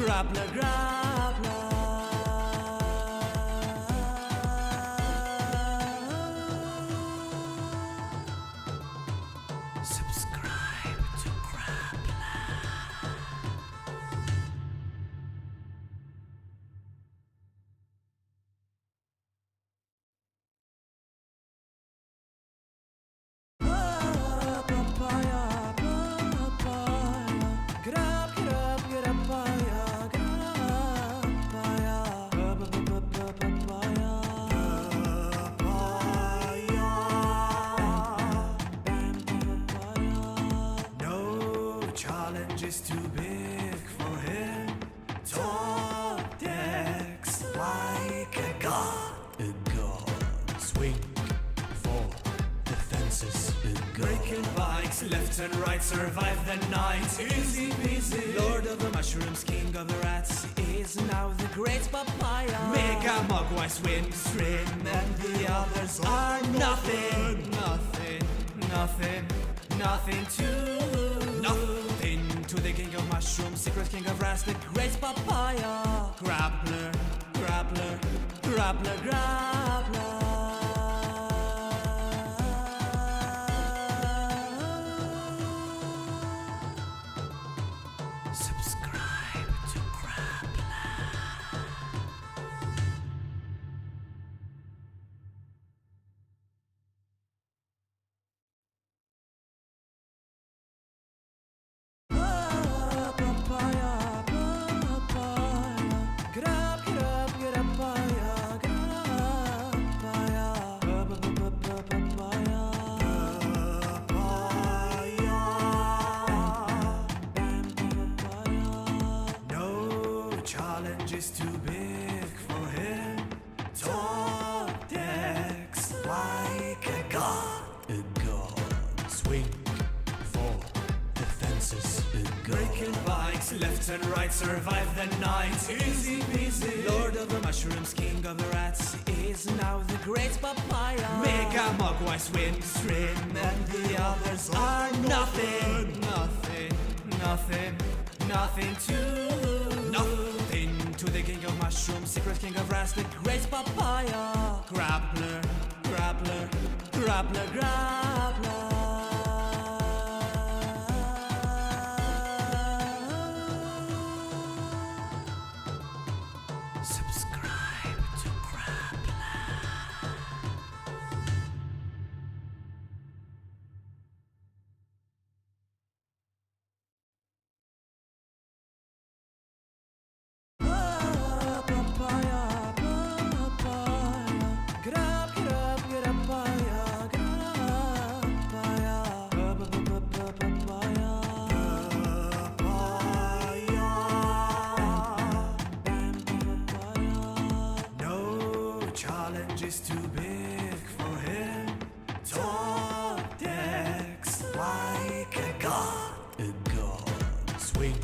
grappler, grappler. Subscribe to Grappler. Papaya, papaya, grab, grab, grapaya, grapaya, papaya, papaya. No challenge is too big for him. Top decks like a god. A god. Swing for the fences. A god. Breaking bikes left and right, survive the night. Easy peasy. Lord of the mushrooms, king of the rats, is now the great papaya. Mega mogwai swim, swim, and the others are nothing. Nothing, nothing, nothing to nothing to the king of mushrooms, secret king of rats, the great papaya. Grappler, grappler, grappler, grappler. Subscribe to Grappler. Papaya, papaya, grab, grab, grapaya, grapaya, papaya, papaya. No challenge is too big for him. Top decks like a god. A god. Swing for the fences. A god. Breaking bikes left and right, survive the night. Easy peasy. Lord of the mushrooms, king of the rats, is now the great papaya. Mega mogwai swim, swim, and the others are nothing. Nothing, nothing, nothing to nothing to the king of mushrooms, secret king of rats, the great papaya. Grappler, grappler, grappler, grappler. Subscribe to Grappler. Papaya, papaya, grab, grab, grapaya, grapaya, papaya, papaya. No challenge is too big for him. Top decks like a god. A god. Swing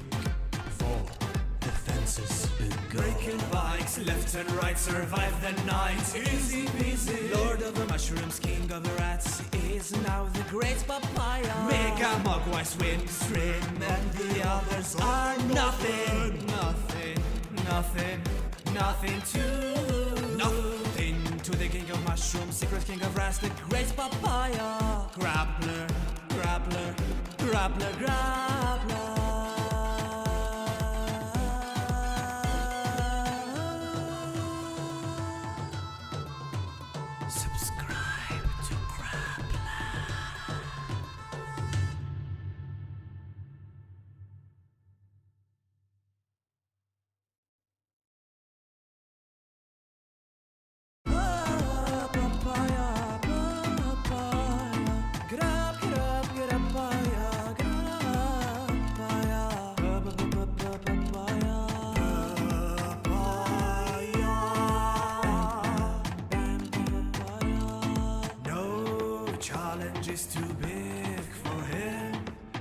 for the fences. A god. Breaking bikes left and right, survive the night. Easy peasy. Lord of the mushrooms, king of the rats, is now the great papaya. Mega mogwai swim, swim, and the others are nothing. Nothing, nothing, nothing to nothing to the king of mushrooms, secret king of rats, the great papaya. Grappler, grappler, grappler, grappler. Subscribe to Grappler. Papaya, papaya, grab, grab, grapaya, grapaya, papaya, papaya. No challenge is too big for him.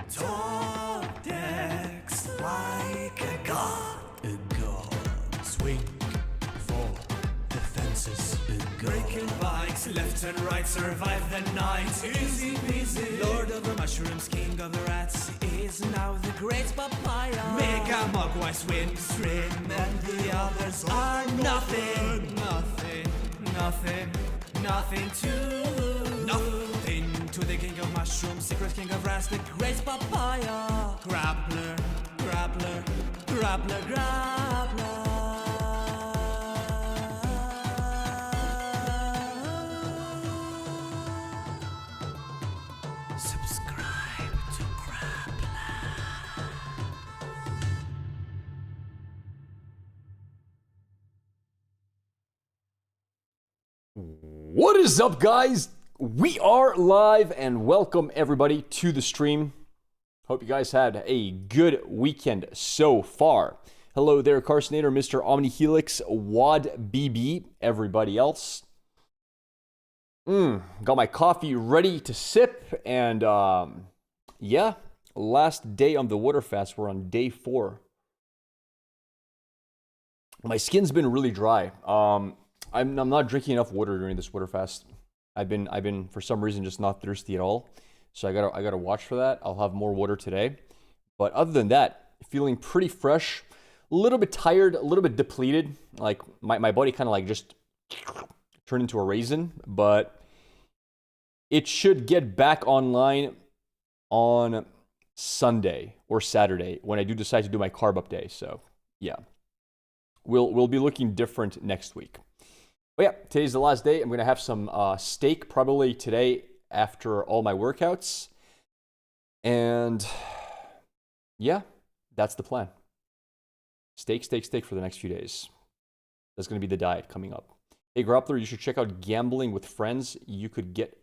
Top decks like a god. A god. Swing for the fences. A god. Breaking bikes left and right, survive the night. Easy peasy. Lord of the mushrooms, king of the rats, is now the great papaya. Mega Mogwai swim, swim, and the others are nothing. Nothing to the king of mushrooms, secret king of rats, the great papaya. Grappler. Subscribe to Grappler. What is up, guys? We are live and welcome everybody to the stream. Hope you guys had a good weekend so far. Hello there, Carsonator, Mr. OmniHelix, Wad BB, everybody else. Got my coffee ready to sip, and yeah, last day on the water fast. We're on day 4. My skin's been really dry. I'm not drinking enough water during this water fast. I've been for some reason just not thirsty at all. So I gotta watch for that. I'll have more water today. But other than that, feeling pretty fresh, a little bit tired, a little bit depleted. Like my body kind of like just turned into a raisin, but it should get back online on Sunday or Saturday when I do decide to do my carb up day. So yeah, we'll be looking different next week. But yeah, today's the last day. I'm going to have some steak probably today after all my workouts. And yeah, that's the plan. Steak for the next few days. That's going to be the diet coming up. Hey, Grappler, you should check out Gambling with Friends. You could get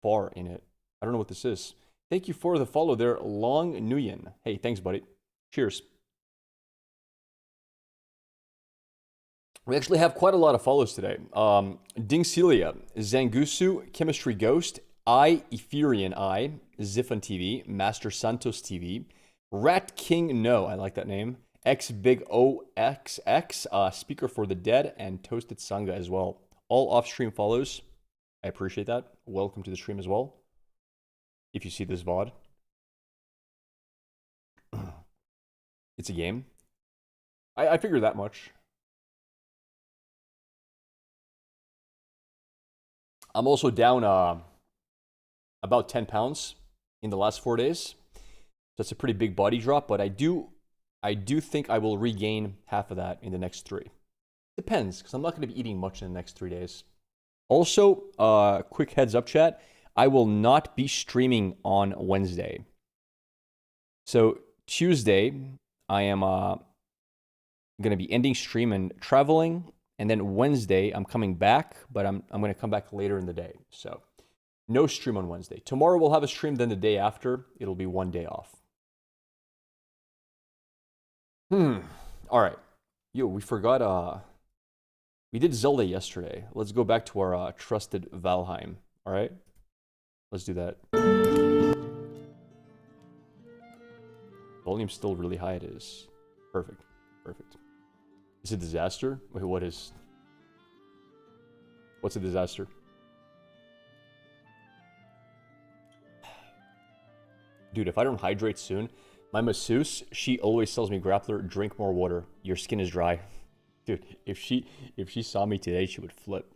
far in it. I don't know what this is. Thank you for the follow there, Long Nguyen. Hey, thanks, buddy. Cheers. We actually have quite a lot of follows today. Dingcelia, Zangusu, Chemistry Ghost, Etherian Ziffon TV, Master Santos TV, Rat King No, I like that name, X Big OXX, Speaker for the Dead, and Toasted Sangha as well. All off-stream follows. I appreciate that. Welcome to the stream as well. If you see this VOD. It's a game. I figured that much. I'm also down about 10 pounds in the last 4 days. That's a pretty big body drop, but I do think I will regain half of that in the next 3. Depends, because I'm not going to be eating much in the next 3 days. Also, quick heads up, chat. I will not be streaming on Wednesday. So Tuesday, I am going to be ending stream and traveling. And then Wednesday, I'm coming back, but I'm going to come back later in the day. So no stream on Wednesday. Tomorrow we'll have a stream, then the day after, it'll be 1 day off. All right. Yo, we forgot, we did Zelda yesterday. Let's go back to our trusted Valheim. All right? Let's do that. Volume's still really high, it is. Perfect. Is it a disaster? Wait, what's a disaster? Dude, if I don't hydrate soon, my masseuse, she always tells me, Grappler, drink more water. Your skin is dry. Dude, if she saw me today, she would flip.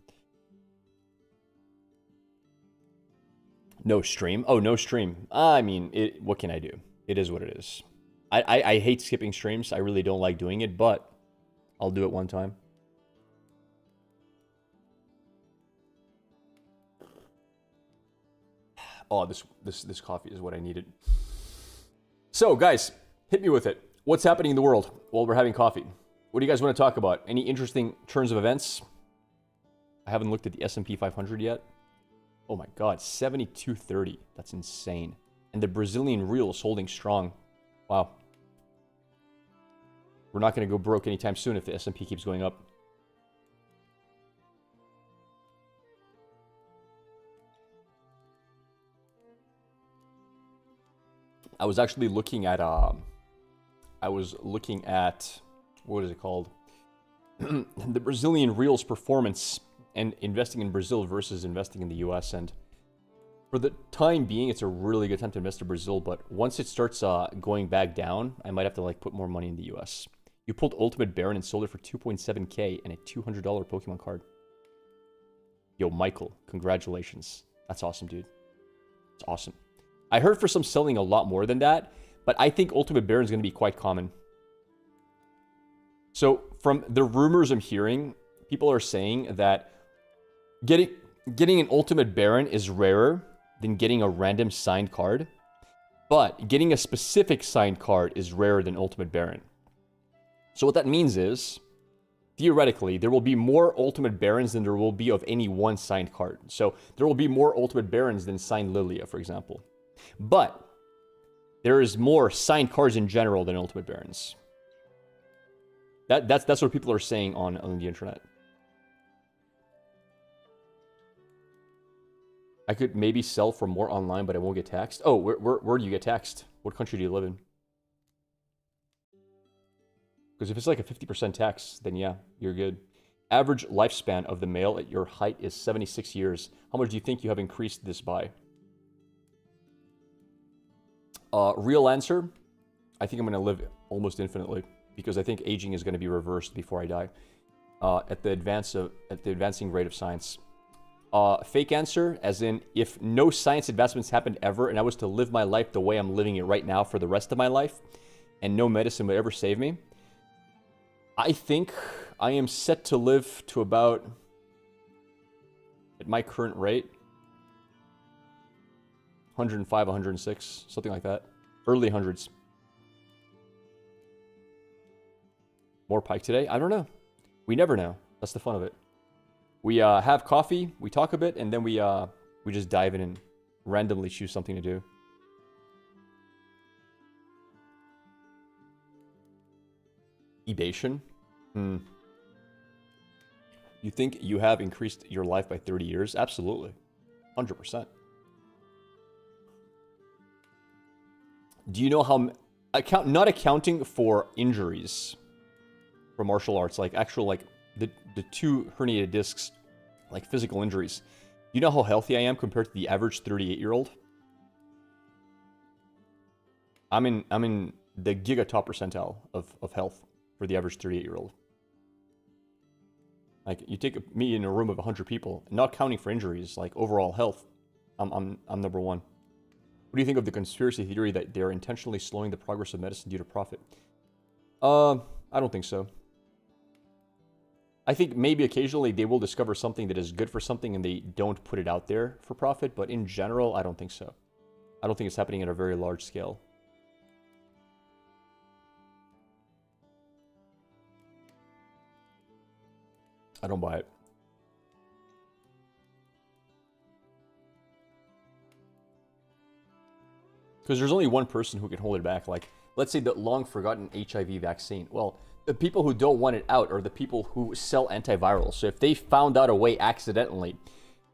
No stream? Oh, no stream. I mean, what can I do? It is what it is. I hate skipping streams. I really don't like doing it, but I'll do it one time. Oh, this coffee is what I needed. So, guys, hit me with it. What's happening in the world while we're having coffee? What do you guys want to talk about? Any interesting turns of events? I haven't looked at the S&P 500 yet. Oh my God, 72.30. That's insane. And the Brazilian real is holding strong. Wow. We're not going to go broke anytime soon if the S&P keeps going up. I was actually looking at what is it called? The Brazilian real's performance and investing in Brazil versus investing in the US, and For the time being, it's a really good time to invest in Brazil, but once it starts going back down, I might have to like put more money in the US. You pulled Ultimate Baron and sold it for 2.7k and a $200 Pokemon card. Yo, Michael, congratulations. That's awesome, dude. It's awesome. I heard for some selling a lot more than that, but I think Ultimate Baron is going to be quite common. So from the rumors I'm hearing, people are saying that getting an Ultimate Baron is rarer than getting a random signed card, but getting a specific signed card is rarer than Ultimate Baron. So what that means is, theoretically, there will be more Ultimate Barons than there will be of any one signed card. So there will be more Ultimate Barons than signed Lilia, for example. But there is more signed cards in general than Ultimate Barons. That's what people are saying on the internet. I could maybe sell for more online, but I won't get taxed. Oh, where do you get taxed? What country do you live in? Because if it's like a 50% tax, then yeah, you're good. Average lifespan of the male at your height is 76 years. How much do you think you have increased this by? Real answer, I think I'm going to live almost infinitely because I think aging is going to be reversed before I die at the advancing rate of science. Fake answer, as in if no science advancements happened ever and I was to live my life the way I'm living it right now for the rest of my life and no medicine would ever save me, I think I am set to live to about, at my current rate, 105, 106, something like that. Early hundreds. More Pike today? I don't know. We never know. That's the fun of it. We have coffee, we talk a bit, and then we just dive in and randomly choose something to do. Ebation? You think you have increased your life by 30 years? Absolutely. 100%. Do you know how... not accounting for injuries from martial arts, like actual, like, the two herniated discs, like physical injuries. You know how healthy I am compared to the average 38-year-old? I'm in the giga top percentile of health for the average 38-year-old. Like, you take me in a room of 100 people, not counting for injuries, like overall health, I'm number one. What do you think of the conspiracy theory that they're intentionally slowing the progress of medicine due to profit? I don't think so. I think maybe occasionally they will discover something that is good for something and they don't put it out there for profit, but in general, I don't think so. I don't think it's happening at a very large scale. I don't buy it. Because there's only one person who can hold it back. Like, let's say the long-forgotten HIV vaccine. Well, the people who don't want it out are the people who sell antivirals. So if they found out a way accidentally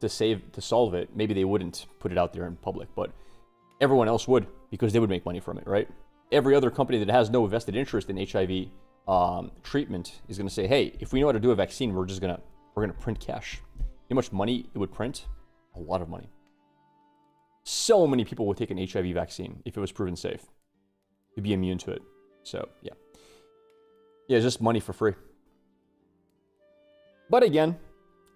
to solve it, maybe they wouldn't put it out there in public, but everyone else would because they would make money from it, right? Every other company that has no vested interest in HIV treatment is going to say, hey, if we know how to do a vaccine, we're gonna print cash. You know how much money it would print? A lot of money. So many people would take an HIV vaccine if it was proven safe. You'd be immune to it. So yeah, it's just money for free. But again,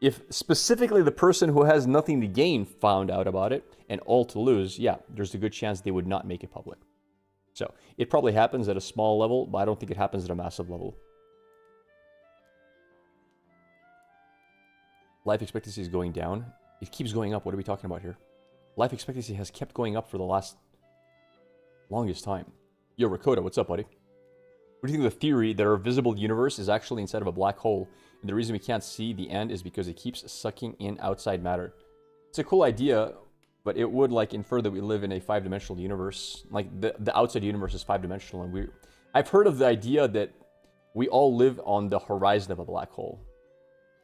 if specifically the person who has nothing to gain found out about it and all to lose, yeah, there's a good chance they would not make it public. So it probably happens at a small level, but I don't think it happens at a massive level. Life expectancy is going down. It keeps going up. What are we talking about here? Life expectancy has kept going up for the longest time. Yo, Rakota, what's up, buddy? What do you think of the theory that our visible universe is actually inside of a black hole, and the reason we can't see the end is because it keeps sucking in outside matter? It's a cool idea, but it would like infer that we live in a 5-dimensional universe. Like the outside universe is 5-dimensional, and I've heard of the idea that we all live on the horizon of a black hole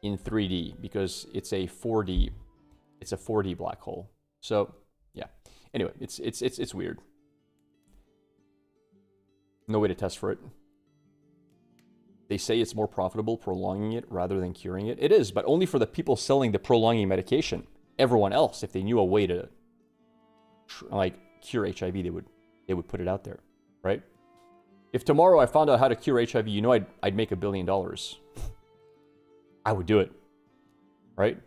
in 3D because it's a 4D black hole. So yeah. Anyway, it's weird. No way to test for it. They say it's more profitable prolonging it rather than curing it. It is, but only for the people selling the prolonging medication. Everyone else, if they knew a way to like cure HIV, they would put it out there, right? If tomorrow I found out how to cure HIV, you know I'd make $1 billion. I would do it, right?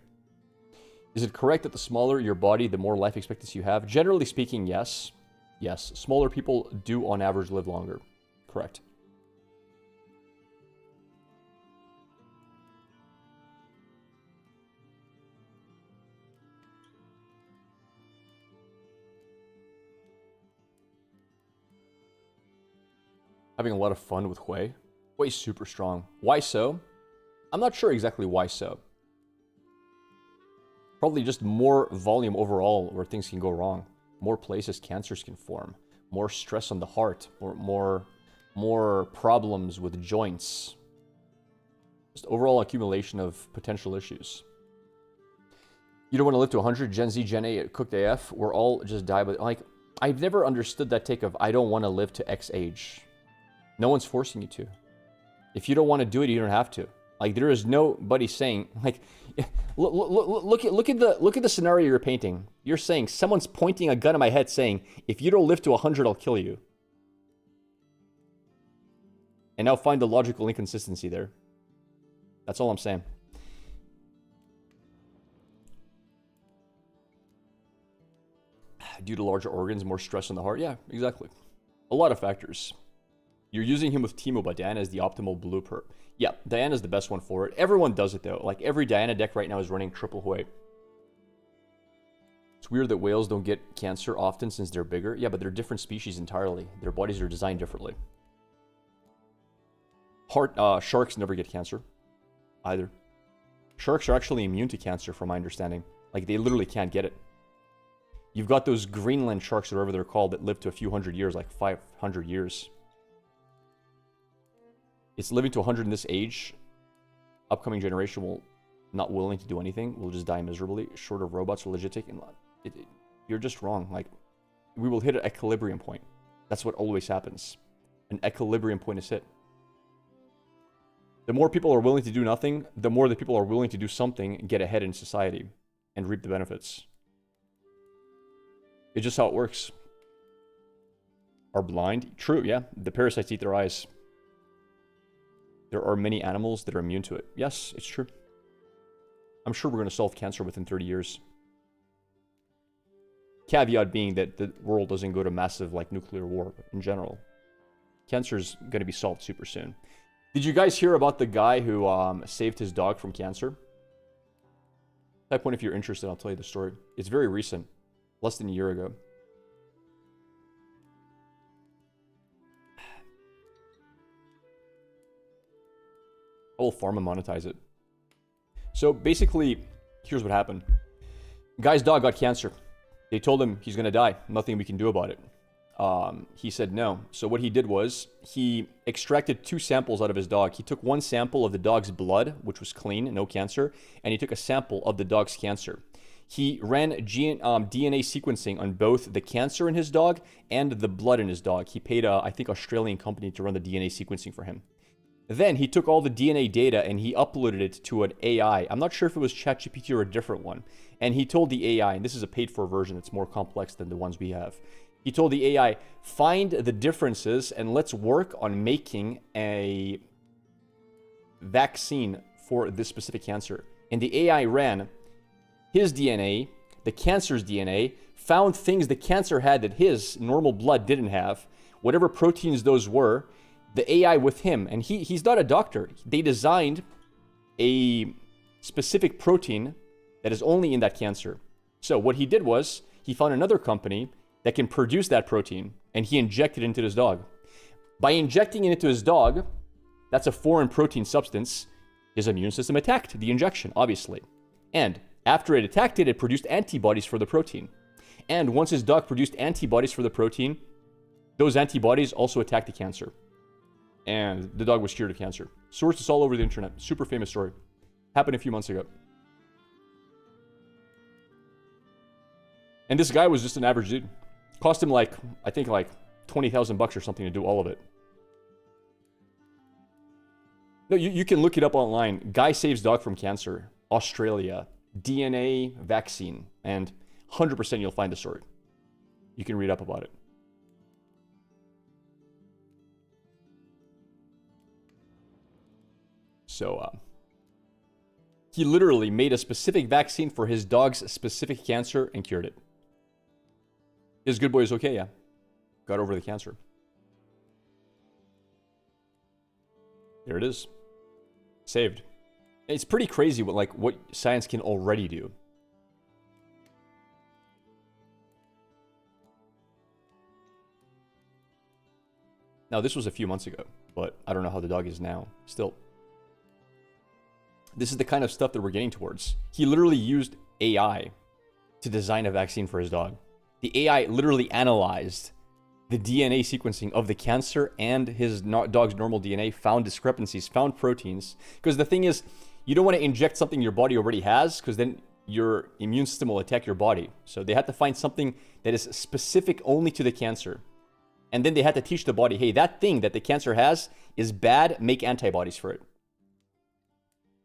Is it correct that the smaller your body, the more life expectancy you have? Generally speaking, yes. Yes, smaller people do on average live longer. Correct. Having a lot of fun with Hui. Hui's super strong. Why so? I'm not sure exactly why so. Probably just more volume overall where things can go wrong. More places cancers can form. More stress on the heart. More problems with joints. Just overall accumulation of potential issues. You don't want to live to 100. Gen Z, Gen A, cooked AF. We're all just die. But like, I've never understood that take of I don't want to live to X age. No one's forcing you to. If you don't want to do it, you don't have to. Like, there is nobody saying, like, look at the scenario you're painting. You're saying someone's pointing a gun at my head saying, if you don't live to 100, I'll kill you. And now find the logical inconsistency there. That's all I'm saying. Due to larger organs, more stress on the heart. Yeah, exactly. A lot of factors. You're using him with Teemo, but Diana is the optimal blue perp. Yeah, Diana's the best one for it. Everyone does it though. Like every Diana deck right now is running triple Hui. It's weird that whales don't get cancer often since they're bigger. Yeah, but they're different species entirely. Their bodies are designed differently. Sharks never get cancer either. Sharks are actually immune to cancer from my understanding. Like they literally can't get it. You've got those Greenland sharks, or whatever they're called, that live to a few hundred years, like 500 years. It's living to 100 in this age. Upcoming generation will not willing to do anything. Will just die miserably. Short of robots are legit taking. You're just wrong. Like, we will hit an equilibrium point. That's what always happens. An equilibrium point is hit. The more people are willing to do nothing, the more the people are willing to do something and get ahead in society and reap the benefits. It's just how it works. Are blind? True, yeah. The parasites eat their eyes. There are many animals that are immune to it. Yes, it's true. I'm sure we're going to solve cancer within 30 years. Caveat being that the world doesn't go to massive, like, nuclear war in general. Cancer's going to be solved super soon. Did you guys hear about the guy who saved his dog from cancer? At that point, if you're interested, I'll tell you the story. It's very recent. Less than a year ago. I will farm and monetize it. So basically, here's what happened. Guy's dog got cancer. They told him he's gonna die. Nothing we can do about it. He said no. So what he did was, he extracted 2 samples out of his dog. He took 1 sample of the dog's blood, which was clean, no cancer, and he took a sample of the dog's cancer. He ran DNA sequencing on both the cancer in his dog and the blood in his dog. He paid a, I think, Australian company to run the DNA sequencing for him. Then he took all the DNA data and he uploaded it to an AI. I'm not sure if it was ChatGPT or a different one. And he told the AI, and this is a paid-for version, it's more complex than the ones we have. He told the AI, find the differences and let's work on making a vaccine for this specific cancer. And the AI ran his DNA, the cancer's DNA, found things the cancer had that his normal blood didn't have, whatever proteins those were, the AI with him, and he's not a doctor. They designed a specific protein that is only in that cancer. So what he did was, he found another company that can produce that protein, and he injected it into his dog. By injecting it into his dog, that's a foreign protein substance, his immune system attacked the injection, obviously. And after it attacked it, it produced antibodies for the protein. And once his dog produced antibodies for the protein, those antibodies also attacked the cancer. And the dog was cured of cancer. Sources all over the internet. Super famous story. Happened a few months ago. And this guy was just an average dude. Cost him like, I think like 20,000 bucks or something to do all of it. No, you can look it up online. Guy saves dog from cancer. Australia. DNA vaccine. And 100% you'll find the story. You can read up about it. So, he literally made a specific vaccine for his dog's specific cancer and cured it. His good boy is okay, yeah. Got over the cancer. There it is. Saved. It's pretty crazy what science can already do. Now, this was a few months ago, but I don't know how the dog is now. Still. This is the kind of stuff that we're getting towards. He literally used AI to design a vaccine for his dog. The AI literally analyzed the DNA sequencing of the cancer and his dog's normal DNA, found discrepancies, found proteins. Because the thing is, you don't want to inject something your body already has, because then your immune system will attack your body. So they had to find something that is specific only to the cancer. And then they had to teach the body, hey, that thing that the cancer has is bad, make antibodies for it.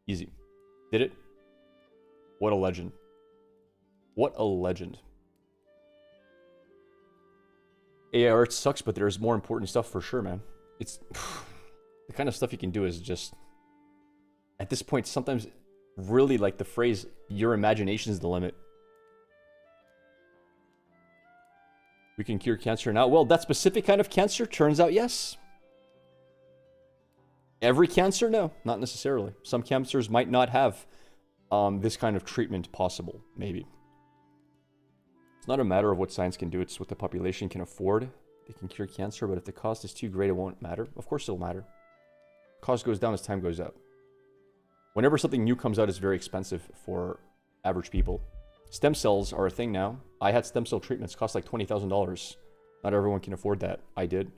Easy. Did it? What a legend. What a legend. AI art sucks, but there's more important stuff for sure, man. It's the kind of stuff you can do is just, at this point, sometimes really like the phrase, your imagination is the limit. We can cure cancer now. Well, that specific kind of cancer, turns out yes. Every cancer? No, not necessarily. Some cancers might not have this kind of treatment possible, maybe. It's not a matter of what science can do, it's what the population can afford. They can cure cancer, but if the cost is too great, it won't matter. Of course it'll matter. Cost goes down as time goes up. Whenever something new comes out, it's very expensive for average people. Stem cells are a thing now. I had stem cell treatments cost like $20,000. Not everyone can afford that. I did.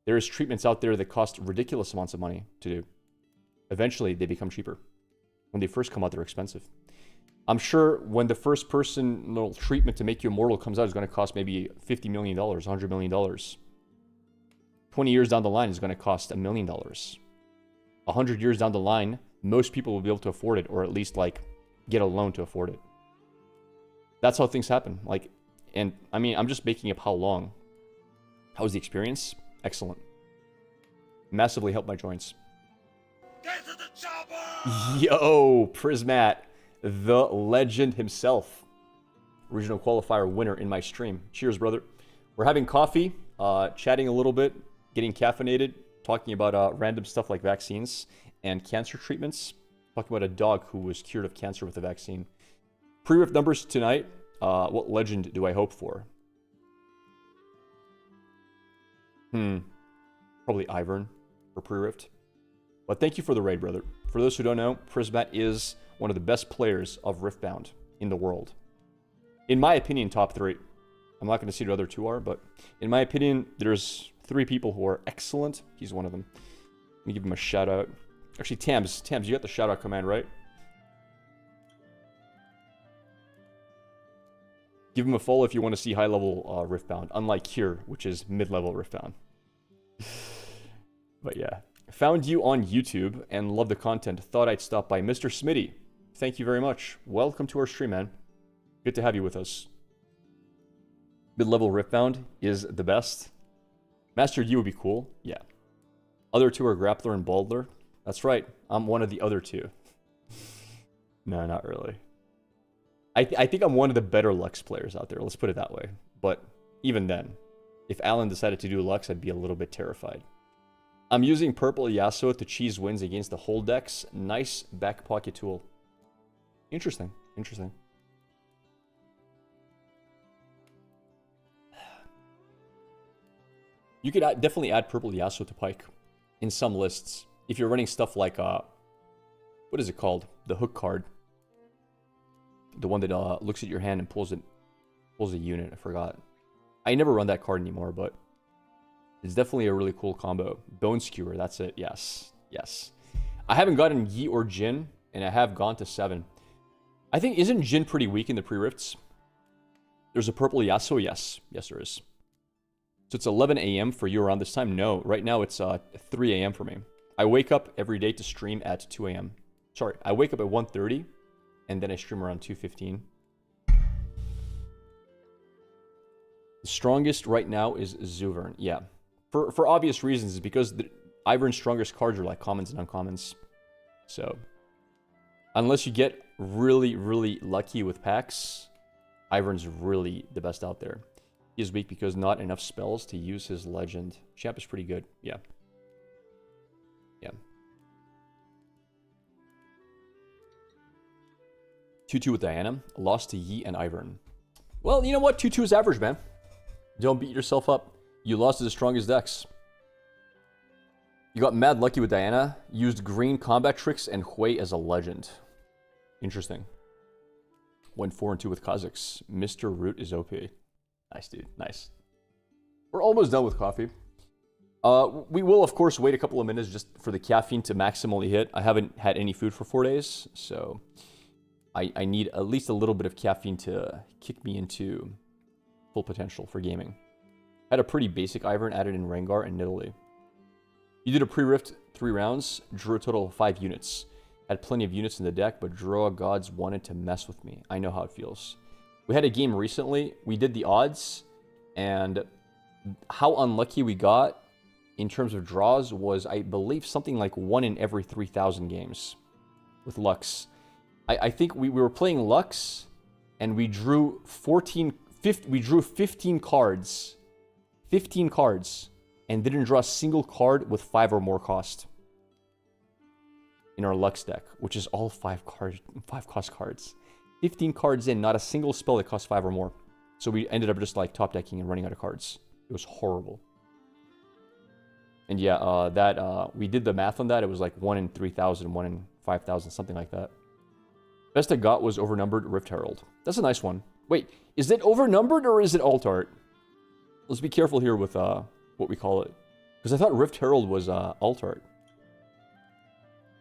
There's treatments out there that cost ridiculous amounts of money to do. Eventually, they become cheaper. When they first come out, they're expensive. I'm sure when the first personal treatment to make you immortal comes out, it's going to cost maybe $50 million, $100 million. 20 years down the line, it's going to cost $1 million. 100 years down the line, most people will be able to afford it, or at least like get a loan to afford it. That's how things happen. And I mean, I'm just making up how long. How was the experience? Excellent. Massively helped my joints. Get to the chopper! Yo, Prismat, the legend himself. Regional qualifier winner in my stream. Cheers, brother. We're having coffee, chatting a little bit, getting caffeinated, talking about random stuff like vaccines and cancer treatments. Talking about a dog who was cured of cancer with a vaccine. Pre-rift numbers tonight. What legend do I hope for? Probably Ivern for pre-rift. But thank you for the raid, brother. For those who don't know, Prismat is one of the best players of Riftbound in the world. In my opinion, top 3. I'm not going to see what the other 2 are, but in my opinion, there's 3 people who are excellent. He's one of them. Let me give him a shout out. Actually, Tams, you got the shout out command, right? Give him a follow if you want to see high level Riftbound, unlike here, which is mid level Riftbound. But yeah, found you on YouTube and love the content. Thought I'd stop by. Mr. Smitty, thank you very much. Welcome to our stream, man. Good to have you with us. Mid-level Riftbound is the best. Master Yi would be cool. Yeah. Other 2 are Grappler and Baldler. That's right. I'm one of the other 2. No, not really. I think I'm one of the better Lux players out there. Let's put it that way. But even then, if Alan decided to do Lux, I'd be a little bit terrified. I'm using Purple Yasuo to cheese wins against the whole decks. Nice back pocket tool. Interesting. Interesting. You could definitely add Purple Yasuo to Pike in some lists. If you're running stuff like, what is it called? The hook card. The one that looks at your hand and pulls a unit. I forgot. I never run that card anymore, but it's definitely a really cool combo. Bone Skewer, that's it. Yes. Yes. I haven't gotten Yi or Jin, and I have gone to 7. I think, isn't Jin pretty weak in the pre-rifts? There's a Purple Yasuo? Yes. Yes, there is. So it's 11 a.m. for you around this time? No. Right now it's 3 a.m. for me. I wake up every day to stream at 2 a.m. Sorry, I wake up at 1:30, and then I stream around 2:15. The strongest right now is Zuvern. Yeah. For obvious reasons, is because Ivern's strongest cards are like commons and uncommons. So, unless you get really, really lucky with packs, Ivern's really the best out there. He is weak because not enough spells to use his legend. Champ is pretty good. Yeah. Yeah. 2-2 with Diana. Lost to Yi and Ivern. Well, you know what? 2-2 is average, man. Don't beat yourself up. You lost to the strongest decks. You got mad lucky with Diana. Used green combat tricks and Hui as a legend. Interesting. Went 4-2 with Kazakhs. Mr. Root is OP. Nice, dude. Nice. We're almost done with coffee. We will, of course, wait a couple of minutes just for the caffeine to maximally hit. I haven't had any food for 4 days, so I need at least a little bit of caffeine to kick me into full potential for gaming. Had a pretty basic Ivern added in Rengar and Nidalee. You did a pre-rift 3 rounds, drew a total of 5 units. Had plenty of units in the deck, but draw gods wanted to mess with me. I know how it feels. We had a game recently. We did the odds, and how unlucky we got in terms of draws was, I believe, something like 1 in every 3,000 games with Lux. I think we were playing Lux, and we drew 15 cards. 15 cards, and didn't draw a single card with 5 or more cost in our Lux deck, which is all 5 cost cards. 15 cards in, not a single spell that costs 5 or more. So we ended up just like top decking and running out of cards. It was horrible. And yeah, we did the math on that. It was like 1 in 3,000, 1 in 5,000, something like that. Best I got was Overnumbered Rift Herald. That's a nice one. Wait, is it overnumbered or is it alt art? Let's be careful here with what we call it. Because I thought Rift Herald was alt art.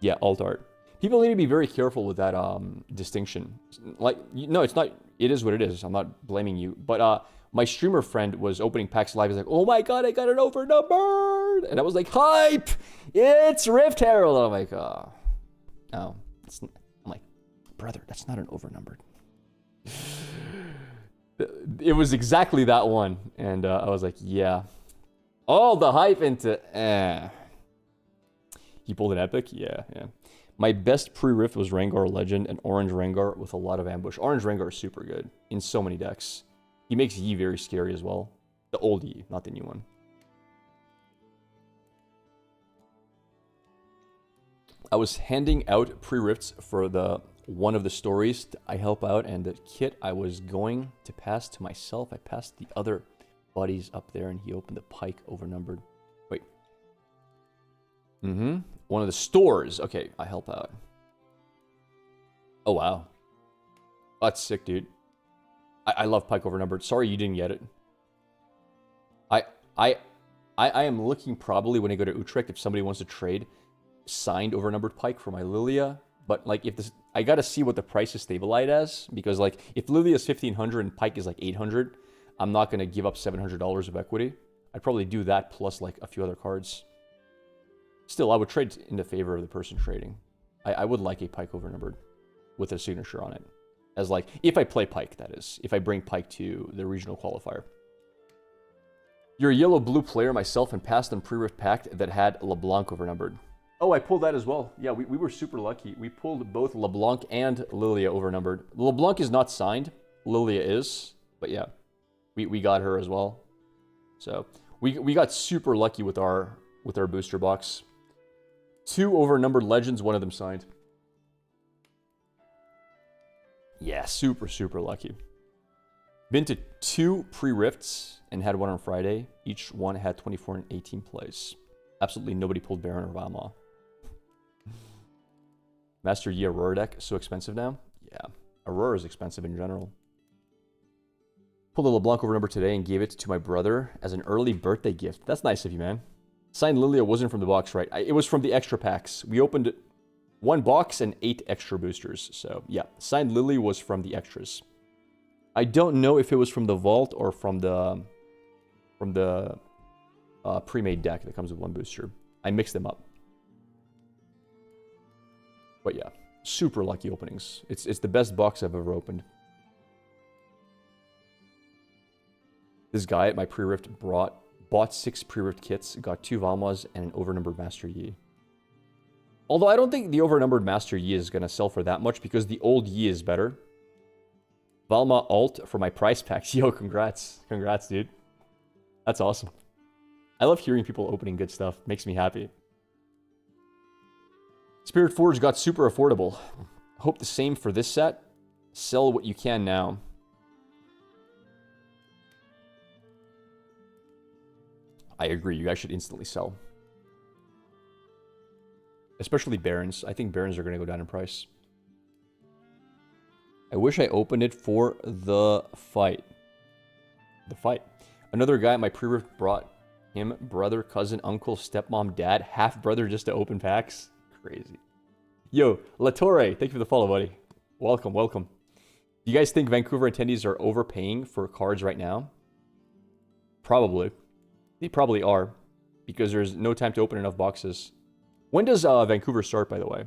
Yeah, alt art. People need to be very careful with that distinction. Like, no, it's not. It is what it is. I'm not blaming you. But my streamer friend was opening packs live. He's like, oh my god, I got it overnumbered. And I was like, hype! It's Rift Herald. And I'm like, oh. No. I'm like, brother, that's not an overnumbered. It was exactly that one. And I was like, yeah. All the hype into, He pulled an epic? Yeah. My best pre-rift was Rengar Legend and Orange Rengar with a lot of ambush. Orange Rengar is super good in so many decks. He makes Yi very scary as well. The old Yi, not the new one. I was handing out pre-rifts for one of the stories I help out, and the kit I was going to pass to myself, I passed the other buddies up there, and he opened the Pike overnumbered. Wait. One of the stores. Okay, I help out. Oh, wow. That's sick, dude. I love Pike overnumbered. Sorry you didn't get it. I am looking probably when I go to Utrecht if somebody wants to trade signed overnumbered Pike for my Lilia. But like if this, I gotta see what the price is stabilized as, because like if Lilia is 1,500 and Pike is like 800, I'm not gonna give up $700 of equity. I'd probably do that plus like a few other cards. Still, I would trade in the favor of the person trading. I would like a Pike overnumbered with a signature on it. As like, if I play Pike, that is. If I bring Pike to the regional qualifier. You're a yellow-blue player myself and passed on pre-rift pact that had Leblanc overnumbered. Oh, I pulled that as well. Yeah, we were super lucky. We pulled both Leblanc and Lilia overnumbered. Leblanc is not signed. Lilia is. But yeah, we got her as well. So we got super lucky with our booster box. 2 overnumbered legends, one of them signed. Yeah, super, super lucky. Been to 2 pre-rifts and had one on Friday. Each one had 24 and 18 plays. Absolutely nobody pulled Baron or Valma. Master Yi Aurora deck, so expensive now? Yeah, Aurora is expensive in general. Pulled a LeBlanc overnumber today and gave it to my brother as an early birthday gift. That's nice of you, man. Signed Lilia wasn't from the box, right? It was from the extra packs. We opened 1 box and 8 extra boosters. So yeah, signed Lily was from the extras. I don't know if it was from the vault or from the pre-made deck that comes with 1 booster. I mixed them up. But yeah, super lucky openings. It's the best box I've ever opened. This guy at my pre-rift bought 6 pre-rift kits, got 2 Valmas, and an overnumbered Master Yi. Although I don't think the overnumbered Master Yi is going to sell for that much because the old Yi is better. Valma alt for my price packs. Yo, congrats. Congrats, dude. That's awesome. I love hearing people opening good stuff. Makes me happy. Spirit Forge got super affordable. Hope the same for this set. Sell what you can now. I agree. You guys should instantly sell. Especially Barons. I think Barons are going to go down in price. I wish I opened it for the fight. The fight. Another guy at my pre-rift brought him brother, cousin, uncle, stepmom, dad, half-brother just to open packs. Crazy. Yo, Latore, thank you for the follow, buddy. Welcome, welcome. Do you guys think Vancouver attendees are overpaying for cards right now? Probably. They probably are. Because there's no time to open enough boxes. When does Vancouver start, by the way?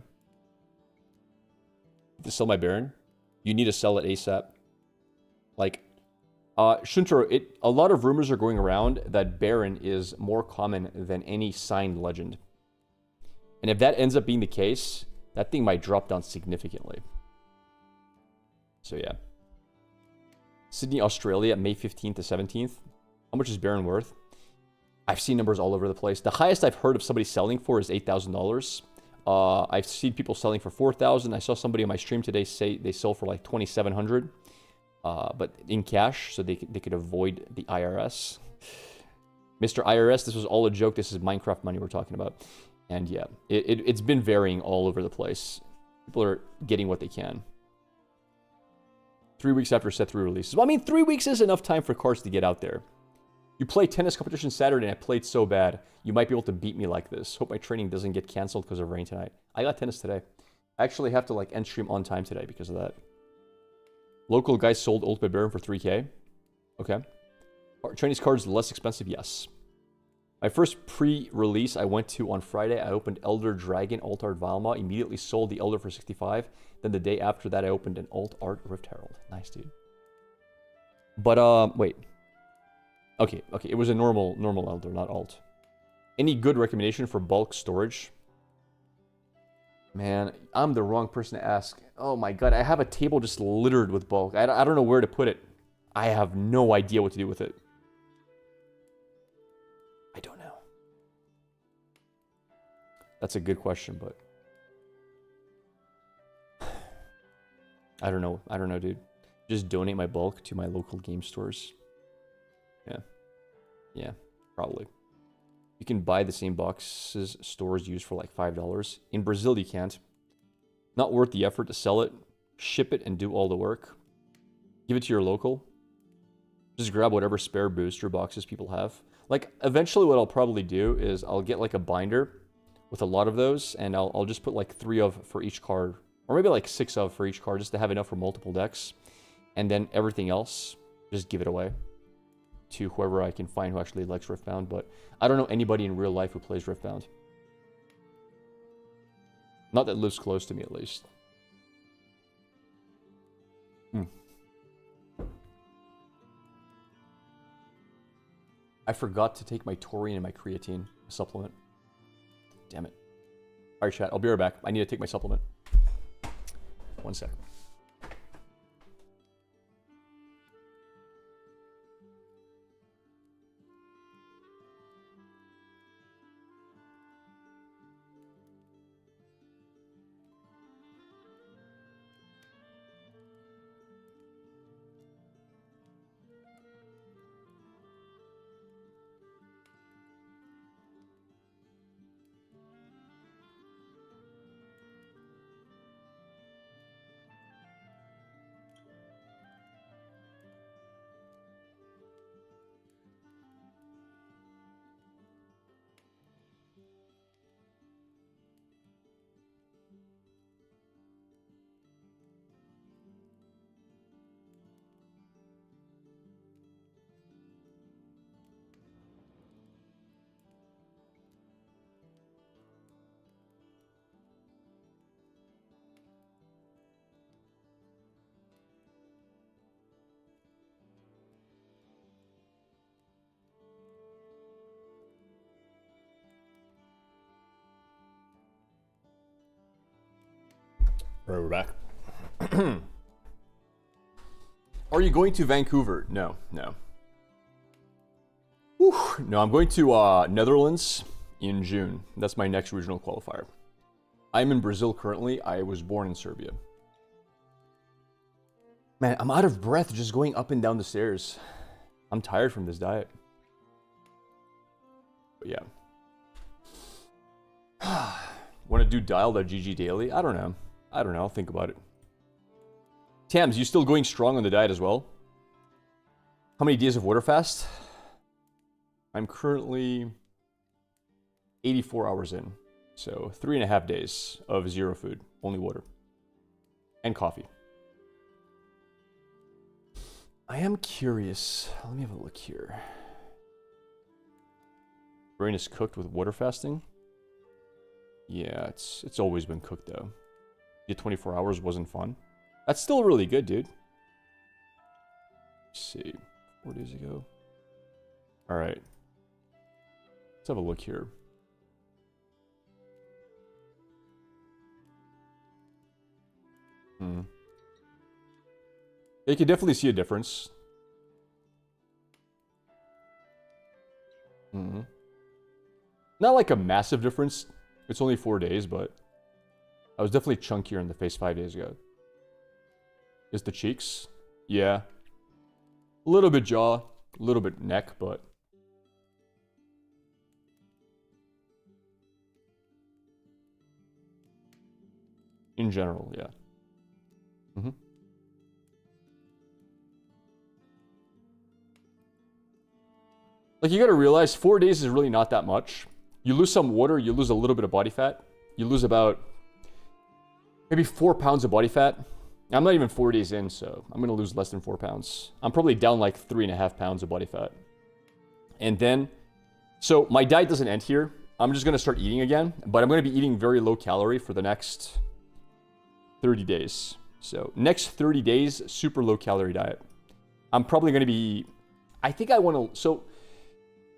To sell my Baron? You need to sell it ASAP. Like, Shuntaro, a lot of rumors are going around that Baron is more common than any signed legend. And if that ends up being the case, that thing might drop down significantly. So yeah. Sydney, Australia, May 15th to 17th. How much is Baron worth? I've seen numbers all over the place. The highest I've heard of somebody selling for is $8,000. I've seen people selling for $4,000. I saw somebody on my stream today say they sold for like $2,700. But in cash, so they could avoid the IRS. Mr. IRS, this was all a joke. This is Minecraft money we're talking about. And yeah, it's been varying all over the place. People are getting what they can. 3 weeks after set 3 releases. Well, I mean, 3 weeks is enough time for cards to get out there. You play tennis competition Saturday and I played so bad. You might be able to beat me like this. Hope my training doesn't get canceled because of rain tonight. I got tennis today. I actually have to like end stream on time today because of that. Local guys sold Ultimate Baron for 3K. Okay. Are Chinese cards less expensive? Yes. My first pre-release I went to on Friday, I opened Elder Dragon Alt Art Valma, immediately sold the Elder for 65. Then the day after that, I opened an Alt Art Rift Herald. Nice, dude. But, wait. Okay, it was a normal Elder, not Alt. Any good recommendation for bulk storage? Man, I'm the wrong person to ask. Oh my god, I have a table just littered with bulk. I don't know where to put it. I have no idea what to do with it. I don't know. That's a good question, but... I don't know, dude. Just donate my bulk to my local game stores. Yeah, probably. You can buy the same boxes stores use for like $5. In Brazil, you can't. Not worth the effort to sell it, ship it, and do all the work. Give it to your local. Just grab whatever spare booster boxes people have. Like, eventually what I'll probably do is I'll get like a binder with a lot of those, and I'll just put like 3 of for each card. Or maybe like 6 of for each card, just to have enough for multiple decks. And then everything else, just give it away to whoever I can find who actually likes Riftbound. But I don't know anybody in real life who plays Riftbound. Not that lives close to me, at least. I forgot to take my taurine and my creatine supplement. Damn it. Alright, chat. I'll be right back. I need to take my supplement. 1 sec. All right, we're back. Are you going to Vancouver? No, no. Whew. No, I'm going to Netherlands in June. That's my next regional qualifier. I'm in Brazil currently. I was born in Serbia. Man, I'm out of breath just going up and down the stairs. I'm tired from this diet. But yeah. Want to do dial.gg daily? I don't know. I'll think about it. Tams, you still going strong on the diet as well? How many days of water fast? I'm currently 84 hours in. So 3.5 days of zero food, only water. And coffee. I am curious. Let me have a look here. Brain is cooked with water fasting. Yeah, it's always been cooked though. Get 24 hours wasn't fun. That's still really good, dude. Let's see. 4 days ago. Alright. Let's have a look here. You can definitely see a difference. Not like a massive difference. It's only 4 days, but I was definitely chunkier in the face 5 days ago. Is the cheeks? Yeah. A little bit jaw, a little bit neck, but in general, yeah. Like, you gotta realize 4 days is really not that much. You lose some water, you lose a little bit of body fat. You lose about maybe 4 pounds of body fat. I'm not even 4 days in, so I'm gonna lose less than 4 pounds. I'm probably down like 3.5 pounds of body fat. And then, so my diet doesn't end here. I'm just gonna start eating again, but I'm gonna be eating very low calorie for the next 30 days. So next 30 days, super low calorie diet. I'm probably gonna be, I think I wanna, so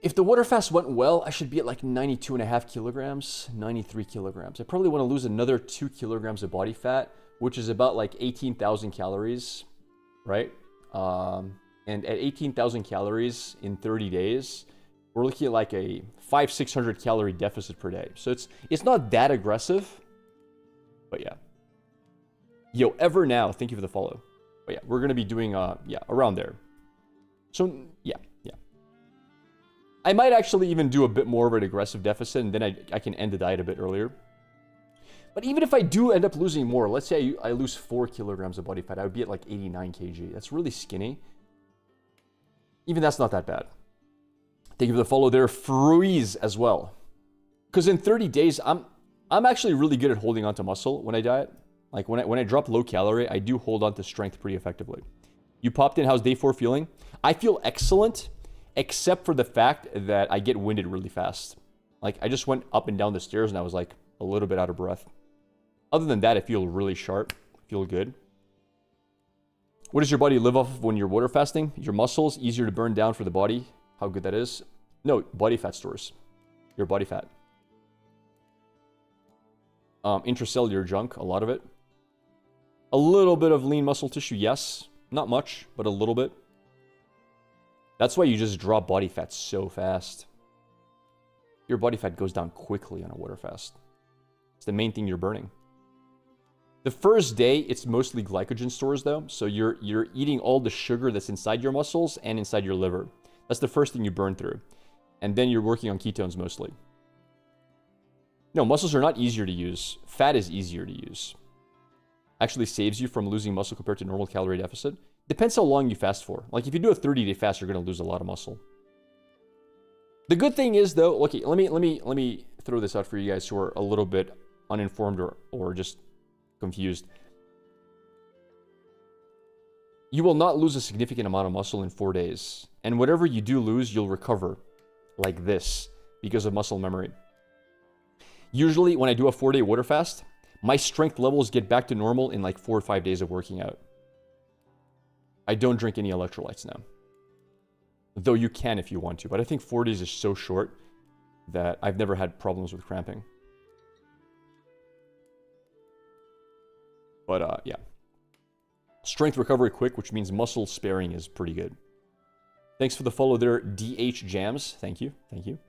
if the water fast went well, I should be at like 92.5 kilograms, 93 kilograms. I probably wanna lose another 2 kilograms of body fat, which is about like 18,000 calories, right? And at 18,000 calories in 30 days, we're looking at like a 500-600 calorie deficit per day. So it's not that aggressive, but yeah. Yo, Ever Now, thank you for the follow. But yeah, we're gonna be doing, yeah, around there. So yeah. I might actually even do a bit more of an aggressive deficit, and then I can end the diet a bit earlier. But even if I do end up losing more, let's say I lose 4 kilograms of body fat, I would be at like 89 kg. That's really skinny. Even that's not that bad. Thank you for the follow there. Freeze as well. Because in 30 days, I'm actually really good at holding on to muscle when I diet. Like when I drop low calorie, I do hold on to strength pretty effectively. You popped in, how's day 4 feeling? I feel excellent, except for the fact that I get winded really fast. Like I just went up and down the stairs and I was like a little bit out of breath. Other than that, I feel really sharp, feel good. What does your body live off of when you're water fasting? Your muscles, easier to burn down for the body. How good that is. No, body fat stores. Your body fat. Intracellular junk, a lot of it. A little bit of lean muscle tissue, yes. Not much, but a little bit. That's why you just drop body fat so fast. Your body fat goes down quickly on a water fast. It's the main thing you're burning. The first day, it's mostly glycogen stores though. So you're eating all the sugar that's inside your muscles and inside your liver. That's the first thing you burn through. And then you're working on ketones mostly. No, muscles are not easier to use. Fat is easier to use. Actually saves you from losing muscle compared to normal calorie deficit. Depends how long you fast for. Like if you do a 30-day fast, you're going to lose a lot of muscle. The good thing is though, okay, let me throw this out for you guys who are a little bit uninformed or just confused. You will not lose a significant amount of muscle in 4 days. And whatever you do lose, you'll recover like this because of muscle memory. Usually when I do a 4-day water fast, my strength levels get back to normal in like 4 or 5 days of working out. I don't drink any electrolytes now. Though you can if you want to, but I think 4 days is so short that I've never had problems with cramping. But yeah. Strength recovery quick, which means muscle sparing is pretty good. Thanks for the follow there, DH Jams. Thank you. Thank you.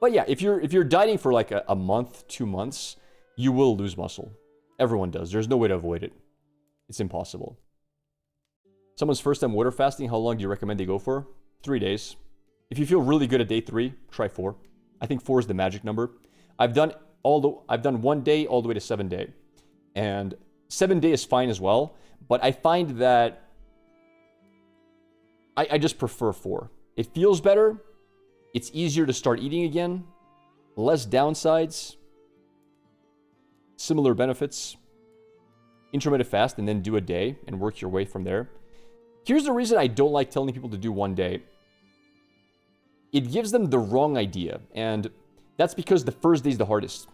But yeah, if you're dieting for like a month, 2 months, you will lose muscle. Everyone does. There's no way to avoid it. It's impossible. Someone's first time water fasting, how long do you recommend they go for? 3 days. If you feel really good at day 3, try 4. I think 4 is the magic number. I've done 1 day all the way to 7 day. And 7 day is fine as well, but I find that I just prefer 4. It feels better. It's easier to start eating again. Less downsides. Similar benefits. Intermittent fast and then do a day and work your way from there. Here's the reason I don't like telling people to do 1 day. It gives them the wrong idea, and that's because the first day is the hardest.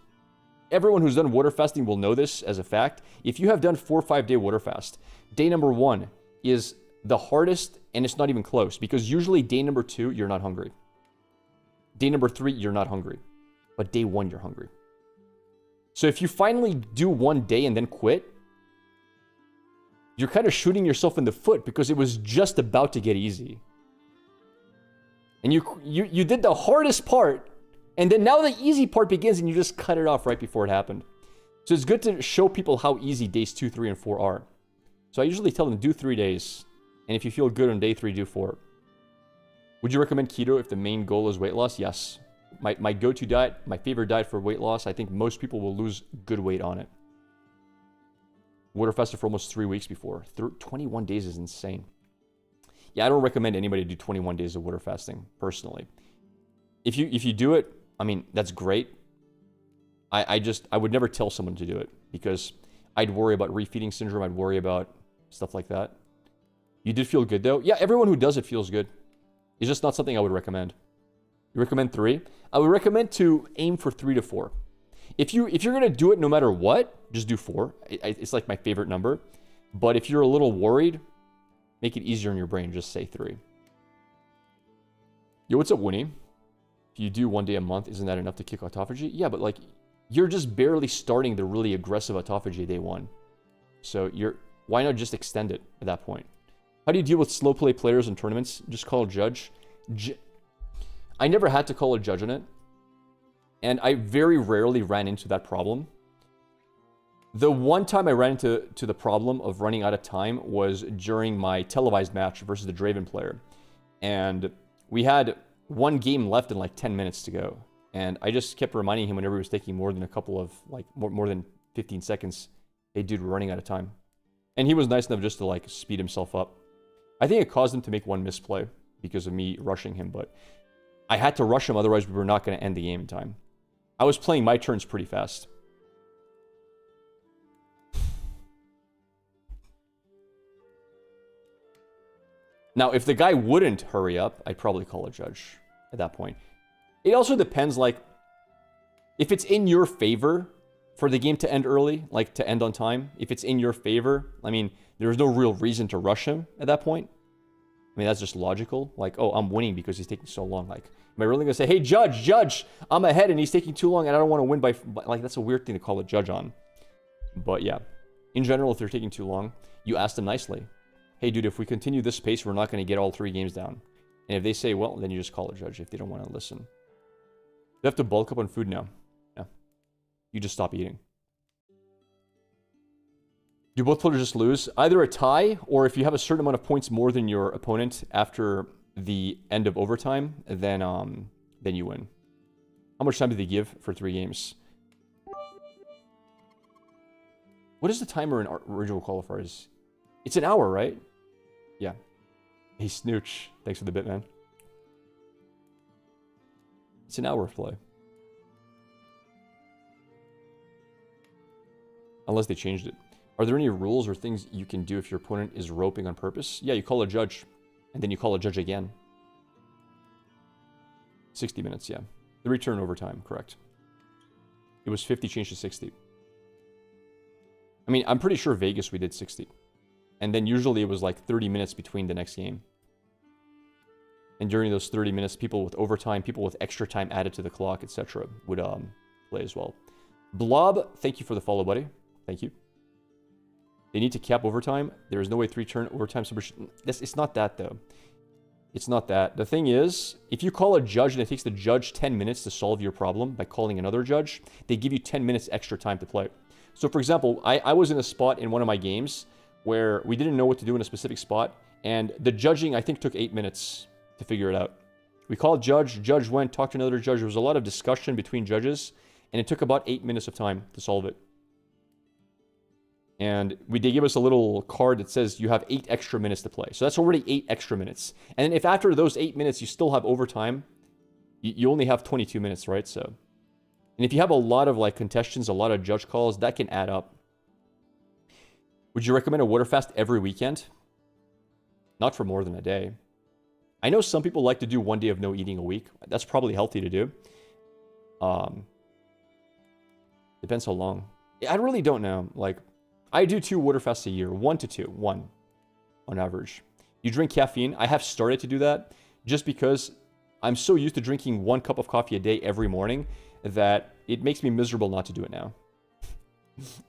Everyone who's done water fasting will know this as a fact. If you have done 4 or 5 day water fast, day number 1 is the hardest, and it's not even close, because usually day number 2, you're not hungry. Day number 3, you're not hungry. But day 1, you're hungry. So if you finally do 1 day and then quit, you're kind of shooting yourself in the foot because it was just about to get easy. And you did the hardest part, and then now the easy part begins and you just cut it off right before it happened. So it's good to show people how easy days 2, 3, and 4 are. So I usually tell them do 3 days, and if you feel good on day 3, do 4. Would you recommend keto if the main goal is weight loss? Yes. My go-to diet, my favorite diet for weight loss, I think most people will lose good weight on it. Water fasted for almost 3 weeks before. 21 days is insane. Yeah, I don't recommend anybody do 21 days of water fasting, personally. If you do it, I mean, that's great. I would never tell someone to do it because I'd worry about refeeding syndrome. I'd worry about stuff like that. You did feel good, though? Yeah, everyone who does it feels good. It's just not something I would recommend. You recommend 3? I would recommend to aim for 3 to 4. If you're going to do it no matter what, just do 4. It's like my favorite number. But if you're a little worried, make it easier in your brain. Just say 3. Yo, what's up, Winnie? If you do 1 day a month, isn't that enough to kick autophagy? Yeah, but like, you're just barely starting the really aggressive autophagy day 1. So why not just extend it at that point? How do you deal with slow play players in tournaments? Just call a judge. I never had to call a judge on it. And I very rarely ran into that problem. The one time I ran into the problem of running out of time was during my televised match versus the Draven player. And we had 1 game left and like 10 minutes to go. And I just kept reminding him whenever he was taking more than a couple of, like, more than 15 seconds, hey, dude, we're running out of time. And he was nice enough just to, like, speed himself up. I think it caused him to make 1 misplay because of me rushing him, but I had to rush him, otherwise we were not going to end the game in time. I was playing my turns pretty fast. Now, if the guy wouldn't hurry up, I'd probably call a judge at that point. It also depends, like, if it's in your favor for the game to end early, like to end on time, if it's in your favor, I mean, there's no real reason to rush him at that point. I mean, that's just logical. Like, oh, I'm winning because he's taking so long. Like, am I really going to say, hey, judge, I'm ahead and he's taking too long and I don't want to win by, like, that's a weird thing to call a judge on. But yeah, in general, if they're taking too long, you ask them nicely. Hey, dude, if we continue this pace, we're not going to get all 3 games down. And if they say, well, then you just call a judge if they don't want to listen. You have to bulk up on food now. Yeah. You just stop eating. Do both players just lose? Either a tie, or if you have a certain amount of points more than your opponent after the end of overtime, then you win. How much time do they give for 3 games? What is the timer in original qualifiers? It's an hour, right? Yeah. Hey, Snooch. Thanks for the bit, man. It's an hour of play. Unless they changed it. Are there any rules or things you can do if your opponent is roping on purpose? Yeah, you call a judge. And then you call a judge again. 60 minutes, yeah. The return overtime, correct. It was 50, changed to 60. I mean, I'm pretty sure Vegas we did 60. And then usually it was like 30 minutes between the next game. And during those 30 minutes, people with overtime, people with extra time added to the clock, etc. would play as well. Blob, thank you for the follow, buddy. Thank you. They need to cap overtime. There is no way 3-turn overtime submission. It's not that, though. It's not that. The thing is, if you call a judge and it takes the judge 10 minutes to solve your problem by calling another judge, they give you 10 minutes extra time to play. So, for example, I was in a spot in one of my games where we didn't know what to do in a specific spot, and the judging, I think, took 8 minutes to figure it out. We called judge went, talked to another judge. There was a lot of discussion between judges, and it took about 8 minutes of time to solve it. And they give us a little card that says you have 8 extra minutes to play. So that's already 8 extra minutes. And if after those 8 minutes you still have overtime, you only have 22 minutes, right? So, and if you have a lot of like contestants, a lot of judge calls, that can add up. Would you recommend a water fast every weekend? Not for more than a day. I know some people like to do 1 day of no eating a week. That's probably healthy to do. Depends how long. I really don't know. Like, I do 2 water fasts a year. 1 to 2. 1 on average. You drink caffeine. I have started to do that just because I'm so used to drinking 1 cup of coffee a day every morning that it makes me miserable not to do it now.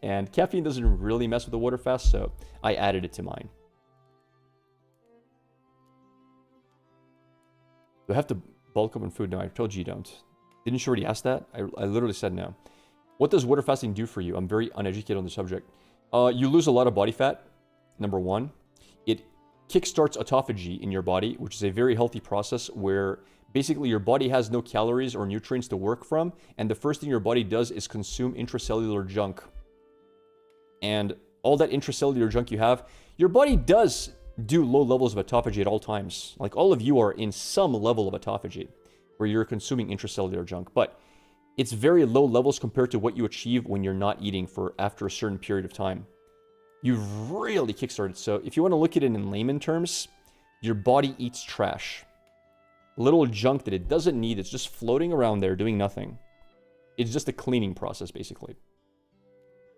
And caffeine doesn't really mess with the water fast, so I added it to mine. Do I have to bulk up on food? No, I told you you don't. Didn't you already ask that? I literally said no. What does water fasting do for you? I'm very uneducated on the subject. You lose a lot of body fat, number 1. It kickstarts autophagy in your body, which is a very healthy process where basically your body has no calories or nutrients to work from, and the first thing your body does is consume intracellular junk. And all that intracellular junk you have, your body does do low levels of autophagy at all times. Like all of you are in some level of autophagy where you're consuming intracellular junk, but it's very low levels compared to what you achieve when you're not eating for after a certain period of time. You've really kickstarted. So if you want to look at it in layman terms, your body eats trash. Little junk that it doesn't need. It's just floating around there doing nothing. It's just a cleaning process, basically.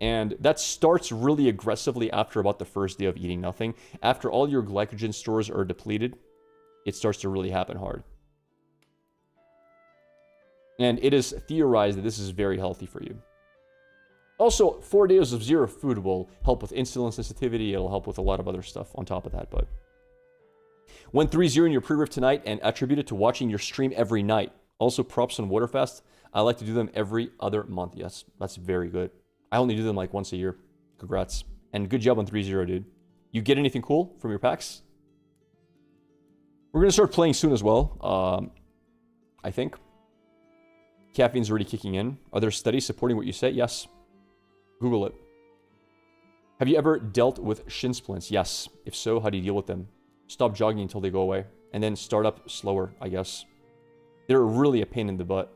And that starts really aggressively after about the first day of eating nothing. After all your glycogen stores are depleted, it starts to really happen hard. And it is theorized that this is very healthy for you. Also, 4 days of zero food will help with insulin sensitivity. It'll help with a lot of other stuff on top of that. But went 3-0 in your pre-riff tonight and attributed to watching your stream every night. Also, props on Waterfast. I like to do them every other month. Yes, that's very good. I only do them like once a year. Congrats. And good job on 3-0, dude. You get anything cool from your packs? We're going to start playing soon as well, I think. Caffeine's already kicking in. Are there studies supporting what you say? Yes. Google it. Have you ever dealt with shin splints? Yes. If so, how do you deal with them? Stop jogging until they go away. And then start up slower, I guess. They're really a pain in the butt.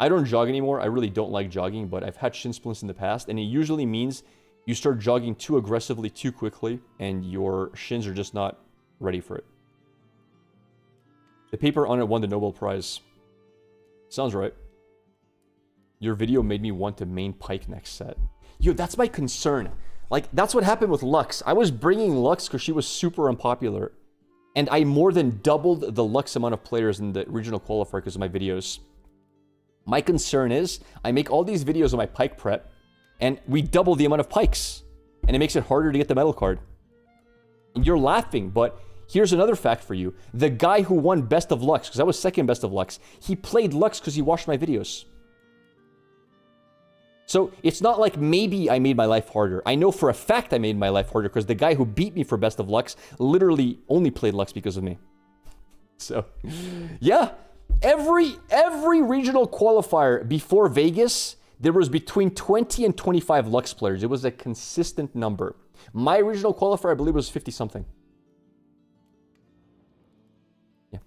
I don't jog anymore. I really don't like jogging, but I've had shin splints in the past. And it usually means you start jogging too aggressively, too quickly, and your shins are just not ready for it. The paper on it won the Nobel Prize. Sounds right. Your video made me want to main Pike next set. Yo, that's my concern. Like, that's what happened with Lux. I was bringing Lux because she was super unpopular. And I more than doubled the Lux amount of players in the regional qualifier because of my videos. My concern is, I make all these videos on my Pike prep, and we double the amount of Pikes. And it makes it harder to get the medal card. And you're laughing, but here's another fact for you. The guy who won Best of Lux, because I was second Best of Lux, he played Lux because he watched my videos. So it's not like maybe I made my life harder. I know for a fact I made my life harder because the guy who beat me for Best of Lux literally only played Lux because of me. So, yeah. Every regional qualifier before Vegas, there was between 20 and 25 Lux players. It was a consistent number. My regional qualifier, I believe, was 50-something. Yeah.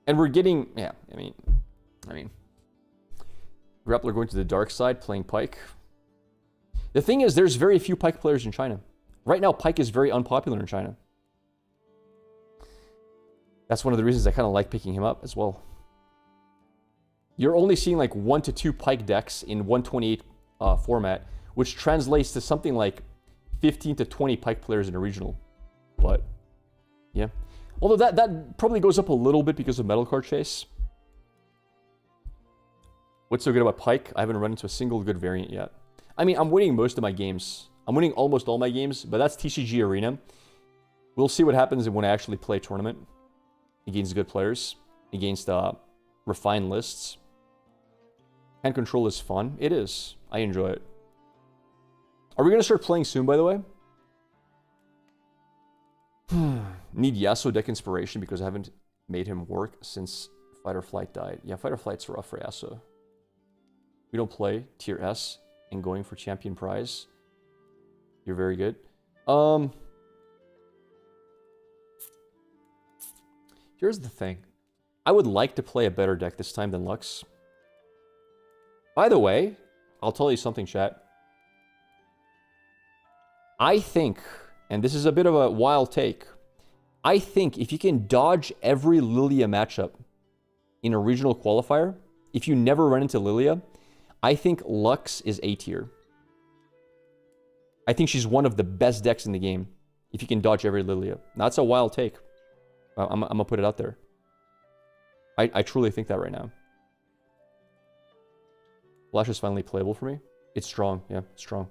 And we're getting, yeah, I mean, Grappler going to the dark side, playing Pike. The thing is, there's very few Pike players in China. Right now, Pike is very unpopular in China. That's one of the reasons I kind of like picking him up as well. You're only seeing like 1 to 2 Pike decks in 128 format, which translates to something like 15 to 20 Pike players in a regional. But, yeah. Although that probably goes up a little bit because of Metal Card Chase. What's so good about Pike? I haven't run into a single good variant yet. I mean, I'm winning most of my games. I'm winning almost all my games, but that's TCG Arena. We'll see what happens when I actually play a tournament against good players, against refined lists. Hand control is fun. It is. I enjoy it. Are we going to start playing soon, by the way? Need Yasuo deck inspiration because I haven't made him work since Fight or Flight died. Yeah, Fight or Flight's rough for Yasuo. We don't play tier S and going for champion prize. You're very good. Here's the thing. I would like to play a better deck this time than Lux. By the way, I'll tell you something, chat. I think, and this is a bit of a wild take, I think if you can dodge every Lilia matchup in a regional qualifier, if you never run into Lilia, I think Lux is A tier. I think she's one of the best decks in the game if you can dodge every Lilia. Now, that's a wild take. I'm going to put it out there. I truly think that right now. Flash is finally playable for me. It's strong. Yeah, it's strong.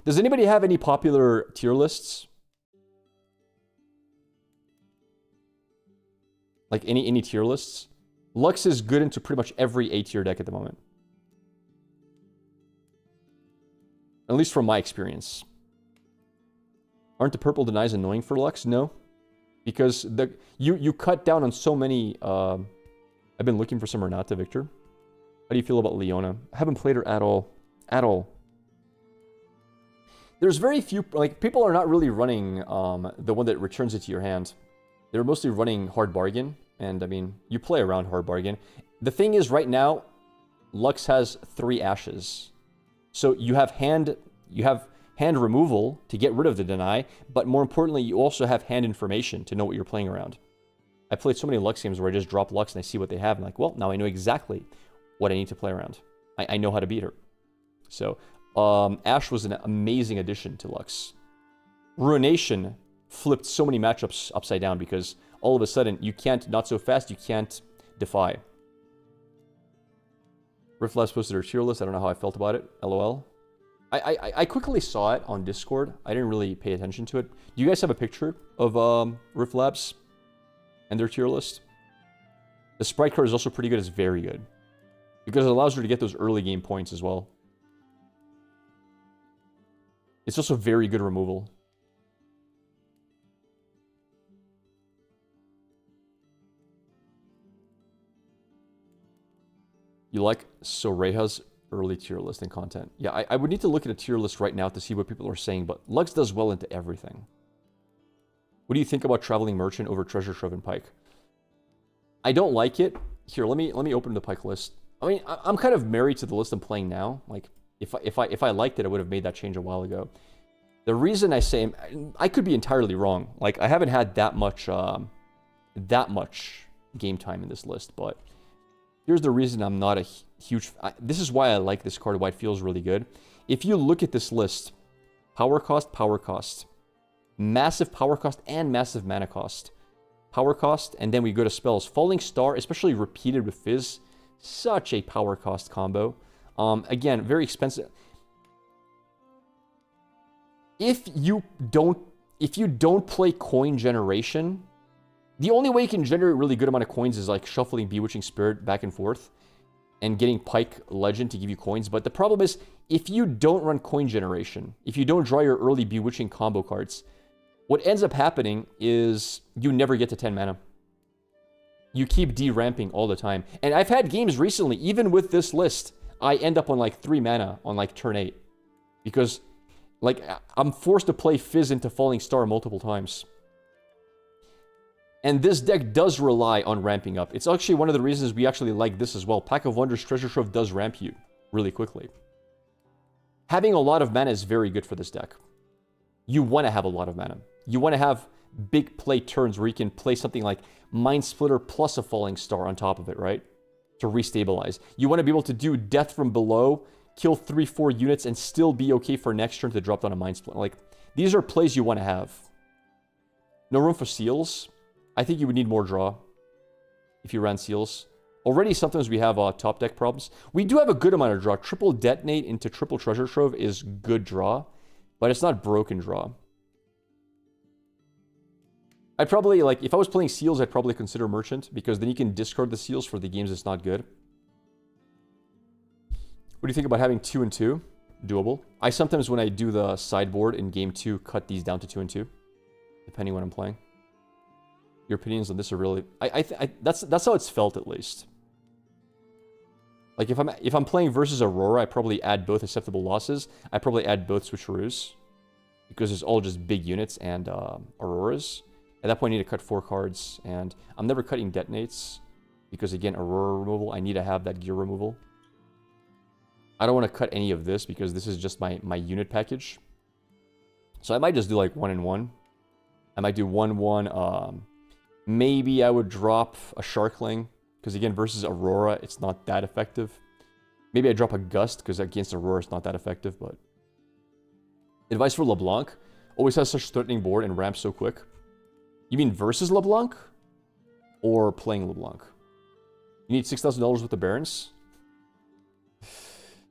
Does anybody have any popular tier lists? Like any tier lists? Lux is good into pretty much every A tier deck at the moment. At least from my experience. Aren't the purple denies annoying for Lux? No. Because you cut down on so many... I've been looking for some Renata, Victor. How do you feel about Leona? I haven't played her at all. At all. There's very few... Like, people are not really running the one that returns it to your hand. They're mostly running Hard Bargain. And, I mean, you play around Hard Bargain. The thing is, right now, Lux has 3 ashes. So you have hand removal to get rid of the deny, but more importantly, you also have hand information to know what you're playing around. I played so many Lux games where I just drop Lux and I see what they have. And like, well, now I know exactly what I need to play around. I know how to beat her. So, Ashe was an amazing addition to Lux. Ruination flipped so many matchups upside down because all of a sudden, you can't, not so fast, you can't defy. Rift Labs posted her tier list. I don't know how I felt about it. LOL. I quickly saw it on Discord. I didn't really pay attention to it. Do you guys have a picture of Rift Labs and their tier list? The sprite card is also pretty good. It's very good. Because it allows her to get those early game points as well. It's also very good removal. You like Soreja's early tier list and content. Yeah, I would need to look at a tier list right now to see what people are saying, but Lux does well into everything. What do you think about Traveling Merchant over Treasure Trove and Pike? I don't like it. Here, let me open the Pike list. I mean, I'm kind of married to the list I'm playing now. Like, if I liked it, I would have made that change a while ago. The reason I say I could be entirely wrong. Like, I haven't had that much game time in this list, but here's the reason I'm not a huge... this is why I like this card, why it feels really good. If you look at this list, power cost, massive power cost, and massive mana cost. Power cost, and then we go to spells. Falling Star, especially repeated with Fizz, such a power cost combo. Again, very expensive. If you don't play coin generation, the only way you can generate a really good amount of coins is like shuffling Bewitching Spirit back and forth and getting Pike Legend to give you coins. But the problem is, if you don't run coin generation, if you don't draw your early Bewitching combo cards, what ends up happening is you never get to 10 mana. You keep de-ramping all the time. And I've had games recently, even with this list, I end up on like 3 mana on like turn 8. Because like I'm forced to play Fizz into Falling Star multiple times. And this deck does rely on ramping up. It's actually one of the reasons we actually like this as well. Pack of Wonders Treasure Trove does ramp you really quickly. Having a lot of mana is very good for this deck. You want to have a lot of mana. You want to have big play turns where you can play something like Mind Splitter plus a Falling Star on top of it, right? To restabilize. You want to be able to do Death from Below, kill 3-4 units, and still be okay for next turn to drop down a Mind Splitter. Like, these are plays you want to have. No room for Seals. I think you would need more draw if you ran Seals. Already sometimes we have top deck problems. We do have a good amount of draw. Triple Detonate into Triple Treasure Trove is good draw, but it's not broken draw. I'd probably, like, if I was playing Seals, I'd probably consider Merchant, because then you can discard the Seals for the games it's not good. What do you think about having 2 and 2? Doable. I sometimes, when I do the sideboard in game 2, cut these down to 2 and 2, depending on what I'm playing. Your opinions on this are really... that's how it's felt, at least. Like, if I'm playing versus Aurora, I probably add both acceptable losses. I probably add both switcheroos, because it's all just big units and Auroras. At that point, I need to cut 4 cards, and I'm never cutting detonates, because again, Aurora removal, I need to have that gear removal. I don't want to cut any of this, because this is just my unit package. So I might just do like 1 and 1. I might do 1-1. Maybe I would drop a Sharkling, because again, versus Aurora, it's not that effective. Maybe I drop a Gust, because against Aurora, it's not that effective, but... Advice for Leblanc. Always has such threatening board and ramps so quick. You mean versus Leblanc? Or playing Leblanc? You need $6,000 with the Barons?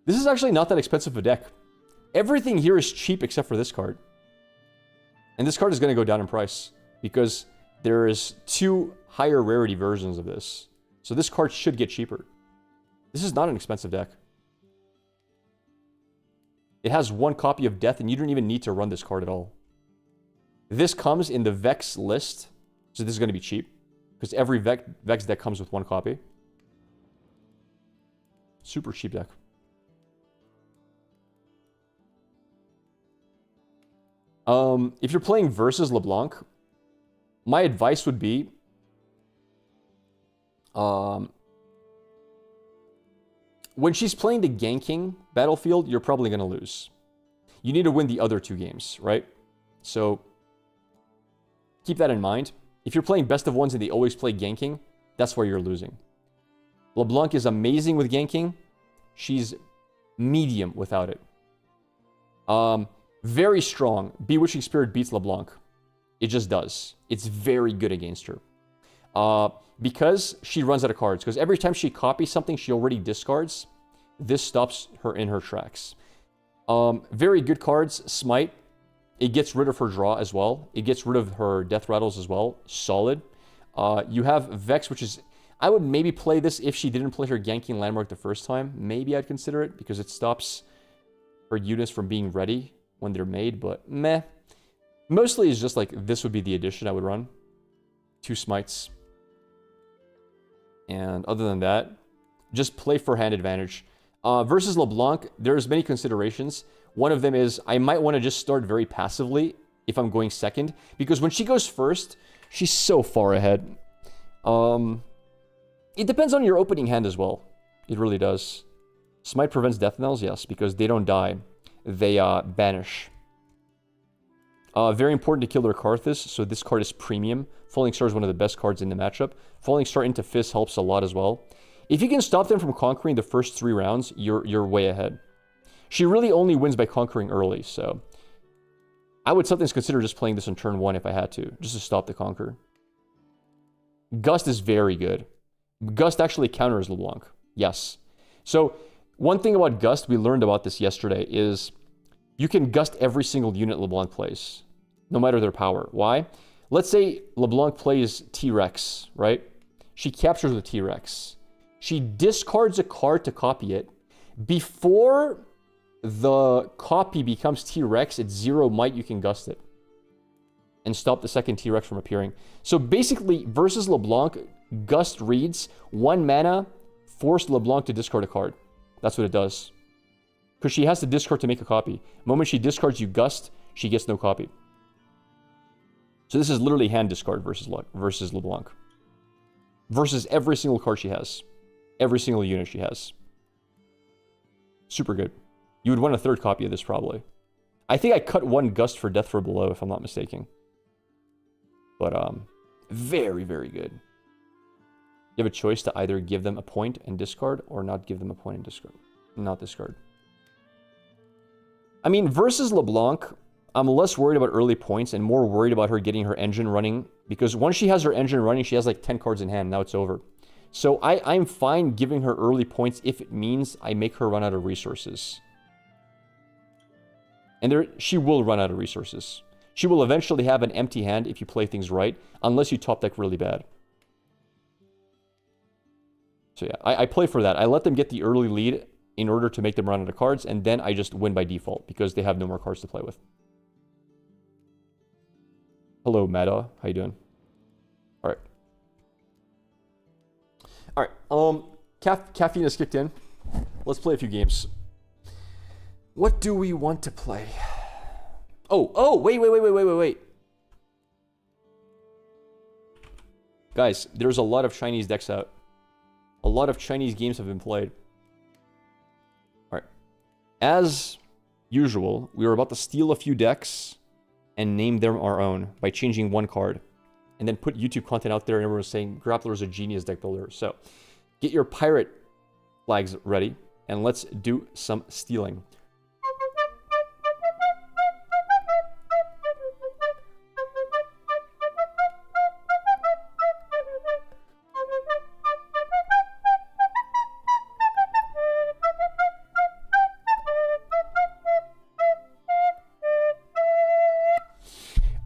This is actually not that expensive a deck. Everything here is cheap except for this card. And this card is going to go down in price, because there is 2 higher rarity versions of this. So this card should get cheaper. This is not an expensive deck. It has 1 copy of Death, and you don't even need to run this card at all. This comes in the Vex list, so this is going to be cheap, because every Vex deck comes with 1 copy. Super cheap deck. If you're playing versus Leblanc, my advice would be, when she's playing the ganking battlefield, you're probably going to lose. You need to win the other 2 games, right? So keep that in mind. If you're playing best of ones and they always play ganking, that's where you're losing. Leblanc is amazing with ganking. She's medium without it. Very strong. Bewitching Spirit beats LeBlanc. It just does. It's very good against her. Because she runs out of cards. Because every time she copies something she already discards, this stops her in her tracks. Very good cards. Smite. It gets rid of her draw as well. It gets rid of her death rattles as well. Solid. You have Vex, which is... I would maybe play this if she didn't play her ganking landmark the first time. Maybe I'd consider it, because it stops her units from being ready when they're made, but meh. Mostly it's just like, this would be the addition I would run. 2 smites. And other than that, just play for hand advantage. Versus LeBlanc, there's many considerations. One of them is, I might want to just start very passively if I'm going second, because when she goes first, she's so far ahead. It depends on your opening hand as well. It really does. Smite prevents death knells, yes, because they don't die. They banish. Very important to kill their Karthus, so this card is premium. Falling Star is one of the best cards in the matchup. Falling Star into Fist helps a lot as well. If you can stop them from conquering the first 3 rounds, you're way ahead. She really only wins by conquering early, so... I would sometimes consider just playing this on turn 1 if I had to, just to stop the conquer. Gust is very good. Gust actually counters LeBlanc. Yes. So, one thing about Gust, we learned about this yesterday, is you can Gust every single unit LeBlanc plays, no matter their power. Why? Let's say LeBlanc plays T-Rex, right? She captures the T-Rex. She discards a card to copy it. Before the copy becomes T-Rex, at 0 might, you can Gust it and stop the second T-Rex from appearing. So basically, versus LeBlanc, Gust reads 1 mana, force LeBlanc to discard a card. That's what it does. Because she has to discard to make a copy. The moment she discards, you Gust, she gets no copy. So this is literally hand discard versus LeBlanc. Versus every single card she has. Every single unit she has. Super good. You would want a 3rd copy of this, probably. I think I cut 1 Gust for Death for Below, if I'm not mistaken. But, very, very good. You have a choice to either give them a point and discard, or not give them a point and discard. Not discard. I mean, versus LeBlanc, I'm less worried about early points and more worried about her getting her engine running. Because once she has her engine running, she has like 10 cards in hand. Now it's over. So I'm fine giving her early points if it means I make her run out of resources. And she will run out of resources. She will eventually have an empty hand if you play things right, unless you top deck really bad. So yeah, I play for that. I let them get the early lead in order to make them run out of cards, and then I just win by default because they have no more cards to play with. Hello, Meta. How you doing? All right. All right. Caffeine has kicked in. Let's play a few games. What do we want to play? Wait. Guys, there's a lot of Chinese decks out. A lot of Chinese games have been played. All right. As usual, we are about to steal a few decks and name them our own by changing one card. And then put YouTube content out there and everyone's saying Grappler is a genius deck builder. So get your pirate flags ready and let's do some stealing.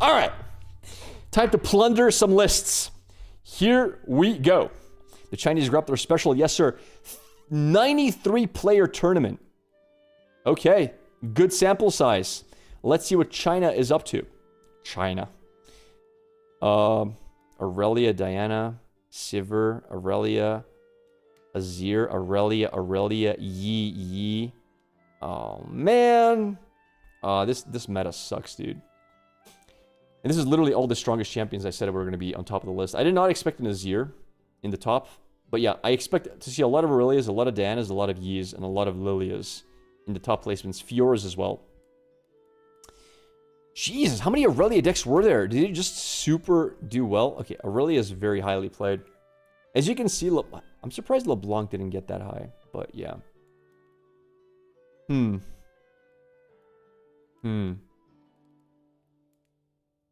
All right. Time to plunder some lists. Here we go. The Chinese Grappler Special, yes sir. 93 player tournament. Okay, good sample size. Let's see what China is up to. China. Aurelia, Diana, Sivir, Aurelia, Azir, Aurelia, Yi. Oh man. This meta sucks, dude. And this is literally all the strongest champions I said were going to be on top of the list. I did not expect an Azir in the top. But yeah, I expect to see a lot of Aurelias, a lot of Dianas, a lot of Yis, and a lot of Lilias in the top placements. Fioras as well. Jesus, how many Aurelia decks were there? Did it just super do well? Okay, Aurelia is very highly played. As you can see, I'm surprised Leblanc didn't get that high. But yeah.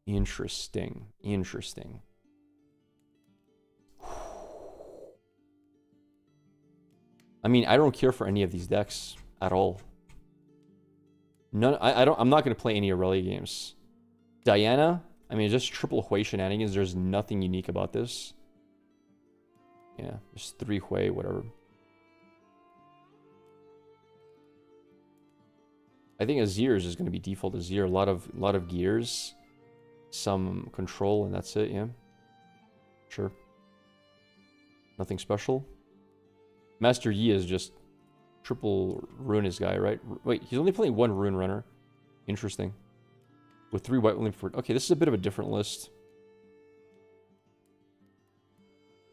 Interesting. I mean, I don't care for any of these decks at all. None. I'm not going to play any Aurelia games. Diana. I mean, just triple Hui shenanigans. There's nothing unique about this. Yeah, just 3 Hui, whatever. I think Azir is just going to be default Azir. A lot of gears, some control, and that's it. Yeah, sure. Nothing special. Master Yi is just triple Ruinous guy, right? Wait, he's only playing 1 Rune Runner. Interesting. With 3 White William for... Okay, this is a bit of a different list.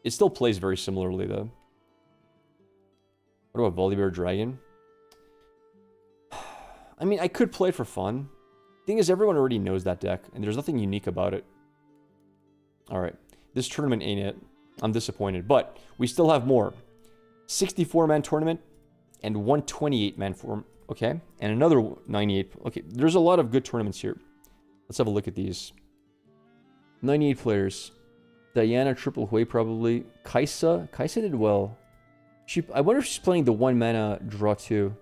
It still plays very similarly, though. What about Volibear Dragon? I mean, I could play it for fun. Thing is, everyone already knows that deck, and there's nothing unique about it. Alright. This tournament ain't it. I'm disappointed. But we still have more. 64-man tournament and 128-man form. Okay. And another 98. Okay. There's a lot of good tournaments here. Let's have a look at these. 98 players. Diana, triple Hui probably. Kaisa did well. I wonder if she's playing the 1 mana draw 2.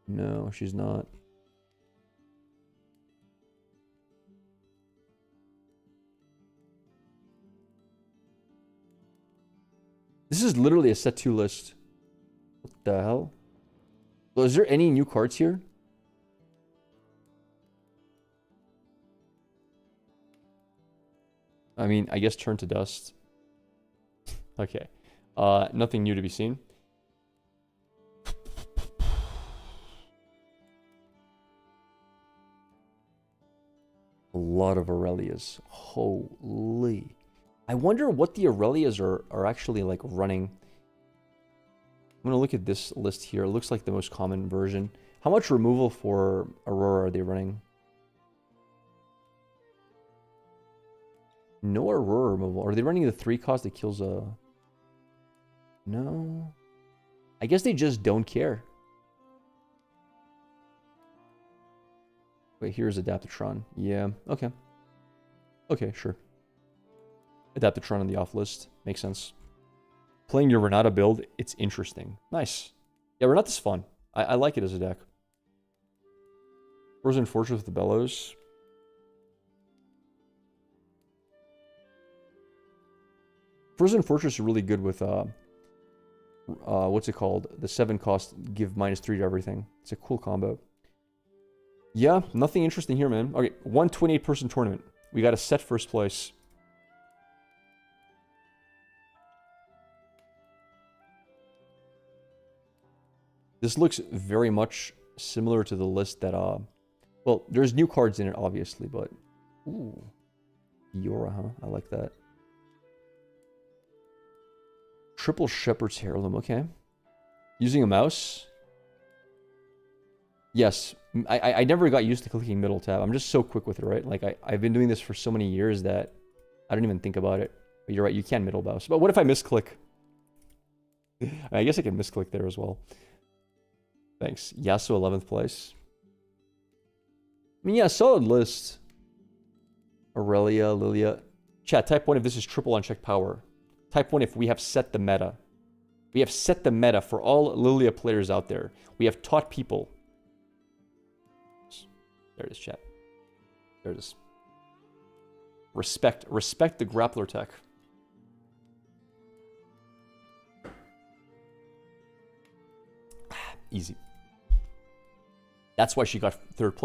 No, she's not. This is literally a set 2 list. What the hell? Well, is there any new cards here? I mean, I guess Turn to Dust. Okay. Nothing new to be seen. A lot of Aurelias. Holy. I wonder what the Aurelias are actually like running. I'm going to look at this list here. It looks like the most common version. How much removal for Aurora are they running? No Aurora removal. Are they running the 3 cost that kills a... No. I guess they just don't care. Wait, here's Adaptatron. Yeah, okay. Okay, sure. Adaptatron on the off list. Makes sense. Playing your Renata build, it's interesting. Nice. Yeah, Renata's fun. I like it as a deck. Frozen Fortress with the Bellows. Frozen Fortress is really good with, what's it called? The 7 cost, give -3 to everything. It's a cool combo. Yeah, nothing interesting here, man. Okay, 128 person tournament. We got a set first place. This looks very much similar to the list that, well, there's new cards in it, obviously, but... Ooh. Aurora, huh? I like that. Triple Shepherd's Heirloom, okay. Using a mouse? Yes. I never got used to clicking middle tab. I'm just so quick with it, right? Like, I've been doing this for so many years that I don't even think about it. But you're right, you can middle mouse. But what if I misclick? I guess I can misclick there as well. Thanks. Yasuo 11th place. I mean, yeah, solid list. Aurelia, Lilia. Chat, type 1 if this is triple unchecked power. Type 1 if we have set the meta. We have set the meta for all Lilia players out there. We have taught people. There it is, chat. There it is. Respect. Respect the grappler tech. Easy. That's why she got 4th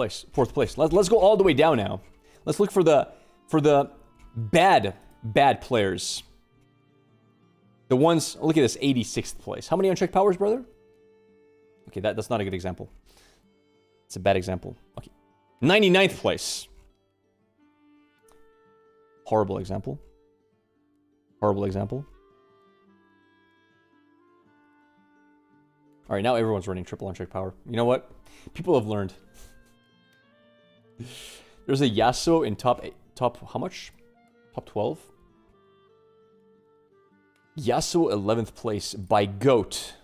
place. Let's go all the way down now. Let's look for the bad players. The ones, look at this, 86th place. How many unchecked powers, brother? Okay, that's not a good example. It's a bad example. Okay. 99th place. Horrible example. Horrible example. All right, now everyone's running triple unchecked power. You know what? People have learned. There's a Yasuo in top how much? Top 12? Yasuo 11th place by GOAT.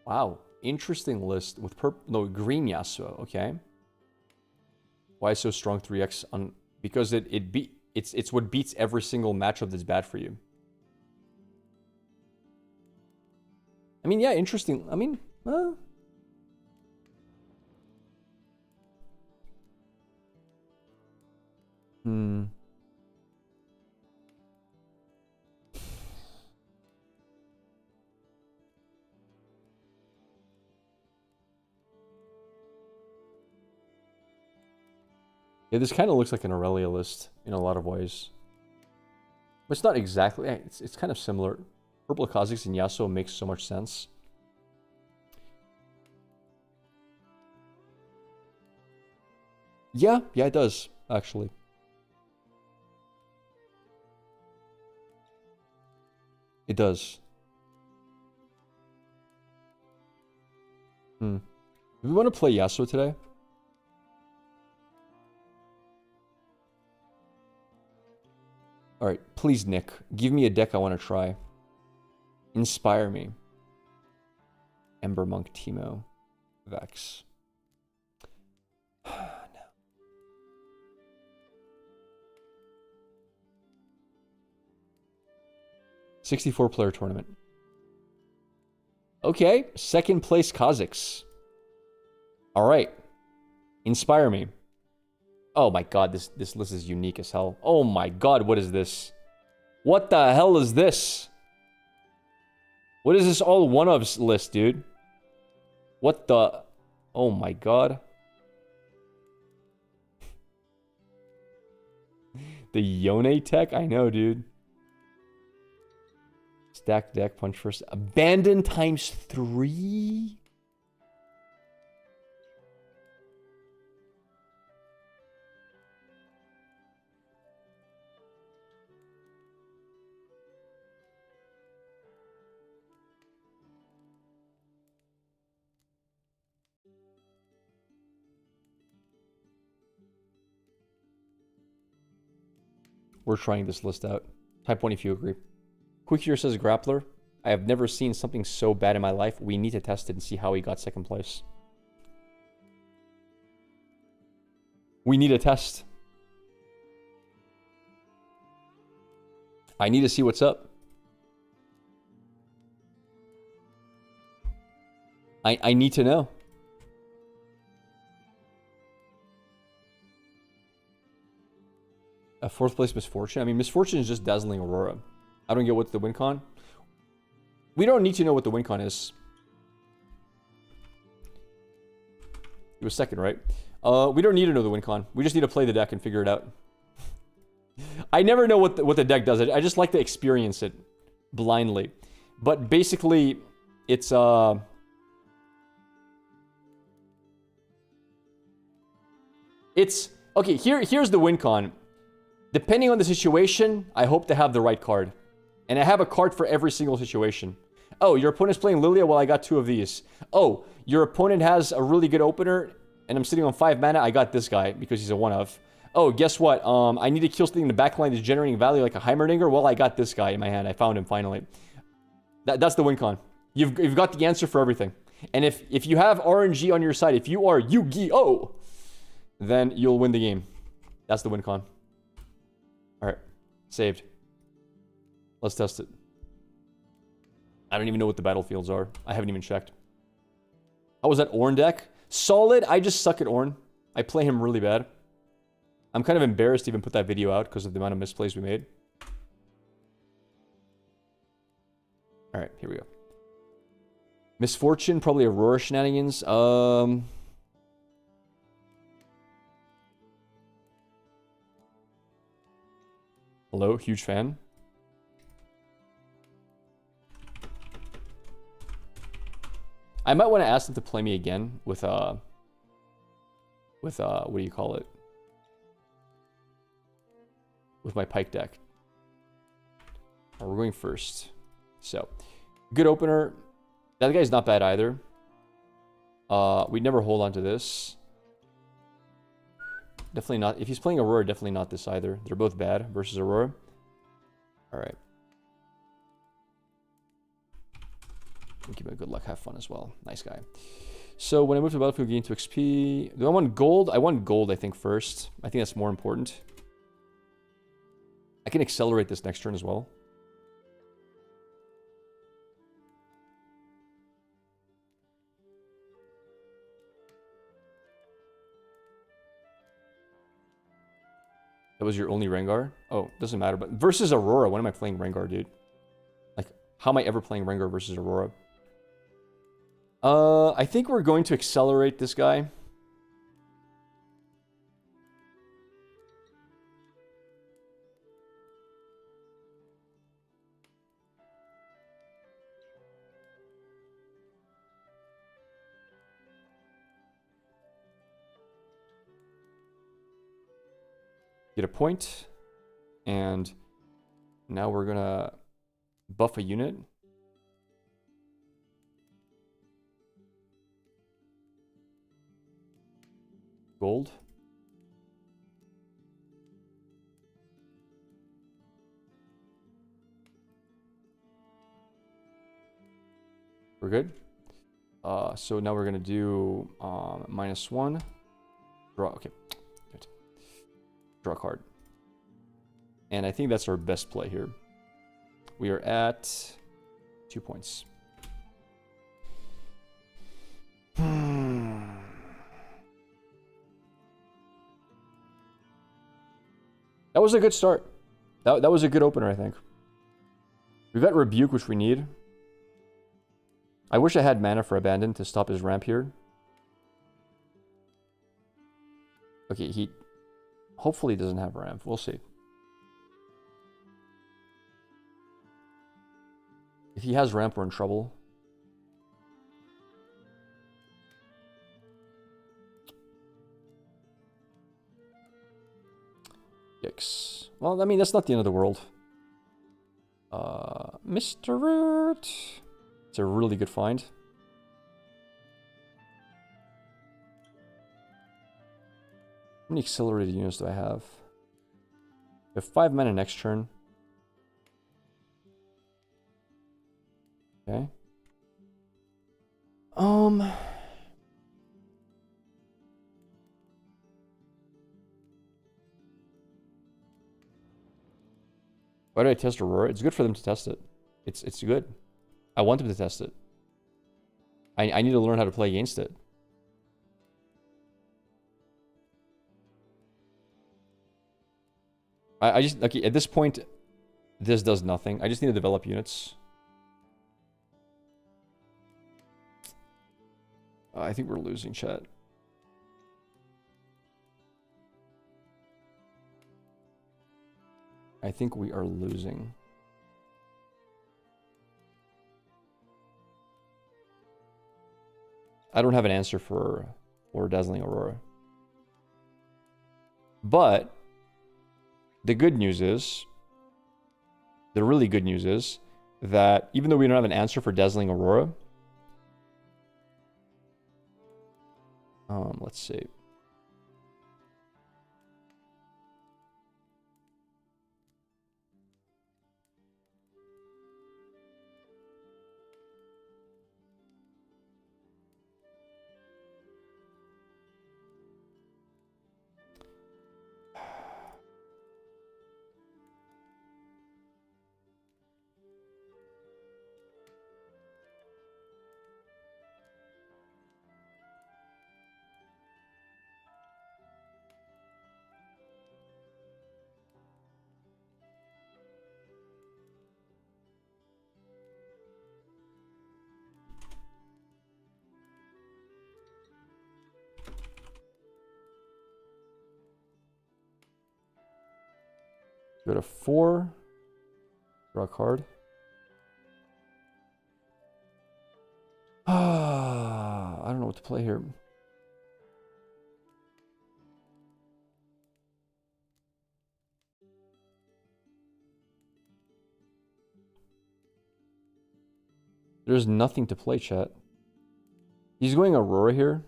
Wow, interesting list with green Yasuo, okay. Why so strong 3x on because it's what beats every single matchup that's bad for you. I mean, yeah, interesting. I mean, Yeah, this kind of looks like an Aurelia list in a lot of ways. But it's not exactly, it's kind of similar. Purple Kha'Zix and Yasuo makes so much sense. Yeah, it does, actually. It does. Do we want to play Yasuo today? Alright, please, Nick. Give me a deck I want to try. Inspire me. Ember Monk, Teemo, Vex. No. 64-player tournament. Okay, 2nd place Kha'Zix. Alright. Inspire me. Oh my god, this list is unique as hell. Oh my god, what is this? What the hell is this? What is this all one-ofs list, dude? What the... Oh my god. The Yone tech? I know, dude. Stack deck, punch first. Abandon ×3? We're trying this list out. Type 1 if you agree. Quick here says Grappler. I have never seen something so bad in my life. We need to test it and see how he got second place. We need a test. I need to see what's up. I need to know. A fourth place misfortune? I mean, misfortune is just dazzling Aurora. I don't get what's the win con. We don't need to know what the win con is. He was second, right? We don't need to know the win con. We just need to play the deck and figure it out. I never know what the deck does. I just like to experience it blindly. But basically, it's okay. Here's the win con. Depending on the situation, I hope to have the right card. And I have a card for every single situation. Oh, your opponent's playing Lilia? Well, I got 2 of these. Oh, your opponent has a really good opener, and I'm sitting on 5 mana. I got this guy because he's a 1-of. Oh, guess what? I need to kill something in the backline that's generating value like a Heimerdinger. Well, I got this guy in my hand. I found him finally. That's the win con. You've got the answer for everything. And if you have RNG on your side, if you are Yu-Gi-Oh, then you'll win the game. That's the win con. Alright. Saved. Let's test it. I don't even know what the battlefields are. I haven't even checked. How was that Ornn deck? Solid. I just suck at Ornn. I play him really bad. I'm kind of embarrassed to even put that video out because of the amount of misplays we made. Alright, here we go. Misfortune, probably Aurora shenanigans. Hello, huge fan. I might want to ask them to play me again with what do you call it? With my Pike deck. Right, we're going first. So, good opener. That guy's not bad either. We'd never hold on to this. Definitely not. If he's playing Aurora, definitely not this either. They're both bad versus Aurora. Alright. Give him a good luck. Have fun as well. Nice guy. So when I move to the battlefield, gain 2 XP. Do I want gold? I want gold, I think, first. I think that's more important. I can accelerate this next turn as well. That was your only Rengar? Oh, doesn't matter. But versus Aurora, when am I playing Rengar, dude? Like, how am I ever playing Rengar versus Aurora? I think we're going to accelerate this guy. Get a point. And now we're gonna buff a unit. Gold. We're good. So now we're gonna do -1. Draw. Okay. Good. Draw a card. And I think that's our best play here. We are at 2 points. That was a good start. That was a good opener, I think. We've got Rebuke, which we need. I wish I had mana for Abandon to stop his ramp here. Okay, he hopefully doesn't have ramp. We'll see. If he has ramp, we're in trouble. Yikes. Well, I mean, that's not the end of the world. Mr. Root. It's a really good find. How many accelerated units do I have? I have 5 mana next turn. Okay. Why did I test Aurora? It's good for them to test it. It's good. I want them to test it. I need to learn how to play against it. I just, okay, at this point, this does nothing. I just need to develop units. I think we're losing, chat. I think we are losing. I don't have an answer for Dazzling Aurora. But the good news is, the really good news is that even though we don't have an answer for Dazzling Aurora, let's see. Go to 4. Draw a card. I don't know what to play here. There's nothing to play, chat. He's going Aurora here.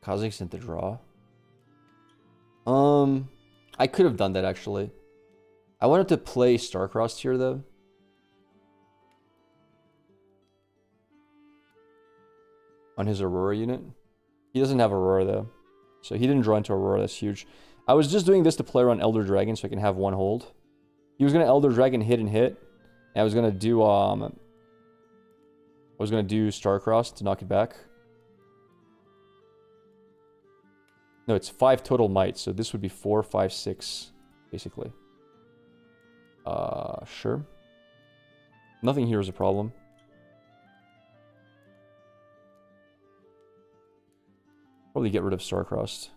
Kazakhstan to draw. I could have done that actually. I wanted to play Starcrossed here though. On his Aurora unit. He doesn't have Aurora though. So he didn't draw into Aurora, that's huge. I was just doing this to play around Elder Dragon so I can have one hold. He was gonna Elder Dragon hit and hit. And I was gonna do Starcrossed to knock it back. No, it's 5 total might, so this would be 4, 5, 6, basically. Sure. Nothing here is a problem. Probably get rid of Starcrossed.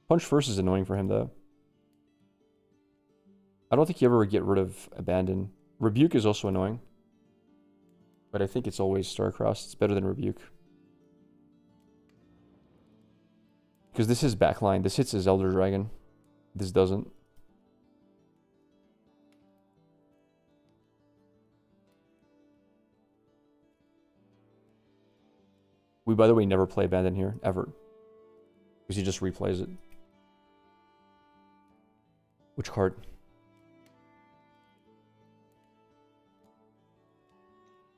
Punch first is annoying for him, though. I don't think you ever would get rid of Abandon. Rebuke is also annoying. But I think it's always Starcrossed. It's better than Rebuke. Because this is backline. This hits his Elder Dragon. This doesn't. We, by the way, never play Abandon here, ever. Because he just replays it. Which card?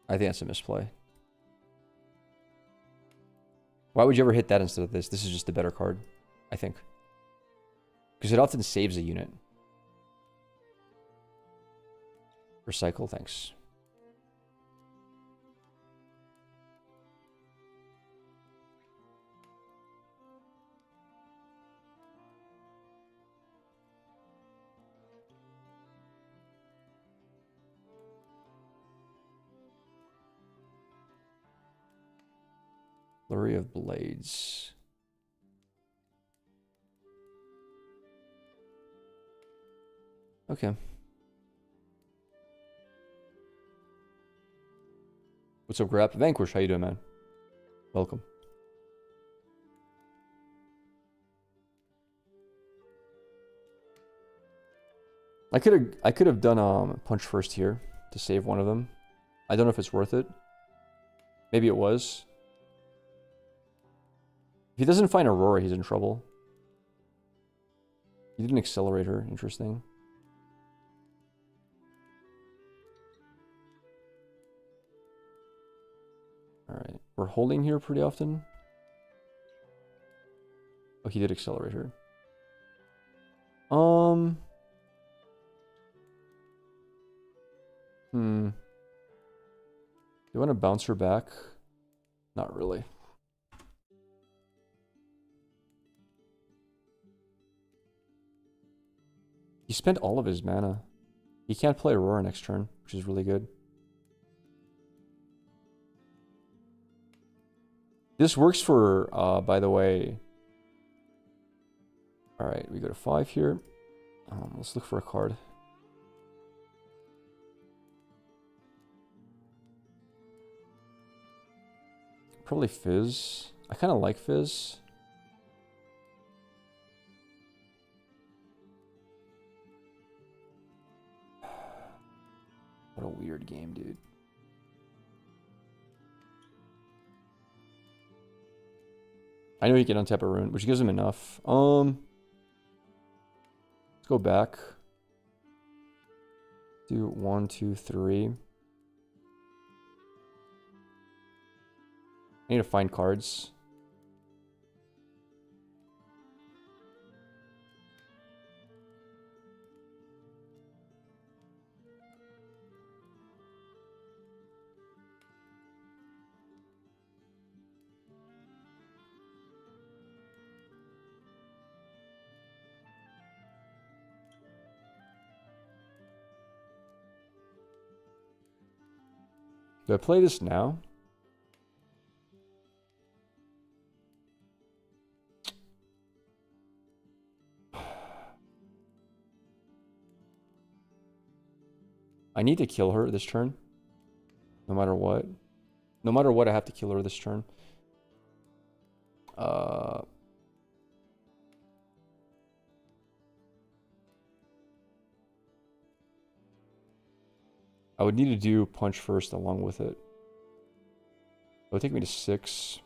I think that's a misplay. Why would you ever hit that instead of this? This is just a better card, I think. Because it often saves a unit. Recycle, thanks. Flurry of Blades. Okay. What's up, Grap? Vanquish, how you doing, man? Welcome. I could have done punch first here to save one of them. I don't know if it's worth it. Maybe it was. If he doesn't find Aurora, he's in trouble. He did an accelerator. Interesting. Alright. We're holding here pretty often. Oh, he did accelerator. Do you want to bounce her back? Not really. He spent all of his mana. He can't play Aurora next turn, which is really good. This works for, by the way... Alright, we go to 5 here. Let's look for a card. Probably Fizz. I kind of like Fizz. What a weird game, dude. I know he can untap a rune, which gives him enough. Let's go back. Do 1, 2, 3. I need to find cards. Do I play this now? I need to kill her this turn. No matter what. No matter what, I have to kill her this turn. I would need to do punch first along with it. It would take me to 6.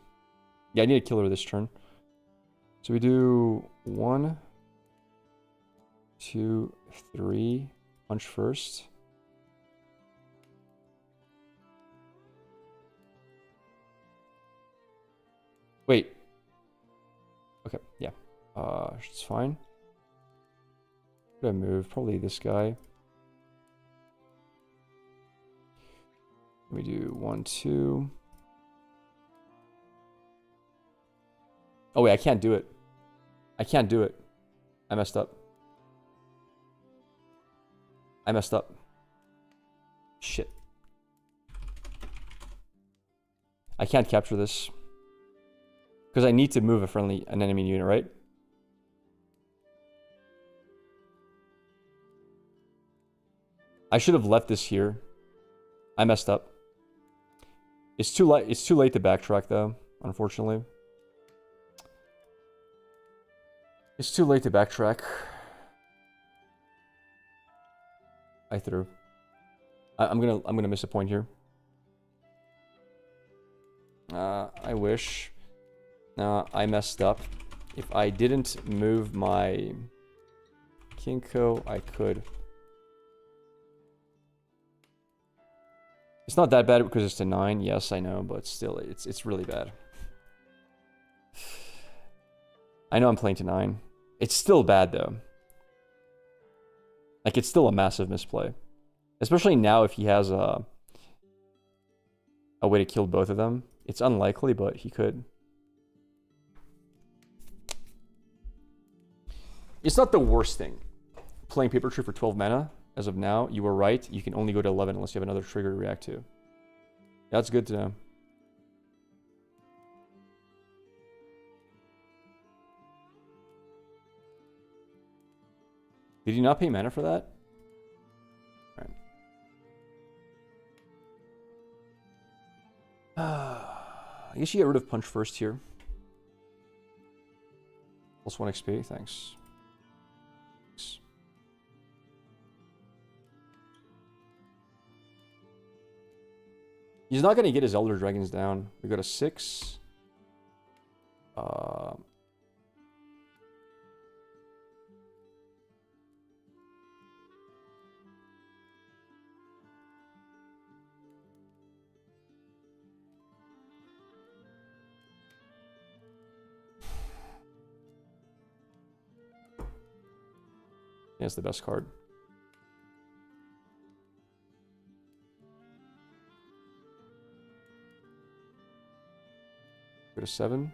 Yeah, I need to kill her this turn. So we do 1, 2, 3. Punch first. Wait. Okay, yeah. It's fine. Should I move? Probably this guy. Let me do 1, 2. Oh wait, I can't do it. I can't do it. I messed up. I messed up. Shit. I can't capture this. Because I need to move an enemy unit, right? I should have left this here. I messed up. It's too late. It's too late to backtrack, though. Unfortunately, it's too late to backtrack. I threw. I'm gonna miss a point here. I wish. I messed up. If I didn't move my Kinko, I could. It's not that bad because it's to 9. Yes, I know, but still, it's really bad. I know I'm playing to 9. It's still bad though. Like, it's still a massive misplay, especially now if he has a way to kill both of them. It's unlikely, but he could. It's not the worst thing. Playing Paper Tree for 12 mana, as of now, you were right. You can only go to 11 unless you have another trigger to react to. That's good to know. Did you not pay mana for that? All right. I guess you get rid of punch first here. Plus 1 XP, thanks. He's not going to get his Elder Dragons down. We go to 6. Yeah, it's the best card. Go to 7.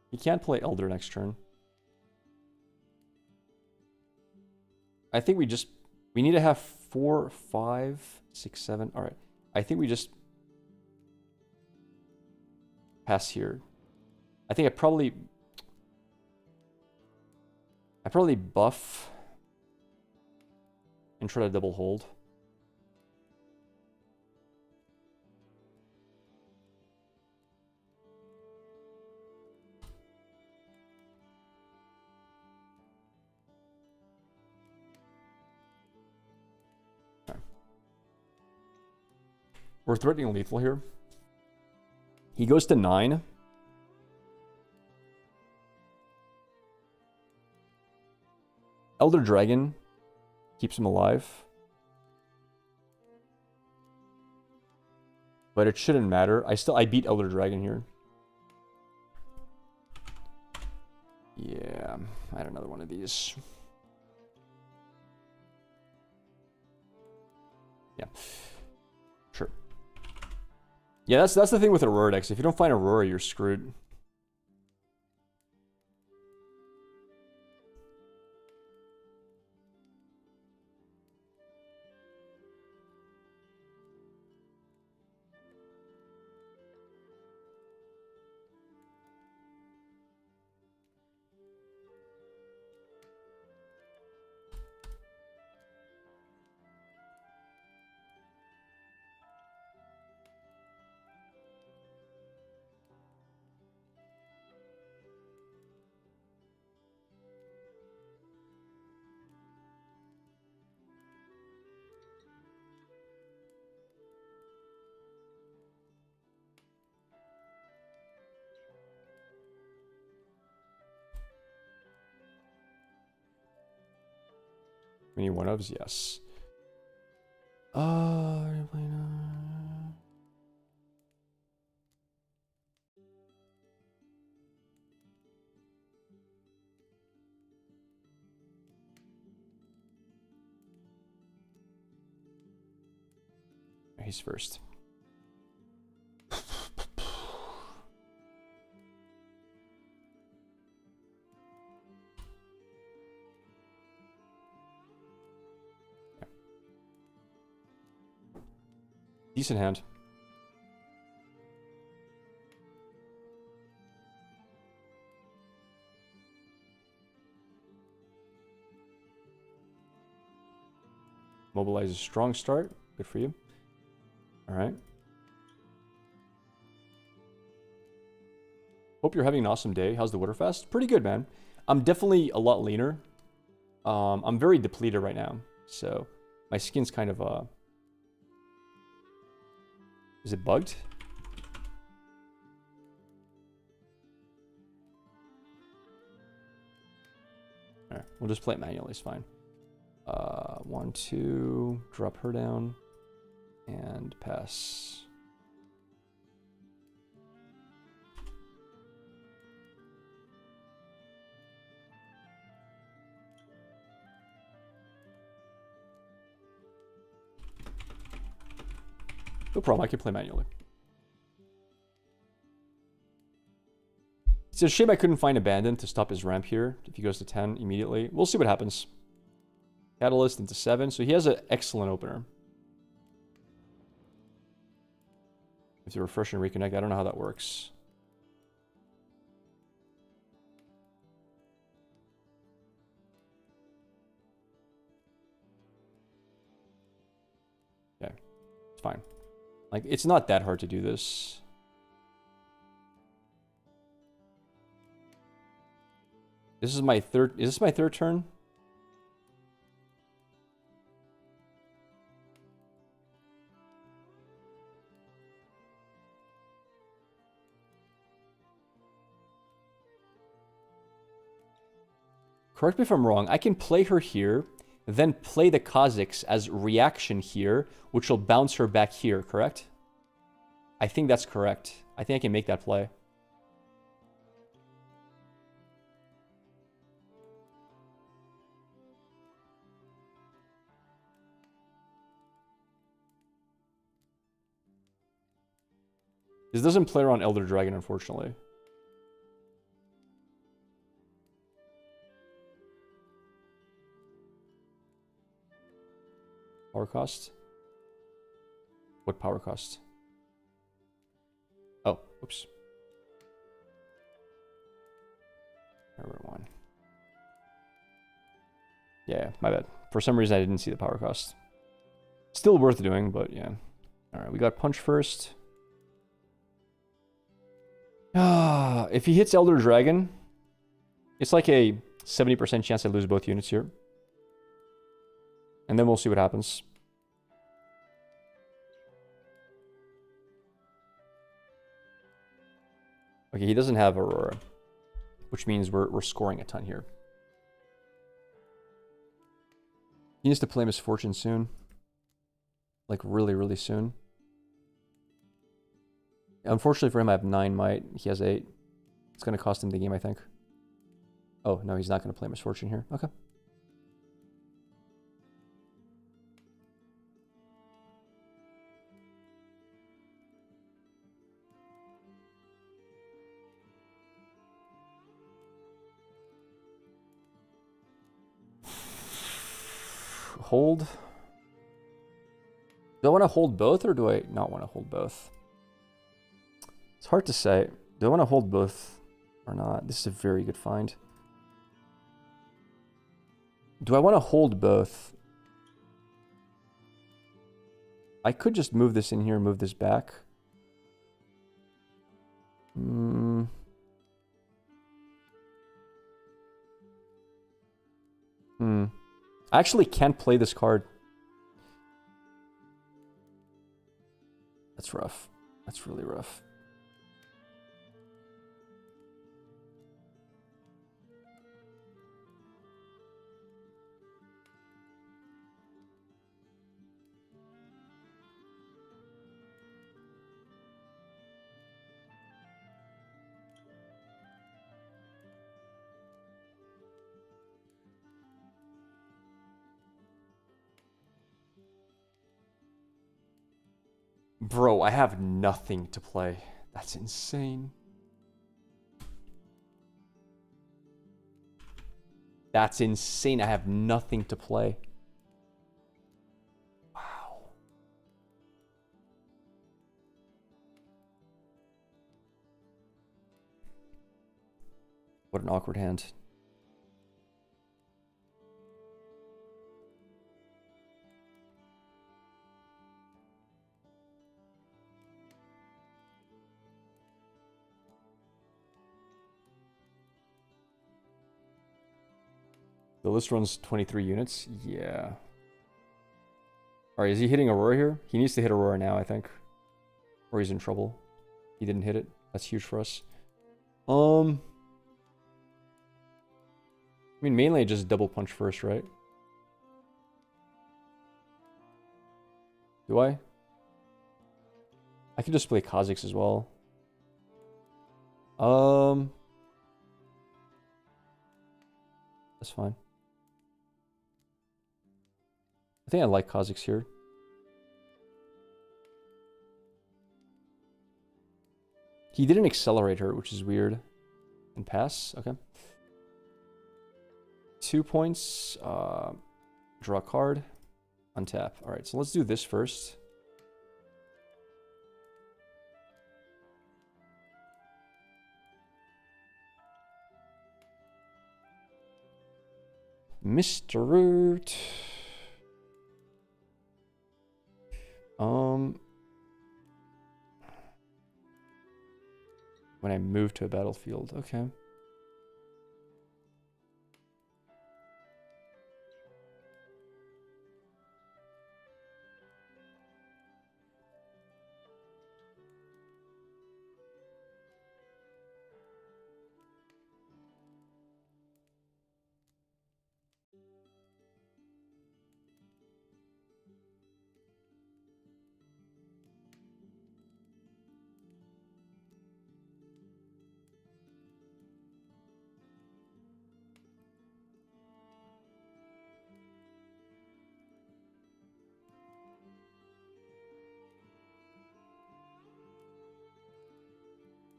He can't play Elder next turn. I think we need to have 4, 5, 6, 7. All right. I think we just pass here. I think I probably buff and try to double hold. Okay. We're threatening lethal here. He goes to 9. Elder Dragon keeps him alive. But it shouldn't matter. I beat Elder Dragon here. Yeah, I had another one of these. Yeah. Sure. Yeah, that's the thing with Aurora decks. If you don't find Aurora, you're screwed. Many one-ofs, yes. He's first. Decent hand. Mobilize a strong start. Good for you. All right. Hope you're having an awesome day. How's the Winterfest? Pretty good, man. I'm definitely a lot leaner. I'm very depleted right now. So my skin's kind of... Is it bugged? Alright, we'll just play it manually, it's fine. 1, 2, drop her down, and pass. No problem, I can play manually. It's a shame I couldn't find Abandon to stop his ramp here. If he goes to 10 immediately. We'll see what happens. Catalyst into 7, so he has an excellent opener. If you refresh and reconnect, I don't know how that works. It's fine. Like, it's not that hard to do this. This is my third... Is this my third turn? Correct me if I'm wrong. I can play her here, then play the Kha'Zix as reaction here, which will bounce her back here, correct? I think that's correct. I think I can make that play. This doesn't play around Elder Dragon, unfortunately. Power cost? What power cost? Oh, oops. One. Yeah, my bad. For some reason, I didn't see the power cost. Still worth doing, but yeah. Alright, we got punch first. If he hits Elder Dragon, it's like a 70% chance I lose both units here. And then we'll see what happens. Okay, he doesn't have Aurora, which means we're scoring a ton here. He needs to play Misfortune soon. Like, really, really soon. Unfortunately for him, I have 9 might. He has 8. It's going to cost him the game, I think. Oh, no, he's not going to play Misfortune here. Okay. Hold. Do I want to hold both, or do I not want to hold both? It's hard to say. Do I want to hold both or not? This is a very good find. Do I want to hold both? I could just move this in here and move this back. I actually can't play this card. That's rough. That's really rough. Bro, I have nothing to play. That's insane. That's insane. I have nothing to play. Wow. What an awkward hand. The list runs 23 units? Yeah. Alright, is he hitting Aurora here? He needs to hit Aurora now, I think. Or he's in trouble. He didn't hit it. That's huge for us. I mean, mainly I just double punch first, right? Do I? I could just play Kha'Zix as well. That's fine. I think I like Kha'Zix here. He didn't accelerate her, which is weird. And pass, okay. 2 points. Draw a card. Untap. Alright, so let's do this first. Mr. Root. when I move to a battlefield. Okay.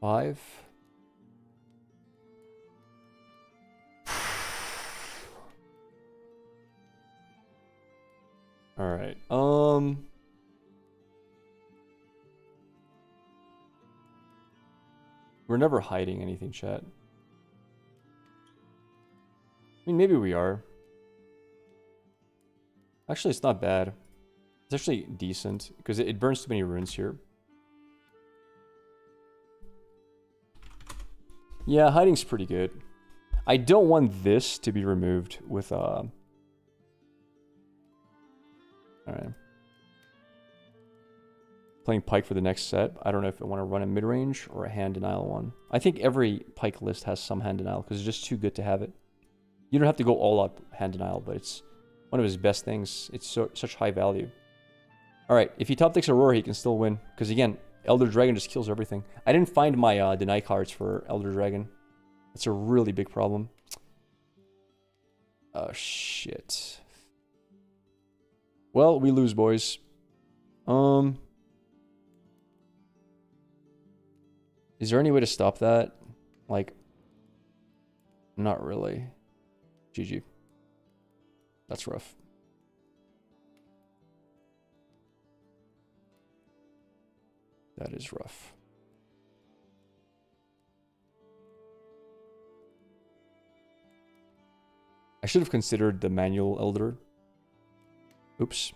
Five. All right. We're never hiding anything, chat. I mean, maybe we are. Actually, it's not bad. It's actually decent because it burns too many runes here. Yeah, hiding's pretty good. I don't want this to be removed with Alright. Playing Pike for the next set. I don't know if I want to run a mid-range or a hand denial one. I think every Pike list has some hand denial because it's just too good to have it. You don't have to go all out hand denial, but it's one of his best things. It's such high value. Alright, if he top decks Aurora, he can still win. Because again, Elder Dragon just kills everything. I didn't find my deny cards for Elder Dragon. That's a really big problem. Oh, shit. Well, we lose, boys. Is there any way to stop that? Like, not really. GG. That's rough. That is rough. I should have considered the manual Elder. Oops.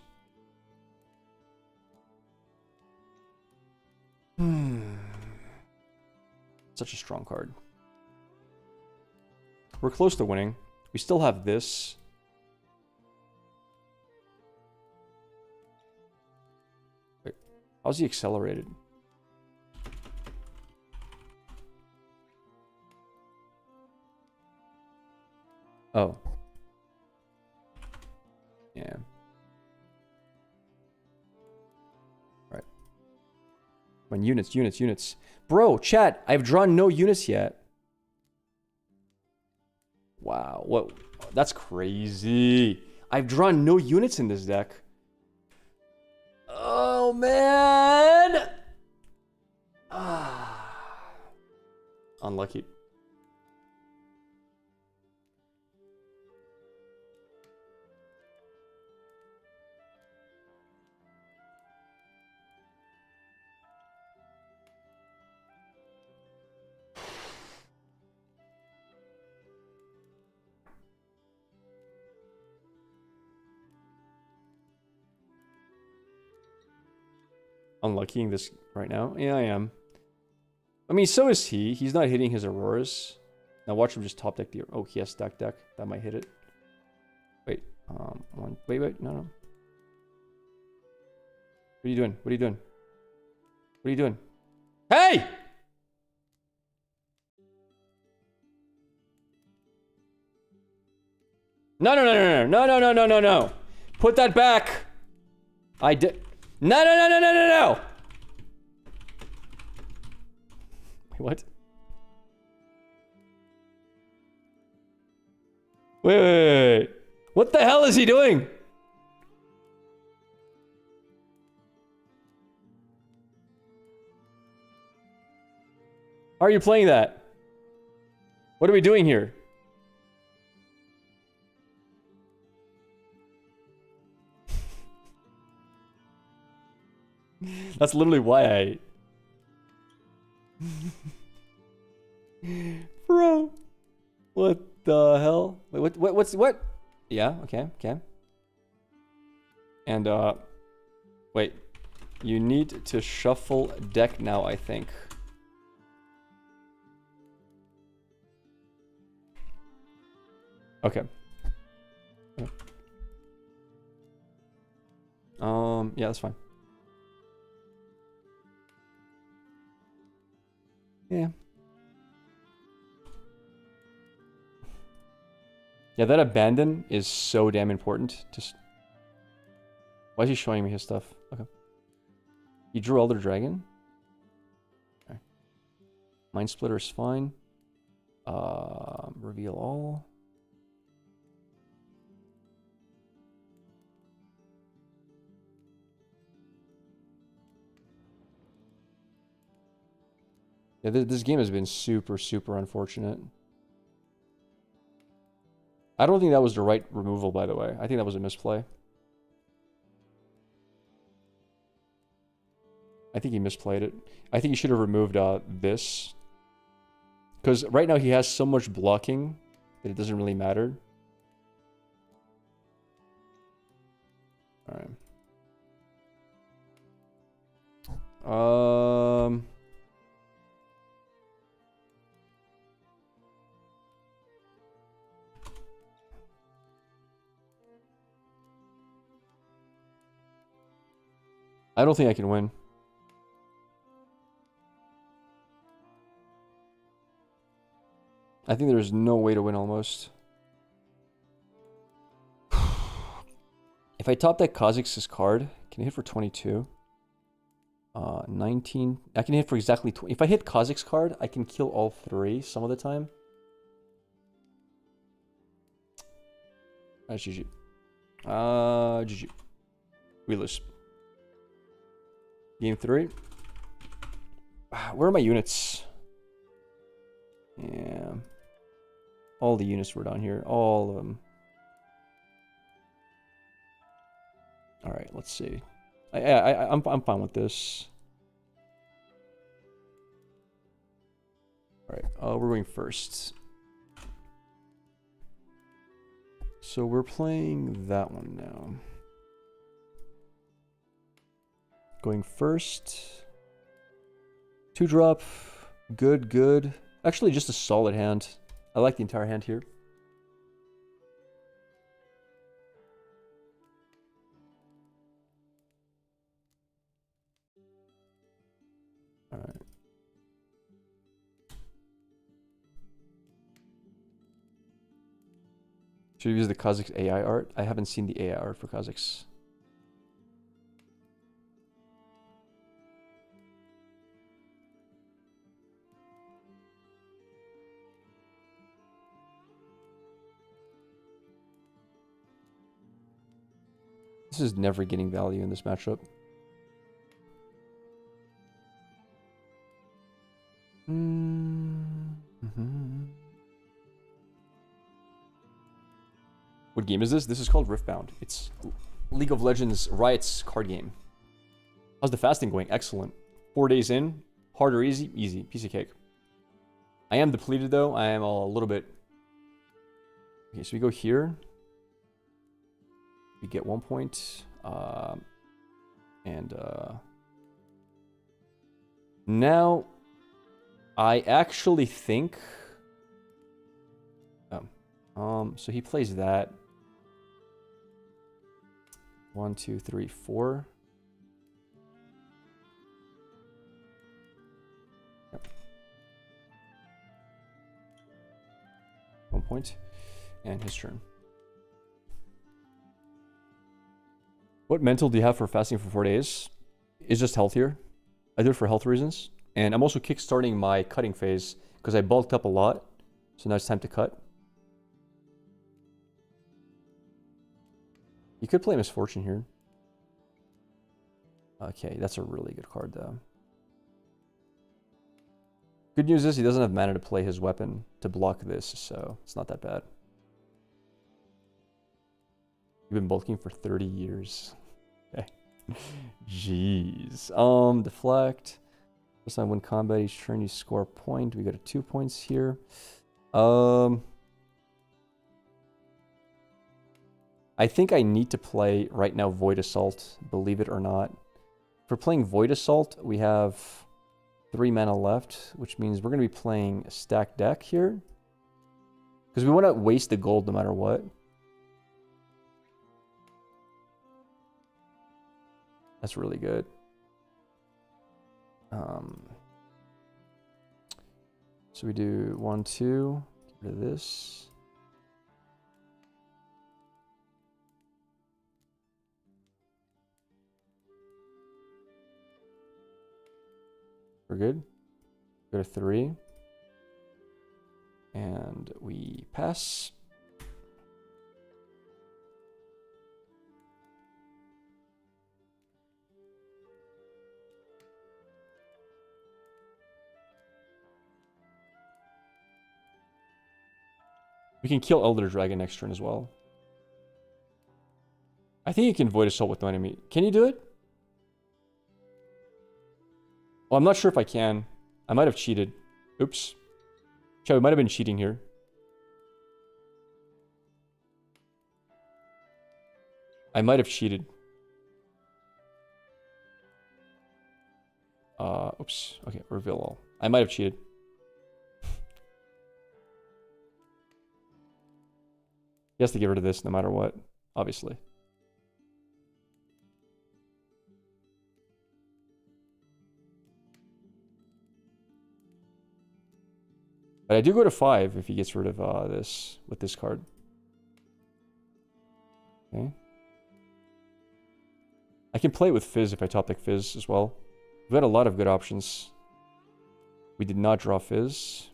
Such a strong card. We're close to winning. We still have this. Wait, how's he accelerated? Oh. Yeah. Right. When units. Bro, chat, I've drawn no units yet. Wow, what? That's crazy. I've drawn no units in this deck. Oh, man. Unlucky. Unluckying this right now. Yeah, I am. I mean, so is he. He's not hitting his Auroras. Now watch him just top deck the... Oh, he has stack deck. That might hit it. Wait. Wait. No. What are you doing? What are you doing? What are you doing? Hey! No. Put that back. I did... No. Wait, what? Wait. What the hell is he doing? How are you playing that? What are we doing here? That's literally why I... Bro. What the hell? Wait, what? Yeah, okay. And, wait. You need to shuffle deck now, I think. Okay. Yeah, that's fine. Yeah. Yeah, that abandon is so damn important. Just why is he showing me his stuff? Okay. He drew Elder Dragon. Okay. Mind Splitter is fine. Reveal all. Yeah, this game has been super, super unfortunate. I don't think that was the right removal, by the way. I think that was a misplay. I think he misplayed it. I think he should have removed this. Because right now he has so much blocking that it doesn't really matter. Alright. I don't think I can win. I think there's no way to win almost. If I top that Kha'Zix's card, can I hit for 22? 19. I can hit for exactly 20. If I hit Kha'Zix's card, I can kill all three some of the time. That's GG. GG. We lose. Game 3. Where are my units? Yeah. All the units were down here. All of them. Alright, let's see. I'm fine with this. Alright, we're going first. So we're playing that one now. Going first. 2-drop. Good, good. Actually, just a solid hand. I like the entire hand here. Alright. Should we use the Kha'Zix AI art? I haven't seen the AI art for Kha'Zix. This is never getting value in this matchup. What game is this? This is called Riftbound. It's League of Legends Riot's card game. How's the fasting going? Excellent. 4 days in. Hard or easy? Easy. Piece of cake. I am depleted though. I am a little bit... Okay, so we go here. We get 1 point. Now, I actually think... so he plays that. 1, 2, 3, 4. Yep. 1 point. And his turn. What mental do you have for fasting for 4 days? It's just healthier. I do it for health reasons. And I'm also kickstarting my cutting phase because I bulked up a lot. So now it's time to cut. You could play Misfortune here. Okay, that's a really good card though. Good news is he doesn't have mana to play his weapon to block this, so it's not that bad. You've been bulking for 30 years. Okay. Jeez. Deflect. First time win combat, each turn you score a point. We go to 2 points here. I think I need to play right now Void Assault, believe it or not. If we're playing Void Assault, we have 3 mana left, which means we're going to be playing a stacked deck here. Because we want to waste the gold no matter what. That's really good. So we do 1, 2. Get rid of this. We're good. Go to 3. And we pass. We can kill Elder Dragon next turn as well. I think you can Void Assault with no enemy. Can you do it? Well, I'm not sure if I can. I might have cheated. Oops. Chat, we might have been cheating here. I might have cheated. Oops. Okay, reveal all. I might have cheated. He has to get rid of this no matter what, obviously. But I do go to 5 if he gets rid of this with this card. Okay. I can play it with Fizz if I top deck Fizz as well. We've got a lot of good options. We did not draw Fizz.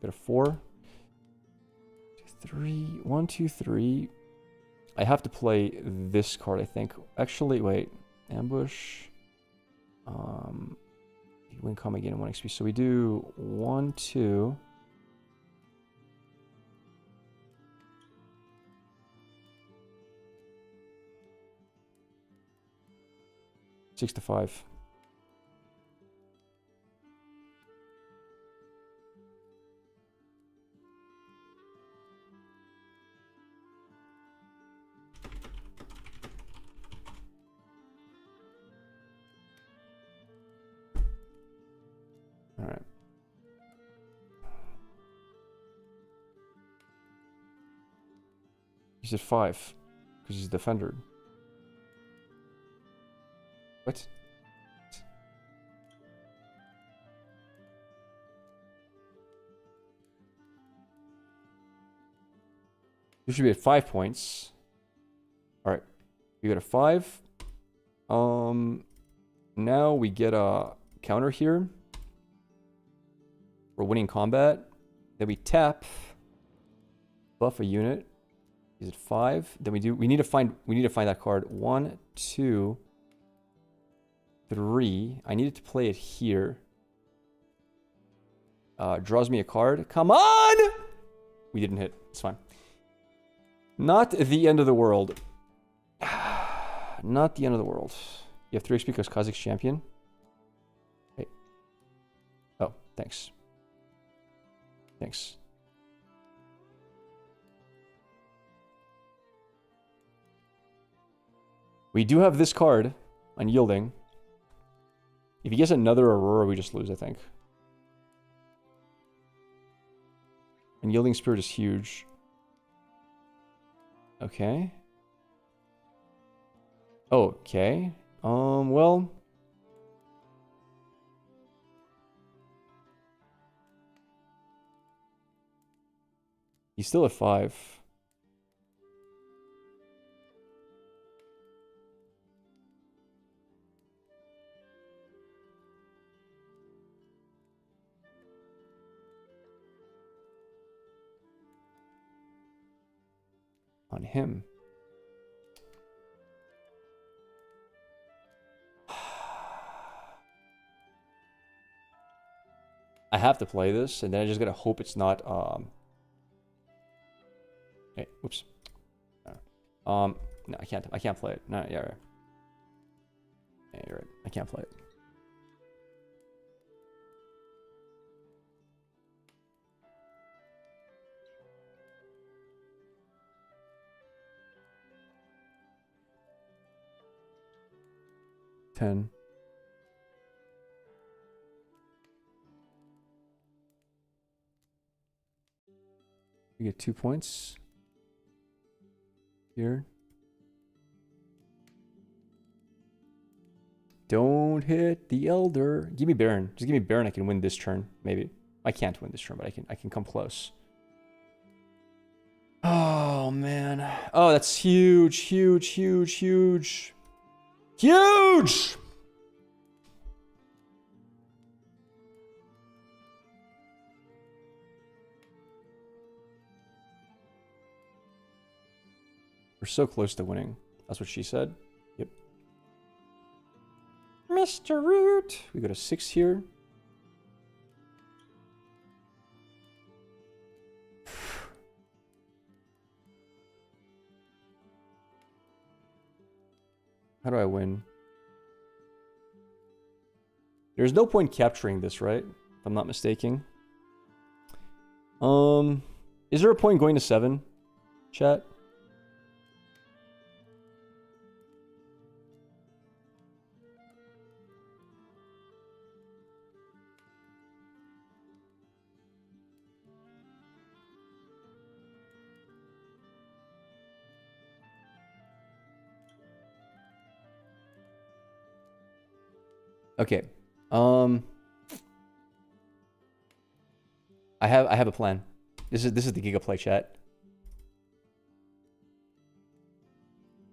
Got a 4. 2, 3. 1, 2, 3. I have to play this card, I think. Actually, wait. Ambush. Win come again in 1 XP. So we do 1, 2. 6 to 5. All right. He's at 5 because he's a defender. What? You should be at 5 points. All right. We got a 5. Now we get a counter here. We're winning combat. Then we tap. Buff a unit. He's at 5. Then we need to find that card. 1, 2, 3. I needed to play it here. Draws me a card. Come on! We didn't hit. It's fine. Not the end of the world. Not the end of the world. You have 3 XP because Kazakh's champion. Hey. Oh, thanks. Thanks. We do have this card, Unyielding. If he gets another Aurora, we just lose, I think. Unyielding Spirit is huge. Okay. Okay. Well. He's still at 5. On him. I have to play this, and then I just gotta hope it's not Hey, whoops. No, I can't play it. No, yeah, right. Yeah, you're right. I can't play it. Ten. We get 2 points. Here. Don't hit the Elder. Give me Baron. Just give me Baron. I can win this turn. Maybe. I can't win this turn, but I can come close. Oh, man. Oh, that's huge, huge, huge, huge. Huge! We're so close to winning. That's what she said. Yep. Mr. Root. We go to 6 here. How do I win? There's no point capturing this, right? If I'm not mistaken. Is there a point going to 7? Chat? Okay. I have a plan. This is the Giga Play, chat.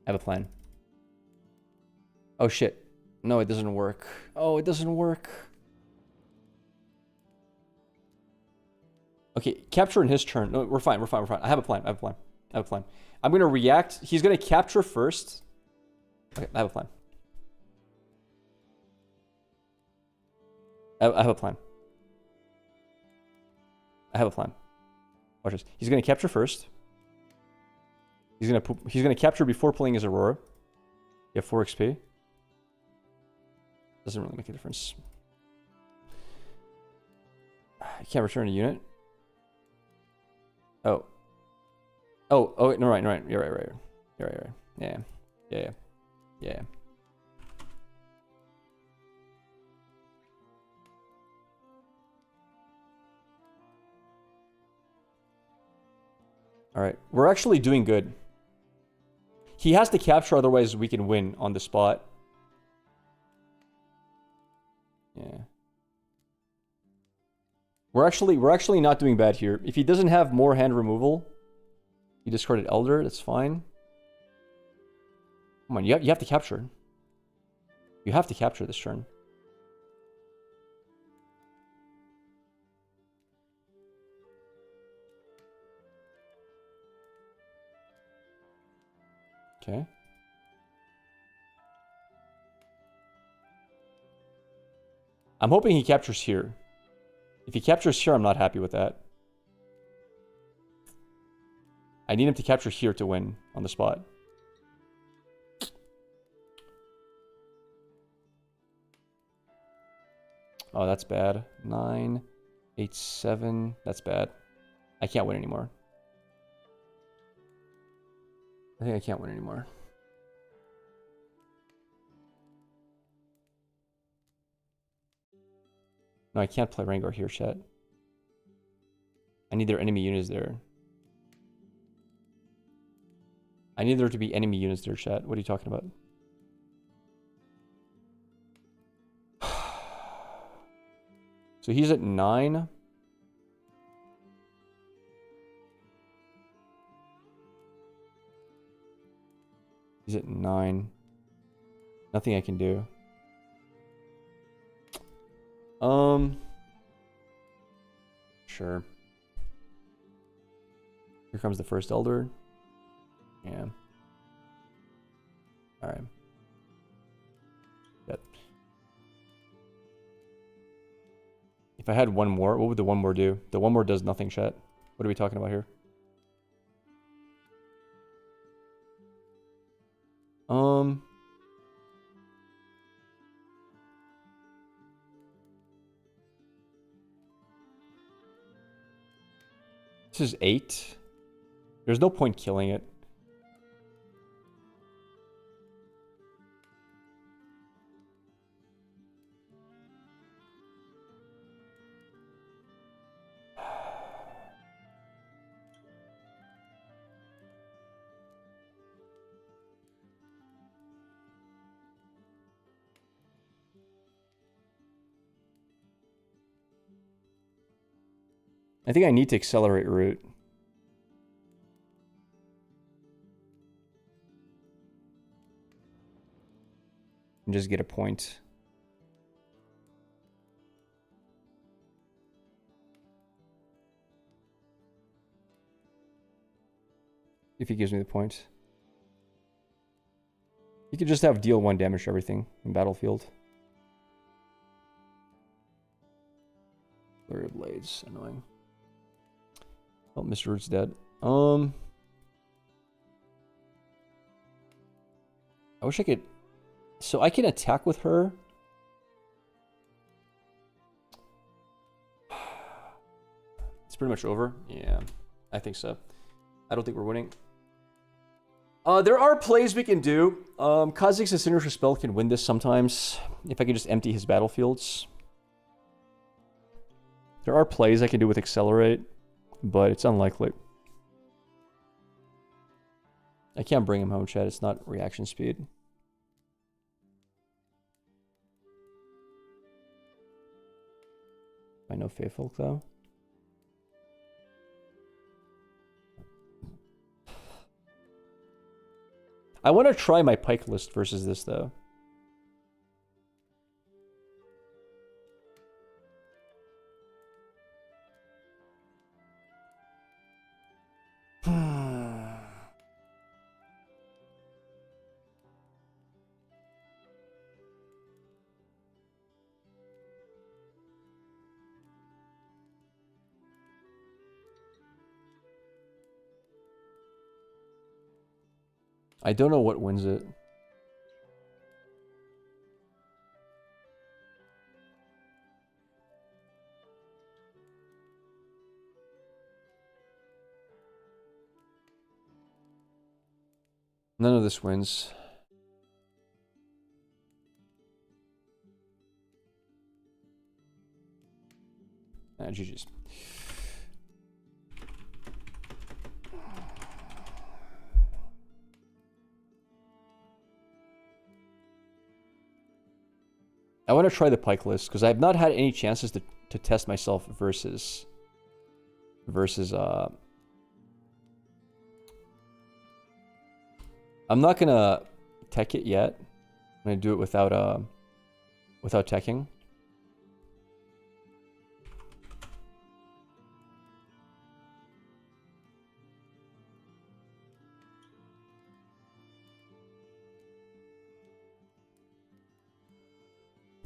I have a plan. Oh shit. No, it doesn't work. Oh, it doesn't work. Okay, capture in his turn. No, we're fine. I have a plan. I'm gonna react. He's gonna capture first. Okay, I have a plan. I have a plan. Watch this. He's gonna capture first. He's gonna capture before playing his Aurora. You have 4 XP. Doesn't really make a difference. I can't return a unit. Oh. Oh, no, right. You're right. Yeah. Alright, we're actually doing good. He has to capture, otherwise we can win on the spot. Yeah. We're actually not doing bad here. If he doesn't have more hand removal, he discarded Elder, that's fine. Come on, you have to capture. You have to capture this turn. Okay. I'm hoping he captures here. If he captures here, I'm not happy with that. I need him to capture here to win on the spot. Oh, that's bad. 9, 8, 7. That's bad. I can't win anymore. I think I can't win anymore. No, I can't play Rengar here, chat. I need their enemy units there. I need there to be enemy units there, chat. What are you talking about? So he's at 9. He's at 9. Nothing I can do. Sure. Here comes the first Elder. Yeah. Alright. Yep. If I had one more, what would the one more do? The one more does nothing, chat. What are we talking about here? This is 8. There's no point killing it. I think I need to accelerate route. And just get a point. If he gives me the point. You could just have deal 1 damage to everything in battlefield. Flurry of Blades, annoying. Oh, Mr. Root's dead. I wish I could... So I can attack with her. It's pretty much over. Yeah, I think so. I don't think we're winning. There are plays we can do. Kha'Zix's signature spell can win this sometimes. If I can just empty his battlefields. There are plays I can do with Accelerate, but it's unlikely. I can't bring him home, chat. It's not reaction speed. I know Faithful, though. I want to try my Pike list versus this, though. I don't know what wins it. None of this wins. GG's. I want to try the Pike list because I have not had any chances to test myself versus I'm not gonna tech it yet. I'm gonna do it without teching.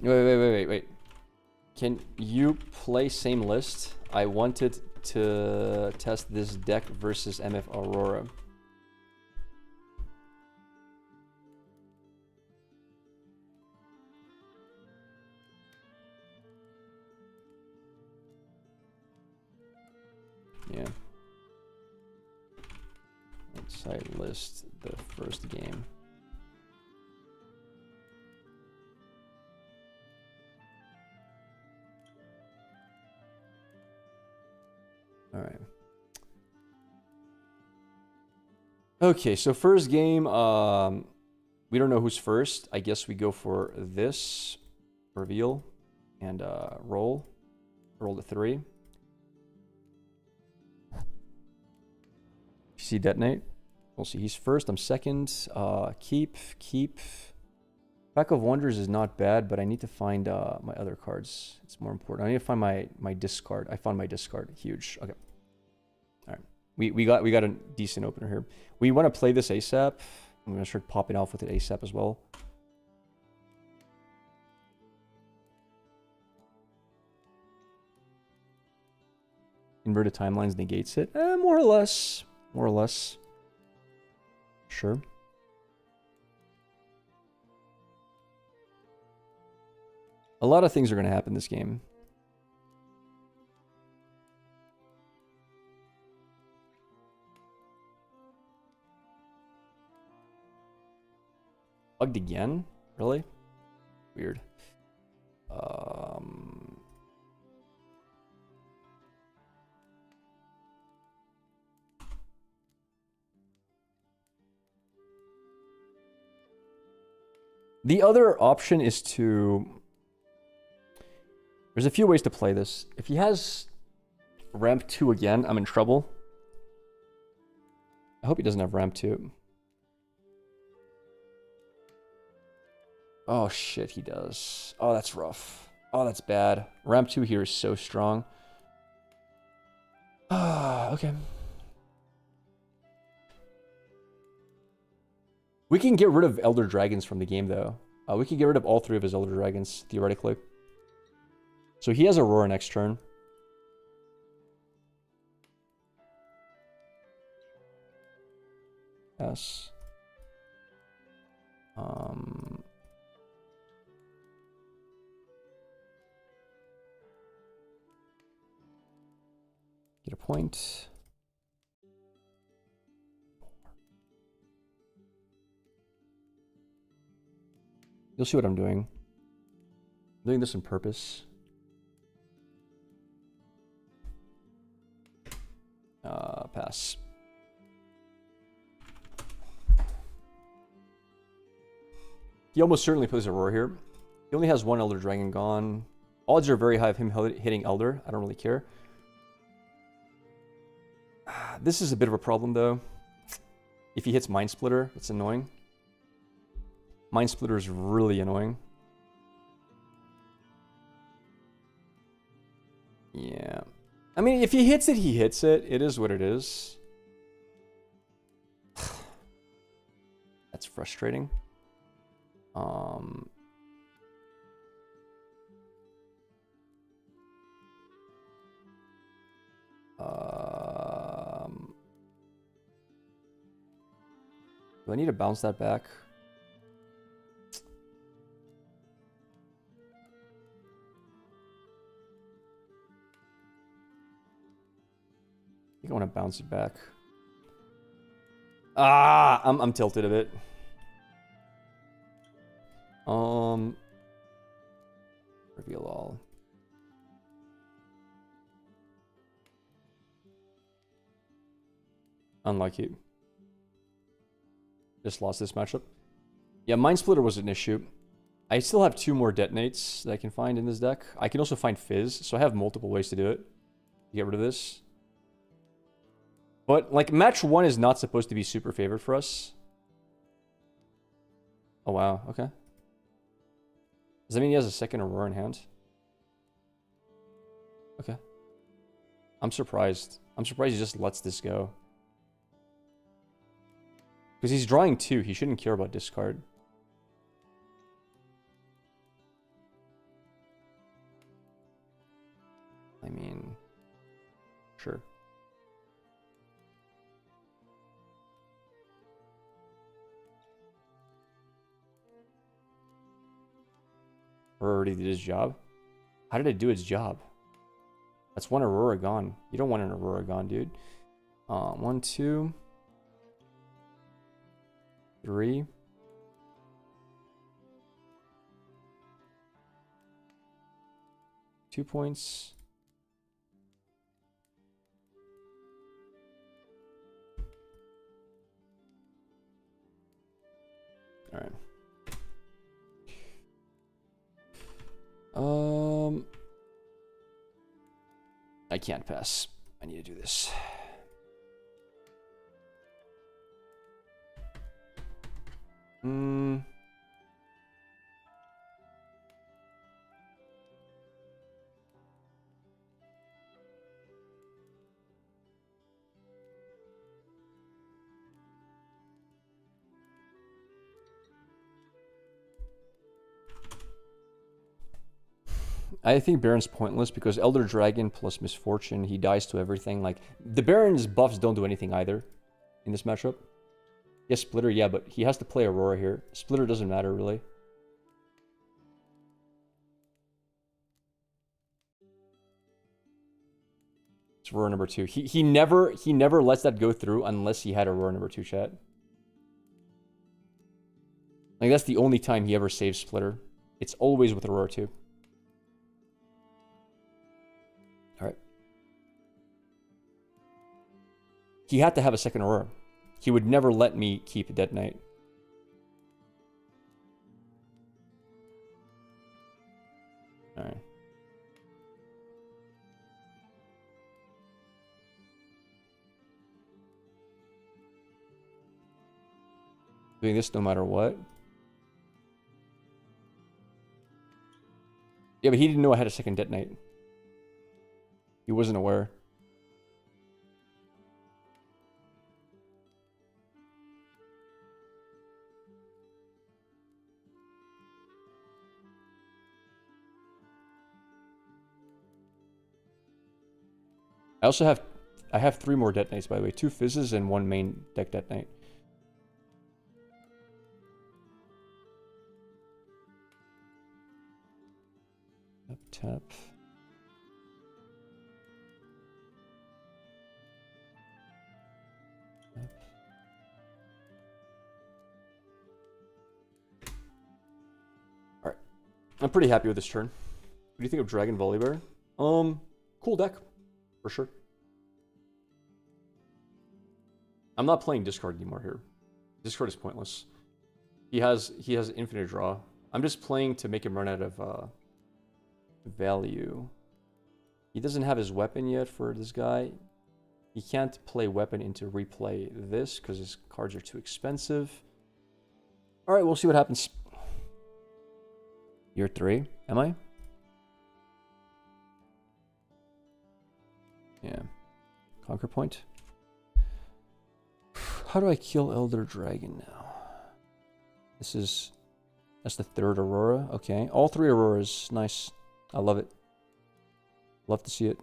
Wait. Can you play same list? I wanted to test this deck versus MF Aurora. Yeah. Side list the first game. All right. Okay, so first game, we don't know who's first. I guess we go for this reveal and roll the 3. See detonate. We'll see. He's first. I'm second. Keep. Pack of Wonders is not bad, but I need to find my other cards. It's more important. I need to find my discard. I found my discard. Huge. Okay. All right. We got a decent opener here. We want to play this ASAP. I'm gonna start popping off with it ASAP as well. Inverted timelines negates it. More or less. More or less. Sure. A lot of things are going to happen this game. Bugged again? Really? Weird. The other option is to... There's a few ways to play this. If he has ramp 2 again, I'm in trouble. I hope he doesn't have ramp 2. Oh shit, he does. Oh, that's rough. Oh, that's bad. Ramp 2 here is so strong. Ah, okay. We can get rid of Elder Dragons from the game, though. We can get rid of all 3 of his Elder Dragons, theoretically. So he has Aurora next turn. Yes. Get a point. You'll see what I'm doing. I'm doing this on purpose. Pass. He almost certainly plays Aurora here. He only has 1 Elder Dragon gone. Odds are very high of him hitting Elder. I don't really care. This is a bit of a problem, though. If he hits Mind Splitter, it's annoying. Mind Splitter is really annoying. Yeah. I mean, if he hits it, he hits it. It is what it is. That's frustrating. Do I need to bounce that back? I think I want to bounce it back. Ah, I'm tilted a bit. Reveal all. Unlucky. Just lost this matchup. Yeah, Mind Splitter was an issue. I still have 2 more detonates that I can find in this deck. I can also find Fizz, so I have multiple ways to do it. Get rid of this. But, like, match 1 is not supposed to be super favored for us. Oh, wow. Okay. Does that mean he has a second Aurora in hand? Okay. I'm surprised. I'm surprised he just lets this go. Because he's drawing 2. He shouldn't care about discard. I mean... Sure. Aurora already did his job? How did it do its job? That's 1 Aurora gone. You don't want an Aurora gone, dude. 1, 2... 3. Two points. All right. I can't pass. I need to do this. I think Baron's pointless because Elder Dragon plus Misfortune, he dies to everything. Like, the Baron's buffs don't do anything either in this matchup. Yes, Splitter, yeah, but he has to play Aurora here. Splitter doesn't matter, really. It's Aurora number 2. He never lets that go through unless he had Aurora number 2, chat. Like, that's the only time he ever saves Splitter. It's always with Aurora 2. Alright. He had to have a second Aurora. He would never let me keep a Dead Knight. Alright. Doing this no matter what. Yeah, but he didn't know I had a second detonate. He wasn't aware. I have 3 more detonates, by the way. 2 fizzes and 1 main deck detonate. Tap. Alright. I'm pretty happy with this turn. What do you think of Dragon Volibear? Cool deck. For sure. I'm not playing discard anymore here. Discard is pointless. He has infinite draw. I'm just playing to make him run out of value. He doesn't have his weapon yet for this guy. He can't play weapon into replay this because his cards are too expensive. Alright, we'll see what happens. You're 3, am I? Yeah. Conquer point. How do I kill Elder Dragon now? That's the 3rd Aurora. Okay. All 3 Auroras. Nice. I love it. Love to see it.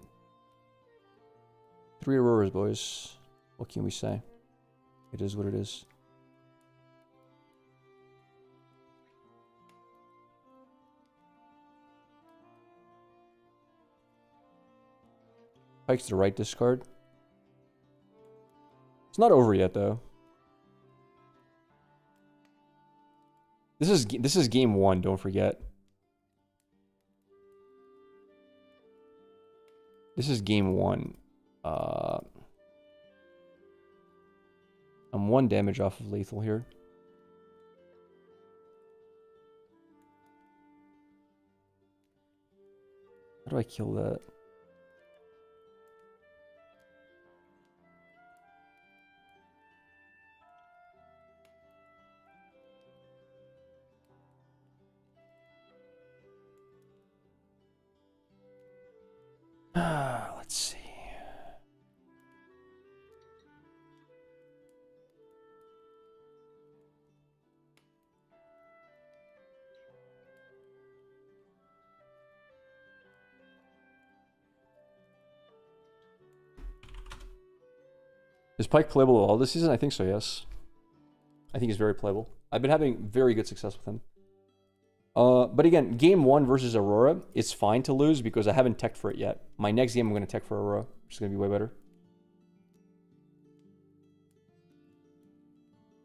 3 Auroras, boys. What can we say? It is what it is. Pike's the right discard. It's not over yet, though. This is game 1, don't forget. This is game 1. I'm 1 damage off of lethal here. How do I kill that? Let's see. Is Pike playable all this season? I think so, yes. I think he's very playable. I've been having very good success with him. But again, game 1 versus Aurora, it's fine to lose because I haven't teched for it yet. My next game I'm going to tech for Aurora, which is going to be way better.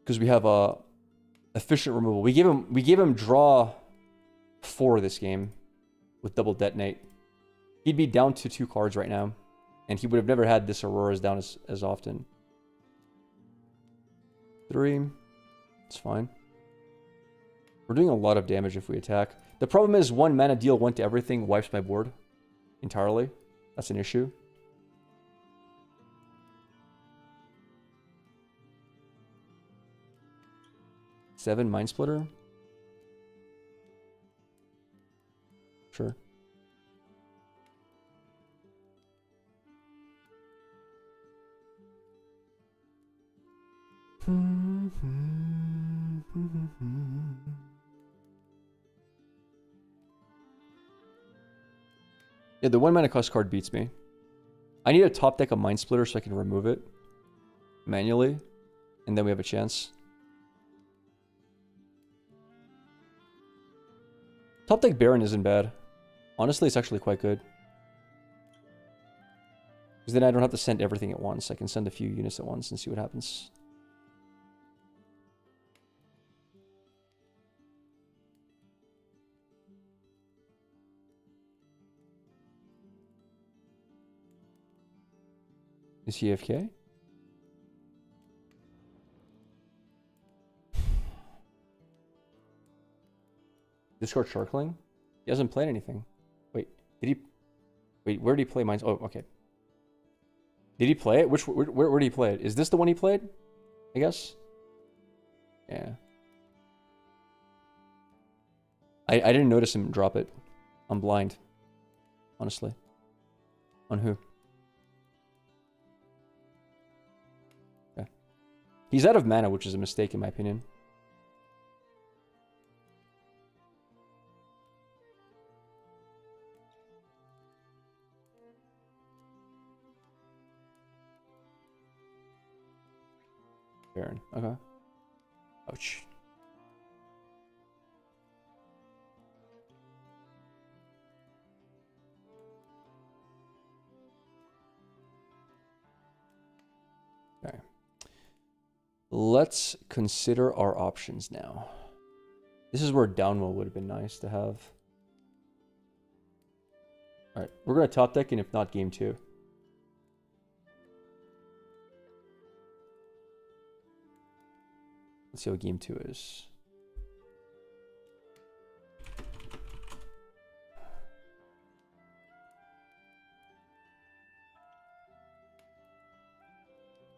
Because we have efficient removal. We gave him draw 4 this game with double detonate. He'd be down to 2 cards right now, and he would have never had this Aurora's down as often. 3, it's fine. We're doing a lot of damage if we attack. The problem is 1 mana deal 1 to everything wipes my board entirely. That's an issue. Seven Mind Splitter. Sure. Yeah, the 1 mana cost card beats me. I need a top deck of Mind Splitter so I can remove it manually, and then we have a chance. Top deck Baron isn't bad. Honestly, it's actually quite good. Because then I don't have to send everything at once. I can send a few units at once and see what happens. Is he AFK? Discord Sharkling? He hasn't played anything. Wait, did he? Wait, where did he play mines? Oh, okay. Did he play it? Where did he play it? Is this the one he played? I guess? Yeah. I didn't notice him drop it. I'm blind. Honestly. On who? Okay. He's out of mana, which is a mistake in my opinion. Baron. Okay. Ouch. Okay. Let's consider our options now. This is where downwell would have been nice to have. Alright, we're going to top deck, and if not, game 2. Let's see what game 2 is.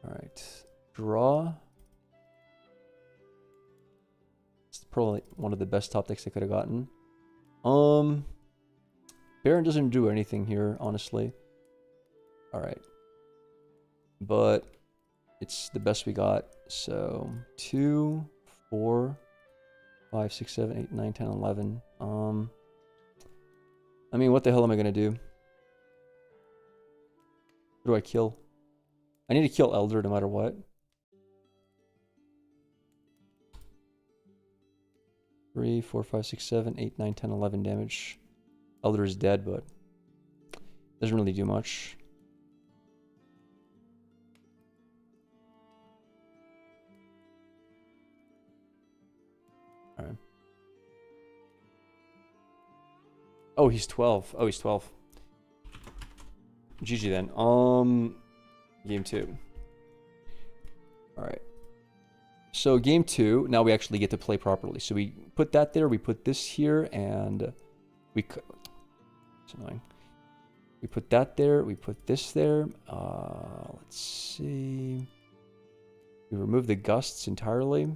Alright, draw. It's probably one of the best top decks I could have gotten. Baron doesn't do anything here, honestly. Alright. But it's the best we got. So 2, 4, 5, 6, 7, 8, 9, 10, 11. I mean, what the hell am I gonna do? Who do I kill? I need to kill Elder no matter what. 3, 4, 5, 6, 7, 8, 9, 10, 11 damage. Elder is dead, but doesn't really do much. Alright. Oh, he's 12. Oh, he's 12. GG then. Game 2. Alright. So game 2, now we actually get to play properly. So we put that there, we put this here, and we could... It's annoying. We put that there, we put this there. Let's see. We remove the gusts entirely.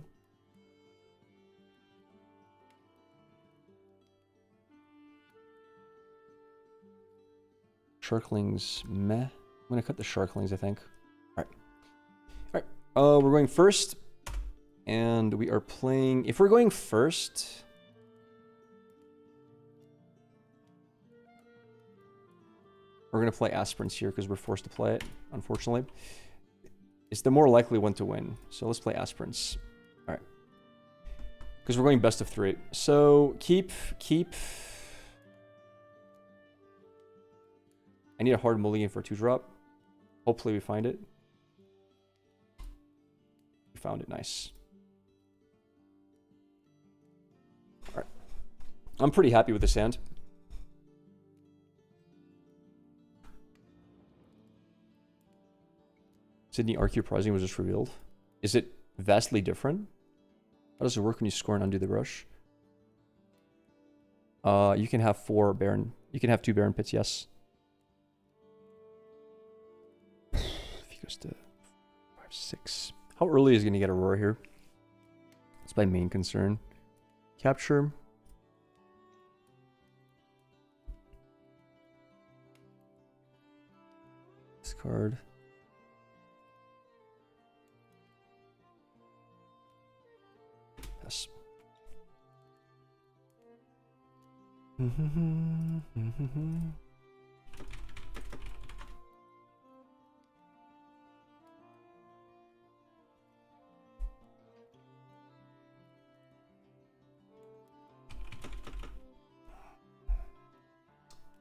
Sharklings, meh. I'm gonna cut the Sharklings, I think. Alright. Alright. We're going first. And we are playing... If we're going first... We're gonna play Aspirants here because we're forced to play it, unfortunately. It's the more likely one to win. So let's play Aspirants. Alright. Because we're going best of 3. So keep... I need a hard mulligan for a 2-drop. Hopefully we find it. We found it, nice. Alright. I'm pretty happy with this hand. Sydney RQ Prizing was just revealed. Is it vastly different? How does it work when you score and undo the brush? You can have 4 Baron. You can have 2 Baron pits, yes. If he goes to 5, 6. How early is he going to get Aurora here? That's my main concern. Capture. Discard. Yes.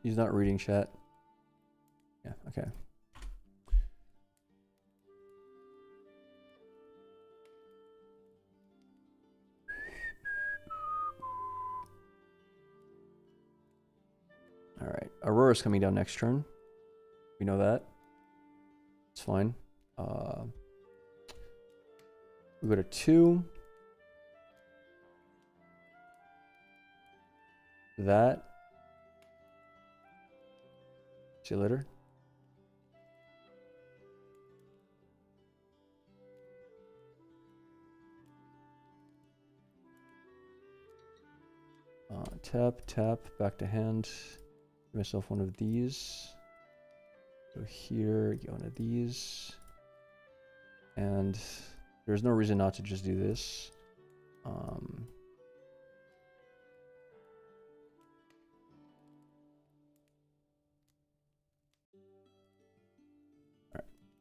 He's not reading chat. Yeah, okay. Alright, Aurora's coming down next turn. We know that. It's fine. We go to 2. That. See you later. Tap, tap, back to hand. Give myself one of these. Go here, get one of these. And there's no reason not to just do this. Alright,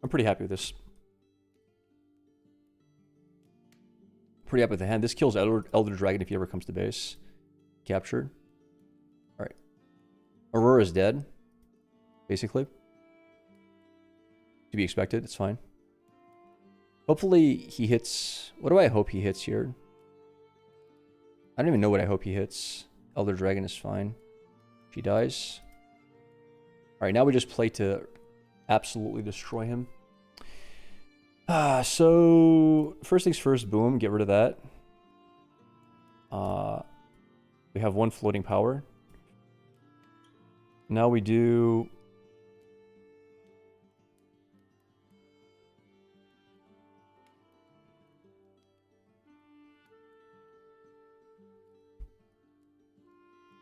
I'm pretty happy with this. Pretty happy with the hand. This kills Elder Dragon if he ever comes to base. Captured. Alright. Aurora's dead. Basically. To be expected, it's fine. Hopefully he hits... What do I hope he hits here? I don't even know what I hope he hits. Elder Dragon is fine. She dies. Alright, now we just play to absolutely destroy him. So... First things first, boom, get rid of that. We have one floating power. Now we do...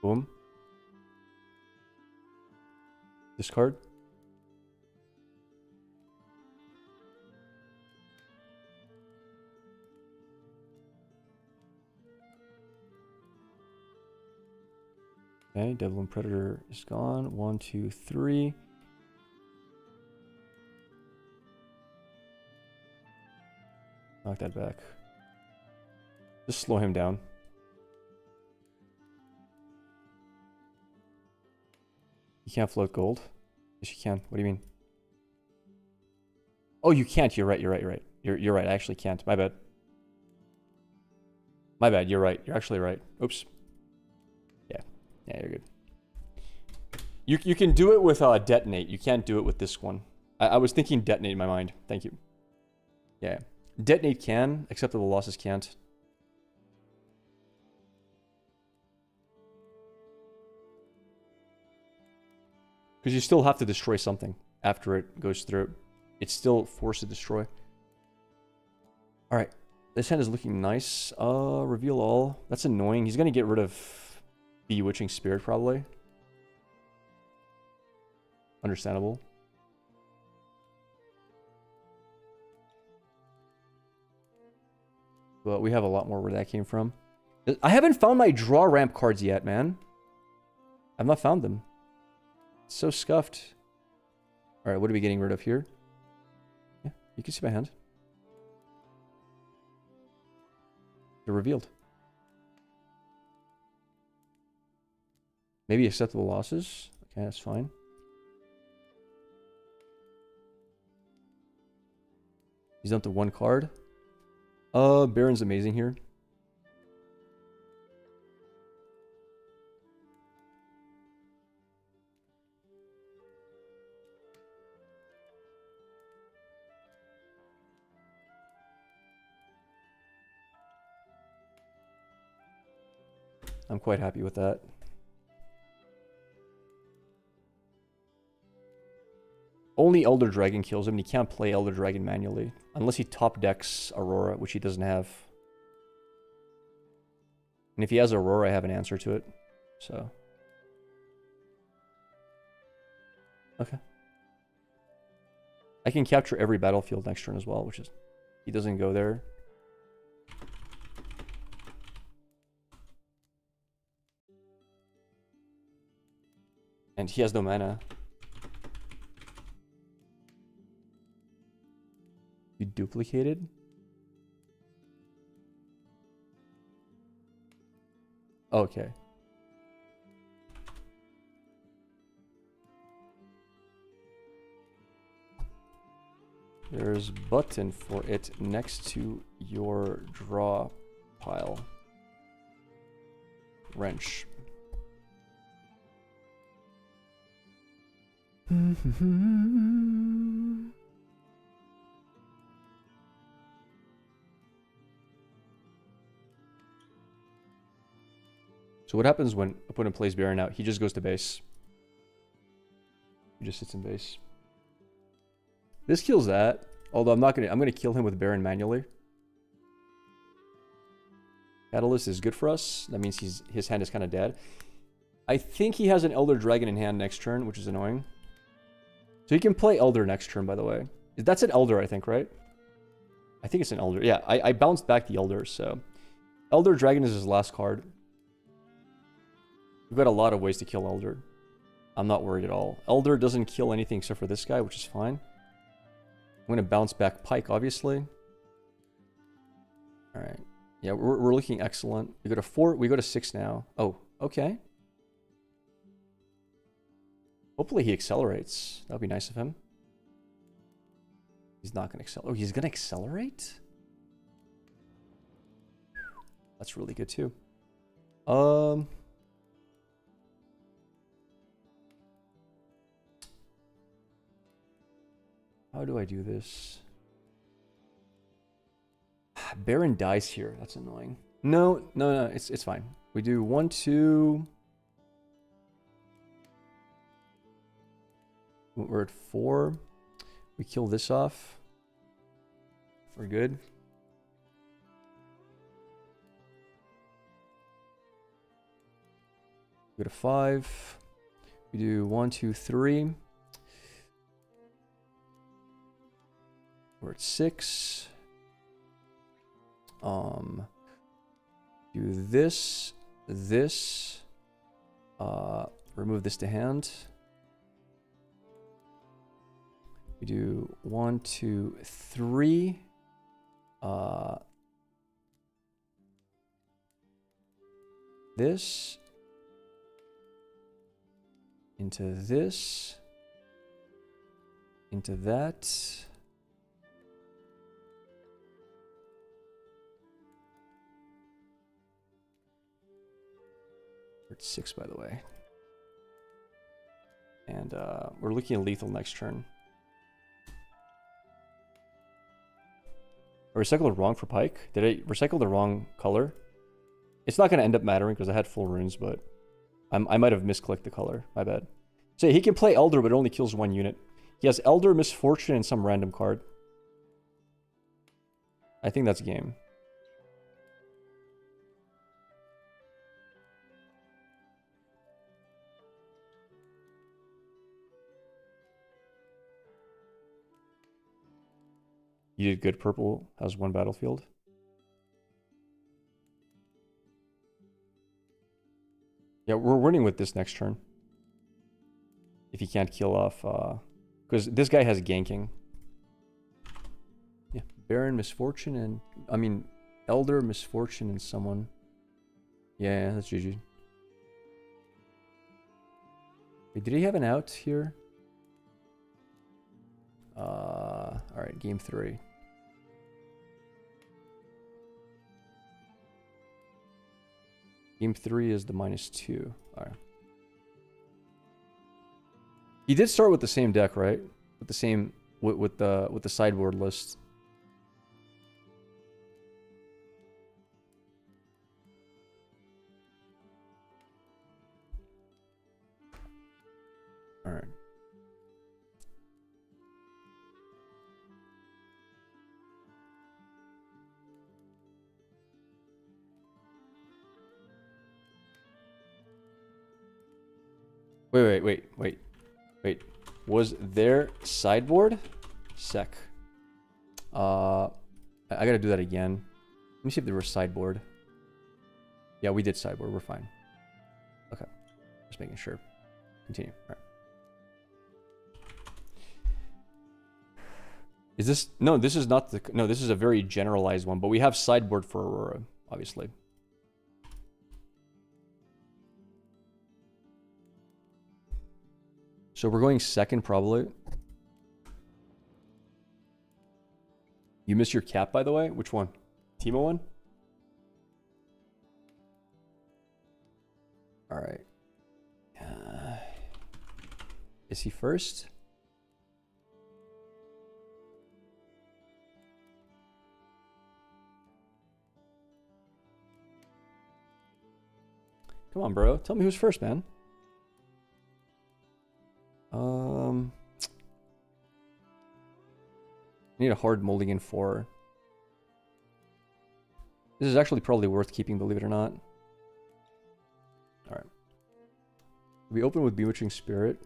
Boom. Discard. Okay, Devil and Predator is gone. 1, 2, 3. Knock that back. Just slow him down. You can't float gold? Yes, you can. What do you mean? Oh, you can't. You're right. You're right. You're right. I actually can't. My bad. My bad. You're right. You're actually right. Oops. Yeah. Yeah, you're good. You can do it with detonate. You can't do it with this one. I was thinking detonate in my mind. Thank you. Yeah. Detonate can. Acceptable losses can't. Because you still have to destroy something after it goes through. It's still forced to destroy. Alright. This hand is looking nice. Reveal all. That's annoying. He's going to get rid of Bewitching Spirit, probably. Understandable. But we have a lot more where that came from. I haven't found my draw ramp cards yet, man. I've not found them. It's so scuffed. Alright, what are we getting rid of here? Yeah, you can see my hand. They're revealed. Maybe acceptable losses. Okay, that's fine. He's down to one card. Baron's amazing here. I'm quite happy with that. Only Elder Dragon kills him, and he can't play Elder Dragon manually. Unless he top decks Aurora, which he doesn't have. And if he has Aurora, I have an answer to it. So. Okay. I can capture every battlefield next turn as well, which is... He doesn't go there. And he has no mana. You duplicated? Okay. There's button for it next to your draw pile. Wrench. So what happens when opponent plays Baron out? He just goes to base. He just sits in base. This kills that. Although I'm gonna kill him with Baron manually. Catalyst is good for us. That means his hand is kind of dead. I think he has an Elder Dragon in hand next turn, which is annoying. So he can play Elder next turn, by the way. That's an Elder, I think, right? I think it's an Elder. Yeah, I bounced back the Elder, so... Elder Dragon is his last card. We've got a lot of ways to kill Elder. I'm not worried at all. Elder doesn't kill anything except for this guy, which is fine. I'm going to bounce back Pike, obviously. Alright. Yeah, we're looking excellent. We go to 4, we go to 6 now. Oh, okay. Hopefully he accelerates. That would be nice of him. He's not going to accelerate. Oh, he's going to accelerate? That's really good too. How do I do this? Baron dies here. That's annoying. No, it's fine. We do 1, 2. We're at 4. We kill this off. We're good. Go to 5. We do 1, 2, 3. We're at 6. Do this, remove this to hand. We do 1, 2, 3. This into this, into that. We're at 6, by the way. And we're looking at lethal next turn. I recycled it wrong for Pike. Did I recycle the wrong color? It's not going to end up mattering because I had full runes, but I might have misclicked the color. My bad. So he can play Elder, but it only kills 1 unit. He has Elder, Misfortune, and some random card. I think that's game. You did good. Purple has 1 battlefield. Yeah, we're winning with this next turn. If he can't kill off... because this guy has ganking. Yeah, Baron, Misfortune, and... I mean, Elder, Misfortune, and someone. Yeah, that's GG. Wait, did he have an out here? Alright, game 3. Game 3 is the -2. Alright. He did start with the same deck, right? With the same with the sideboard list. Alright. Wait. Was there sideboard? Sec. I gotta do that again. Let me see if there was sideboard. Yeah, we did sideboard. We're fine. Okay. Just making sure. Continue. All right. Is this... No, this is not the... No, this is a very generalized one, but we have sideboard for Aurora, obviously. So we're going second, probably. You missed your cap, by the way? Which one? Timo one? Alright. Is he first? Come on, bro. Tell me who's first, man. I need a hard mulligan for... This is actually probably worth keeping, believe it or not. Alright. We open with Bewitching Spirit.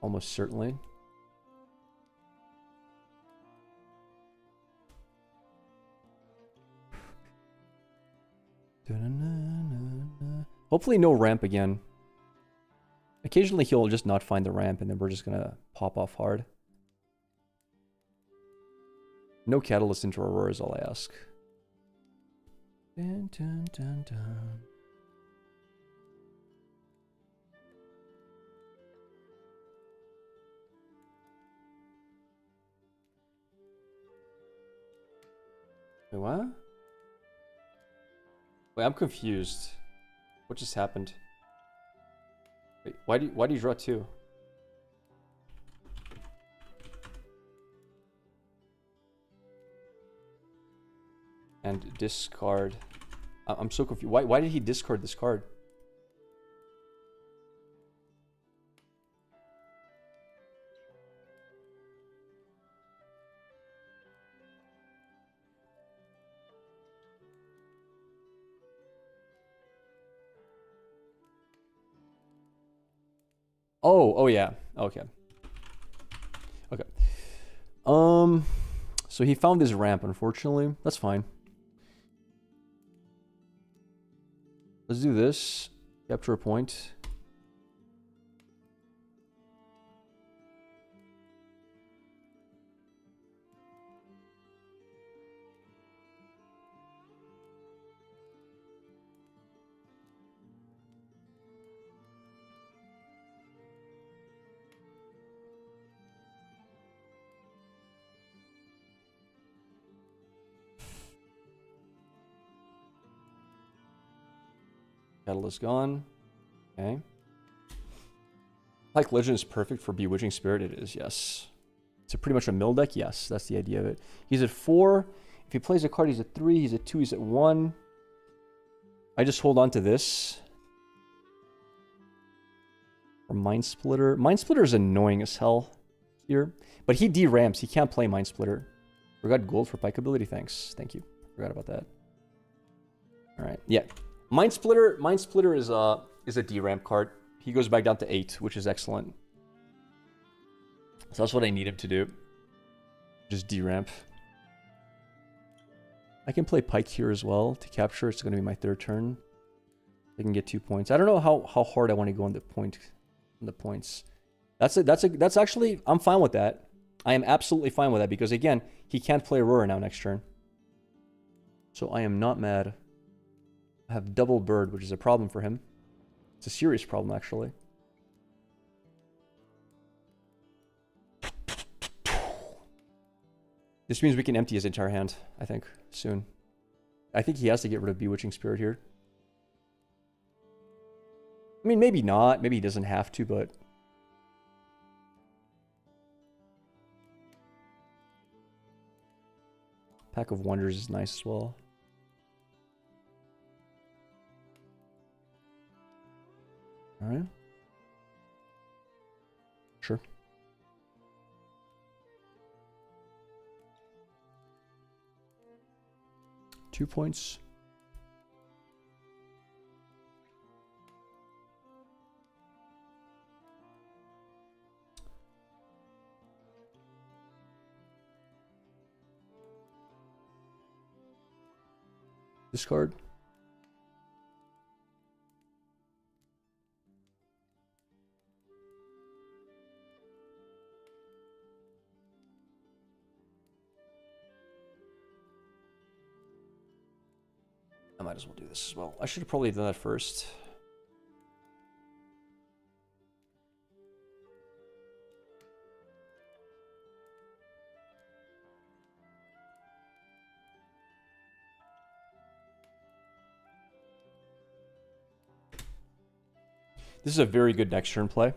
Almost certainly. Hopefully no ramp again. Occasionally he'll just not find the ramp and then we're just gonna pop off hard. No catalyst into Aurora is all I ask. Dun, dun, dun, dun. Wait, what? Wait, I'm confused. What just happened? Wait, why do you draw two? And discard. I'm so confused. Why did he discard this card? Oh yeah. Okay. Okay. So he found his ramp, unfortunately. That's fine. Let's do this. Capture a point. Catalyst gone. Okay. Pike Legend is perfect for Bewitching Spirit. It is, yes. It's pretty much a mill deck. Yes, that's the idea of it. He's at 4. If he plays a card, he's at 3. He's at 2. He's at 1. I just hold on to this. Or Mind Splitter. Mind Splitter is annoying as hell here. But he deramps. He can't play Mind Splitter. Forgot gold for Pike ability. Thanks. Thank you. Forgot about that. Alright. Yeah. Mind Splitter is a deramp card. He goes back down to 8, which is excellent. So that's what I need him to do. Just deramp. I can play Pike here as well to capture. It's going to be my 3rd turn. I can get 2 points. I don't know how hard I want to go on the points. That's actually, I'm fine with that. I am absolutely fine with that because again, he can't play Aurora now next turn. So I am not mad. I have double bird, which is a problem for him. It's a serious problem, actually. This means we can empty his entire hand, I think, soon. I think he has to get rid of Bewitching Spirit here. I mean, maybe not. Maybe he doesn't have to, but... Pack of Wonders is nice as well. Alright. Sure. Two points. Discard. I might as well do this as well. I should have probably done that first. This is a very good next turn play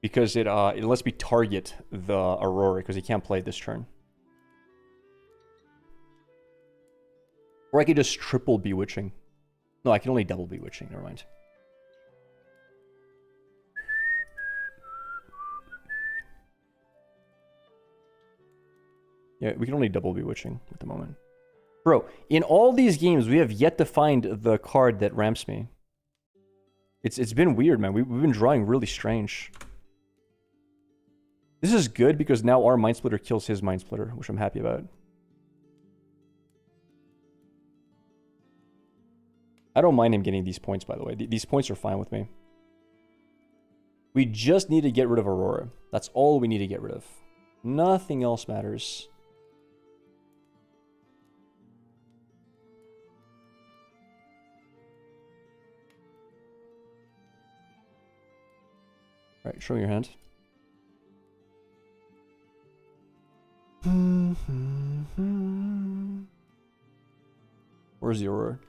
because it lets me target the Aurora because he can't play it this turn. Or I could just triple Bewitching. No, I can only double Bewitching. Never mind. Yeah, we can only double Bewitching at the moment. Bro, in all these games, we have yet to find the card that ramps me. It's been weird, man. We've been drawing really strange. This is good because now our Mind Splitter kills his Mind Splitter, which I'm happy about. I don't mind him getting these points, by the way. These points are fine with me. We just need to get rid of Aurora. That's all we need to get rid of. Nothing else matters. All right, show me your hand. Where's the Aurora?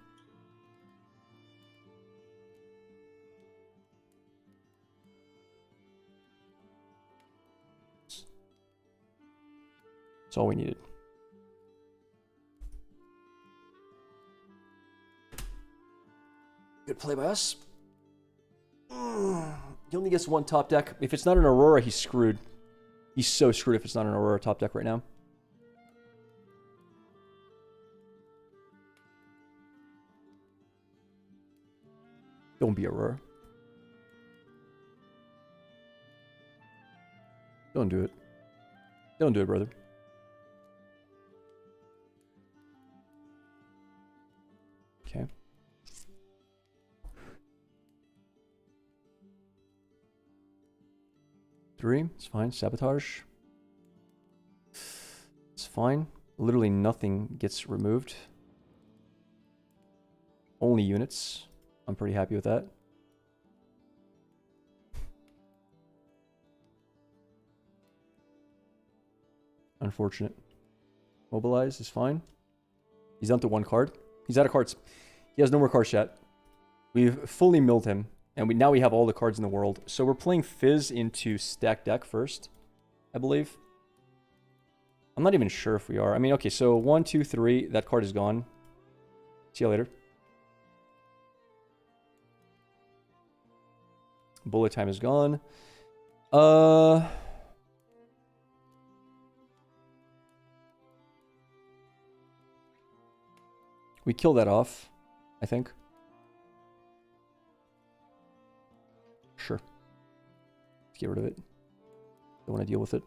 That's all we needed. Good play by us. He only gets one top deck. If it's not an Aurora, he's screwed. He's so screwed if it's not an Aurora top deck right now. Don't be Aurora. Don't do it. Don't do it, brother. Okay. Three, it's fine. Sabotage. It's fine. Literally nothing gets removed. Only units. I'm pretty happy with that. Unfortunate. Mobilize is fine. He's down to one card. He's out of cards. He has no more cards yet. We've fully milled him. And now we have all the cards in the world. So we're playing Fizz into stack deck first, I believe. I'm not even sure if we are. I mean, okay, so 1, 2, 3. That card is gone. See you later. Bullet time is gone. We kill that off, I think. Sure. Let's get rid of it. Don't want to deal with it.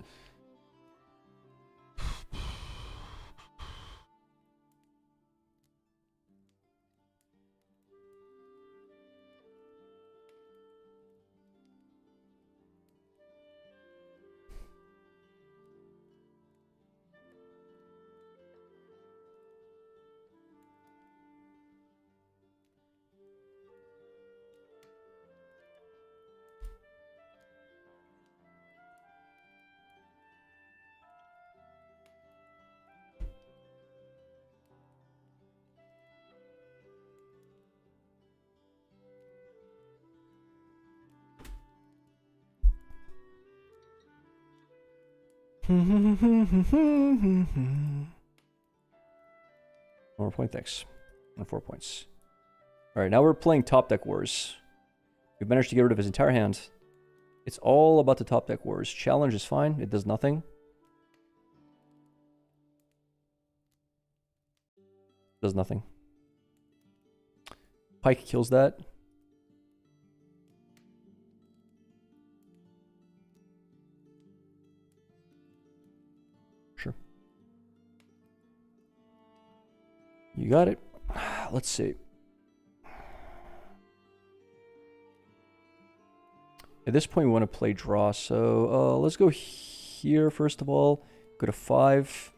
More point, thanks. And 4 points. Alright, now we're playing top deck wars. We've managed to get rid of his entire hand. It's all about the top deck wars. Challenge is fine, it does nothing. Does nothing. Pike kills that. Sure. You got it. Let's see. At this point, we want to play draw. So let's go here first of all. Go to 5.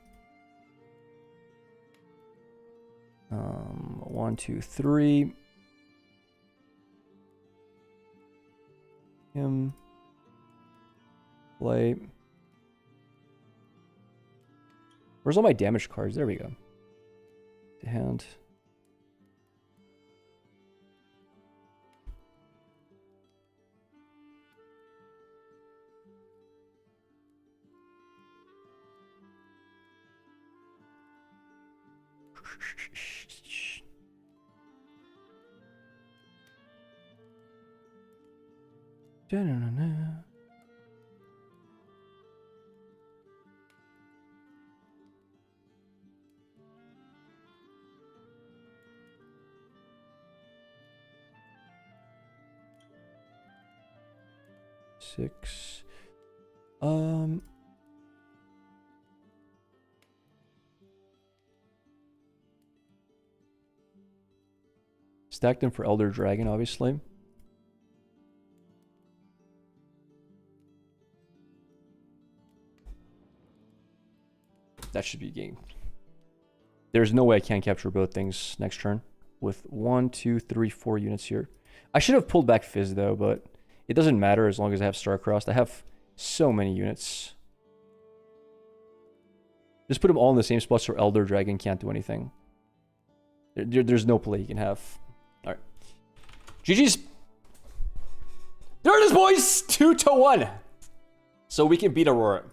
1, 2, 3. Him. Play. Where's all my damage cards? There we go. The hand. Da-na-na-na. 6. Stack them for Elder Dragon, obviously. That should be game. There's no way I can't capture both things next turn with 1, 2, 3, 4 units here. I should have pulled back Fizz though, but it doesn't matter as long as I have Starcrossed. I have so many units. Just put them all in the same spot so Elder Dragon can't do anything. There's no play you can have. Alright. GG's. There it is, boys! 2-1. So we can beat Aurora.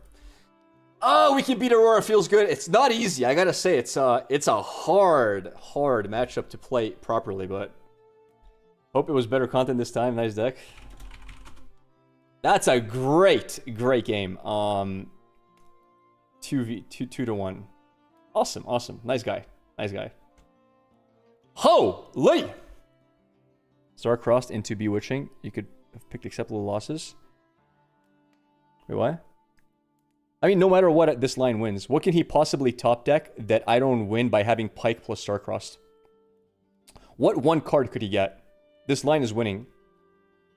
Oh, we can beat Aurora. Feels good. It's not easy. I gotta say, it's a hard matchup to play properly, but hope it was better content this time. Nice deck. That's a great game. 2-1. Awesome. Nice guy. Holy! Star-crossed into Bewitching. You could have picked acceptable losses. Wait, what? I mean, no matter what this line wins, what can he possibly top deck that I don't win by having Pike plus Star-crossed? What one card could he get? This line is winning.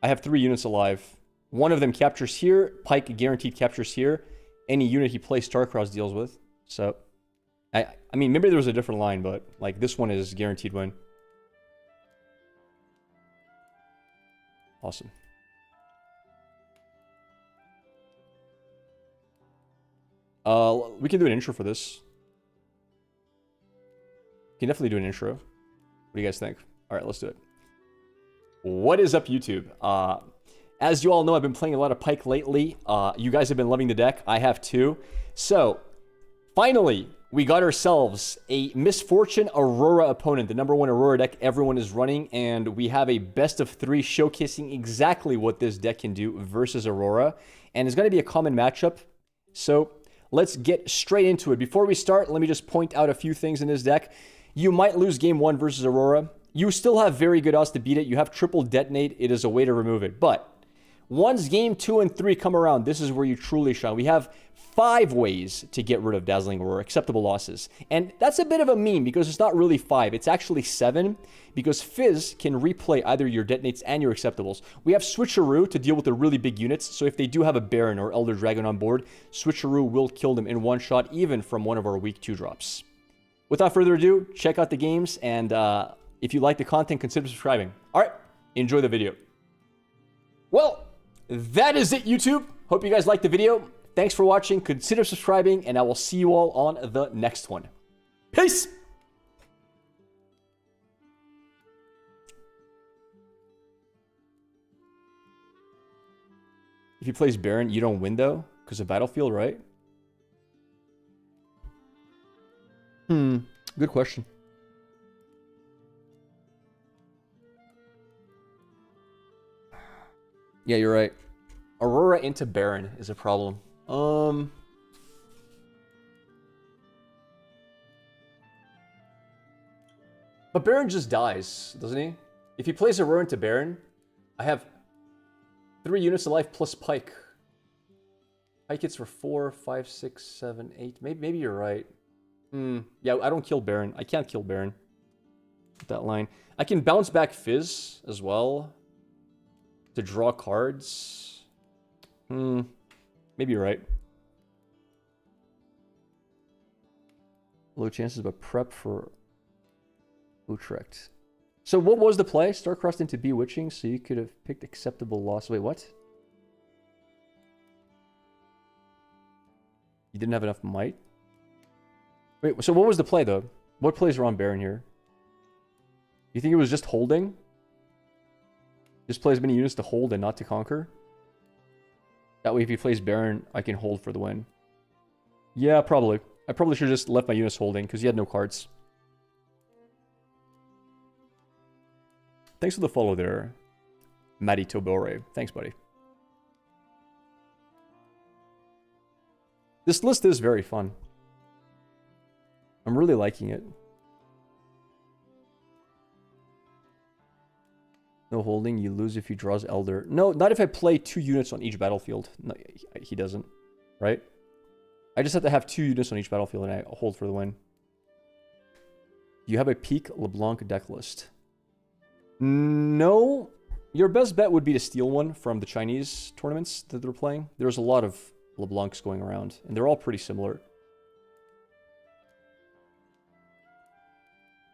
I have 3 units alive. One of them captures here. Pike guaranteed captures here. Any unit he plays Star-crossed deals with. So, I mean, maybe there was a different line, but like this one is guaranteed win. Awesome. We can do an intro for this. We can definitely do an intro. What do you guys think? All right, let's do it. What is up, YouTube? As you all know, I've been playing a lot of Pike lately. You guys have been loving the deck. I have too. So, finally, we got ourselves a Misfortune Aurora opponent, the #1 Aurora deck everyone is running, and we have a best of 3 showcasing exactly what this deck can do versus Aurora, and it's going to be a common matchup. So, let's get straight into it. Before we start, let me just point out a few things in this deck. You might lose game 1 versus Aurora. You still have very good odds to beat it. You have triple detonate. It is a way to remove it. But once game 2 and 3 come around, this is where you truly shine. We have 5 ways to get rid of Dazzling Aurora, acceptable losses. And that's a bit of a meme because it's not really 5. It's actually 7 because Fizz can replay either your detonates and your acceptables. We have Switcheroo to deal with the really big units. So if they do have a Baron or Elder Dragon on board, Switcheroo will kill them in one shot, even from one of our weak 2 drops. Without further ado, check out the games. And if you like the content, consider subscribing. All right, enjoy the video. Well, that is it, YouTube. Hope you guys liked the video. Thanks for watching. Consider subscribing, and I will see you all on the next one. Peace! If he plays Baron, you don't win, though? Because of Battlefield, right? Good question. Yeah, you're right. Aurora into Baron is a problem. But Baron just dies, doesn't he? If he plays Aurora into Baron, I have 3 units alive plus Pike. Pike hits for 4, 5, 6, 7, 8. Maybe you're right. Yeah, I don't kill Baron. I can't kill Baron with that line. I can bounce back Fizz as well to draw cards. Maybe you're right. Low chances, but prep for Utrecht. So what was the play? Star-crossed into Bewitching, so you could have picked acceptable loss. Wait, what? You didn't have enough might? Wait, so what was the play, though? What plays are on Baron here? You think it was just holding? Just play as many units to hold and not to conquer? That way, if he plays Baron, I can hold for the win. Yeah, probably. I probably should have just left my units holding, because he had no cards. Thanks for the follow there, Matty Tobore. Thanks, buddy. This list is very fun. I'm really liking it. No holding, you lose if he draws Elder. No, not if I play 2 units on each battlefield. No, he doesn't, right? I just have to have 2 units on each battlefield and I hold for the win. You have a peak LeBlanc deck list. No. Your best bet would be to steal one from the Chinese tournaments that they're playing. There's a lot of LeBlancs going around, and they're all pretty similar. Do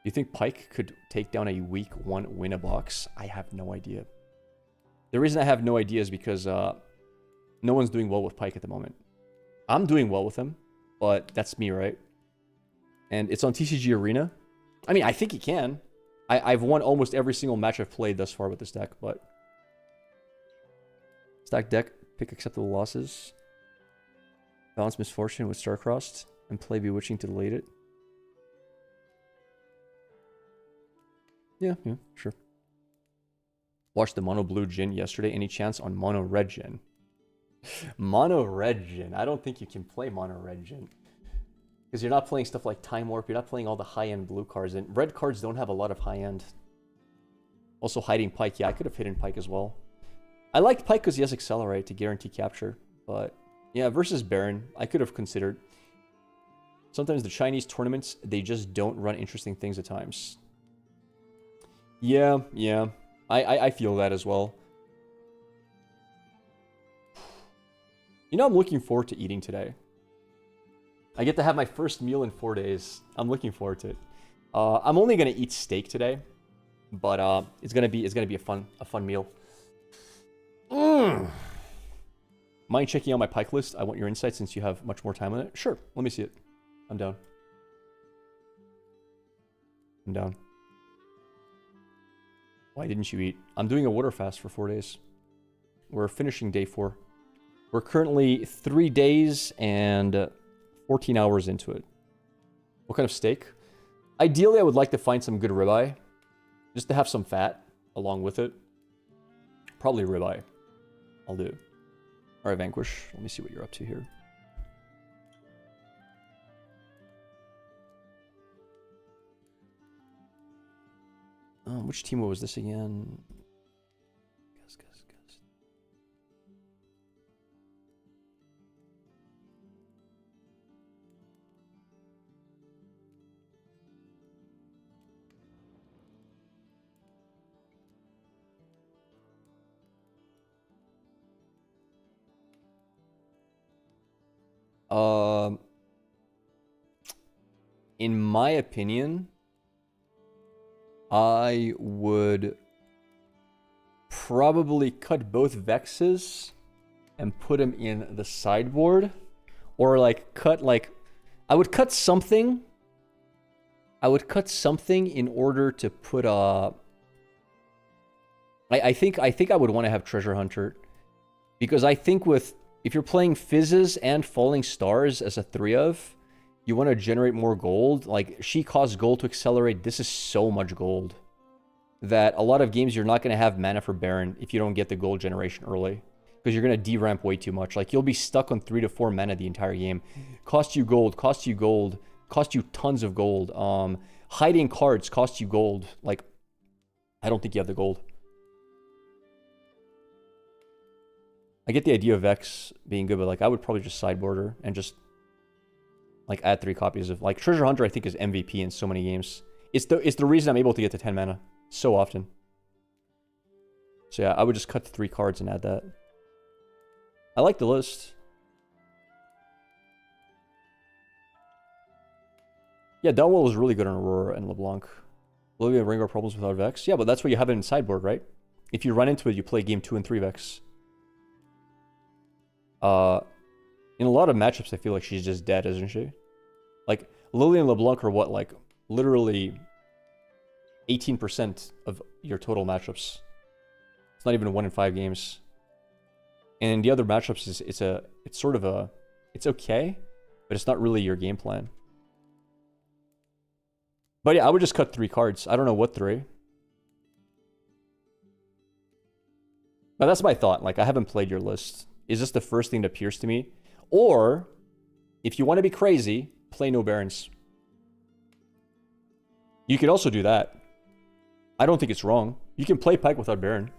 you think Pike could take down a week 1 win a box? I have no idea. The reason I have no idea is because no one's doing well with Pike at the moment. I'm doing well with him, but that's me, right? And it's on TCG Arena. I mean, I think he can. I've won almost every single match I've played thus far with this deck, but... Stack deck, pick acceptable losses. Balance Misfortune with Starcrossed, and play Bewitching to delete it. Yeah, sure. Watched the Mono Blue Jin yesterday. Any chance on Mono Red Jin? Mono Red Jin. I don't think you can play Mono Red Jin. Because you're not playing stuff like Time Warp, you're not playing all the high-end blue cards, and red cards don't have a lot of high-end. Also hiding Pike, yeah, I could have hidden Pike as well. I liked Pike because he has Accelerate to guarantee capture, but yeah, versus Baron, I could have considered. Sometimes the Chinese tournaments, they just don't run interesting things at times. Yeah, I feel that as well. You know, I'm looking forward to eating today. I get to have my first meal in 4 days. I'm looking forward to it. I'm only gonna eat steak today, but it's gonna be a fun meal. Mind checking out my Pike list? I want your insight since you have much more time on it. Sure, let me see it. I'm down. Why didn't you eat? I'm doing a water fast for 4 days. We're finishing day 4. We're currently 3 days and 14 hours into it. What kind of steak? Ideally, I would like to find some good ribeye. Just to have some fat along with it. Probably ribeye. I'll do. Alright, Vanquish. Let me see what you're up to here. Which team was this again? Guess. In my opinion, I would probably cut both Vexes and put them in the sideboard. Or like I would cut something. I would cut something in order to put I think I would want to have Treasure Hunter. Because I think if you're playing Fizzes and Falling Stars as a 3-of, you want to generate more gold. Like, she costs gold to accelerate. This is so much gold that a lot of games you're not going to have mana for Baron if you don't get the gold generation early. Because you're going to de-ramp way too much. Like, you'll be stuck on 3 to 4 mana the entire game. Cost you gold, cost you tons of gold. Hiding cards cost you gold. Like, I don't think you have the gold. I get the idea of Vex being good, but like I would probably just sideboard her and just like add 3 copies of like Treasure Hunter. I think is MVP in so many games. It's the reason I'm able to get to 10 mana so often. So yeah, I would just cut 3 cards and add that. I like the list. Yeah, Dunwell is really good on Aurora and LeBlanc. Olivia Ringo problems without Vex. Yeah, but that's why you have it in sideboard, right? If you run into it, you play game 2 and 3 Vex. In a lot of matchups, I feel like she's just dead, isn't she? Like, Lily and LeBlanc are what, like, literally 18% of your total matchups. It's not even 1 in 5 games. And in the other matchups, it's okay, but it's not really your game plan. But yeah, I would just cut 3 cards. I don't know what 3. But that's my thought. Like, I haven't played your list. Is this the first thing that appears to me? Or, if you want to be crazy, play no Barons. You could also do that. I don't think it's wrong. You can play Pike without Baron.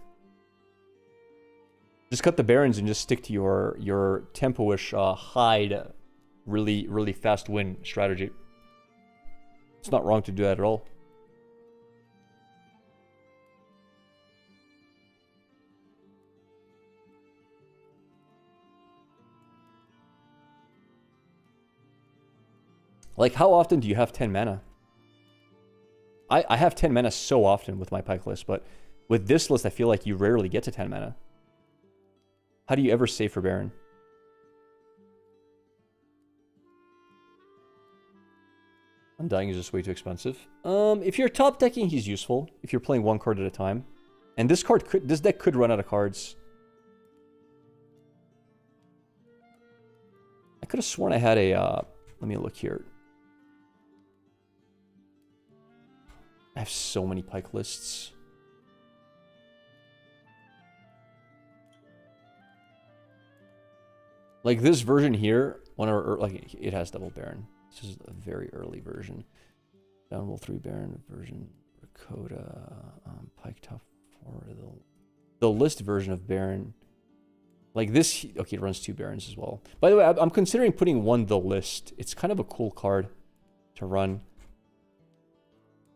Just cut the Barons and just stick to your tempo-ish hide, really fast win strategy. It's not wrong to do that at all. Like, how often do you have 10 mana? I have 10 mana so often with my Pike list, but with this list, I feel like you rarely get to 10 mana. How do you ever save for Baron? Undying is just way too expensive. If you're top decking, he's useful. If you're playing one card at a time. And this deck could run out of cards. I could have sworn I had a, let me look here. I have so many Pike lists. Like this version here, like it has double Baron. This is a very early version. Downwell 3 Baron version, Rakota, Pike top 4. The list version of Baron. Like this, okay, it runs 2 Barons as well. By the way, I'm considering putting one the list. It's kind of a cool card to run.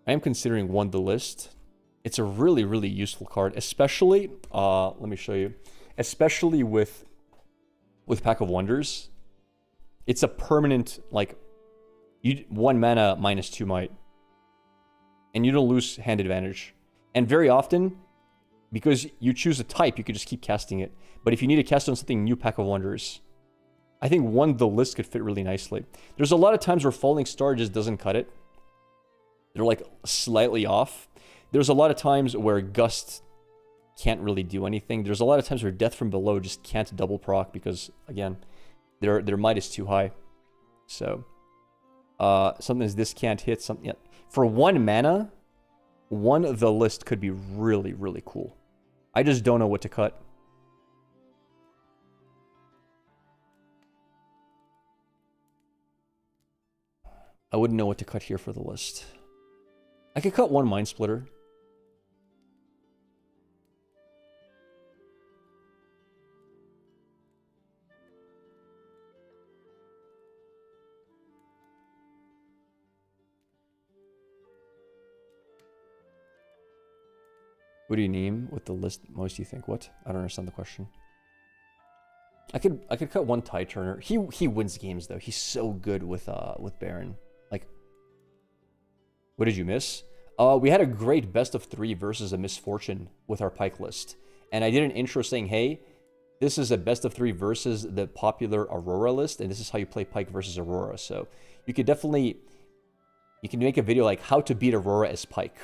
I am considering one the list. It's a really useful card, especially, let me show you, especially with Pack of Wonders. It's a permanent, like, 1 mana -2 might. And you don't lose hand advantage. And very often, because you choose a type, you could just keep casting it. But if you need to cast on something new, Pack of Wonders, I think one the list could fit really nicely. There's a lot of times where Falling Star just doesn't cut it. They're like slightly off. There's a lot of times where Gust can't really do anything. There's a lot of times where Death from Below just can't double proc because, again, their might is too high. So, sometimes this can't hit something. Yeah. For 1 mana, one the list could be really cool. I just don't know what to cut. I wouldn't know what to cut here for the list. I could cut 1 Mind Splitter. What do you name with the list most you think? What? I don't understand the question. I could cut 1 Tide Turner. He wins games though. He's so good with Baron. Like, what did you miss? We had a great best of 3 versus a misfortune with our Pike list. And I did an intro saying, hey, this is a best of 3 versus the popular Aurora list, and this is how you play Pike versus Aurora. So you could definitely, you can make a video like how to beat Aurora as Pike,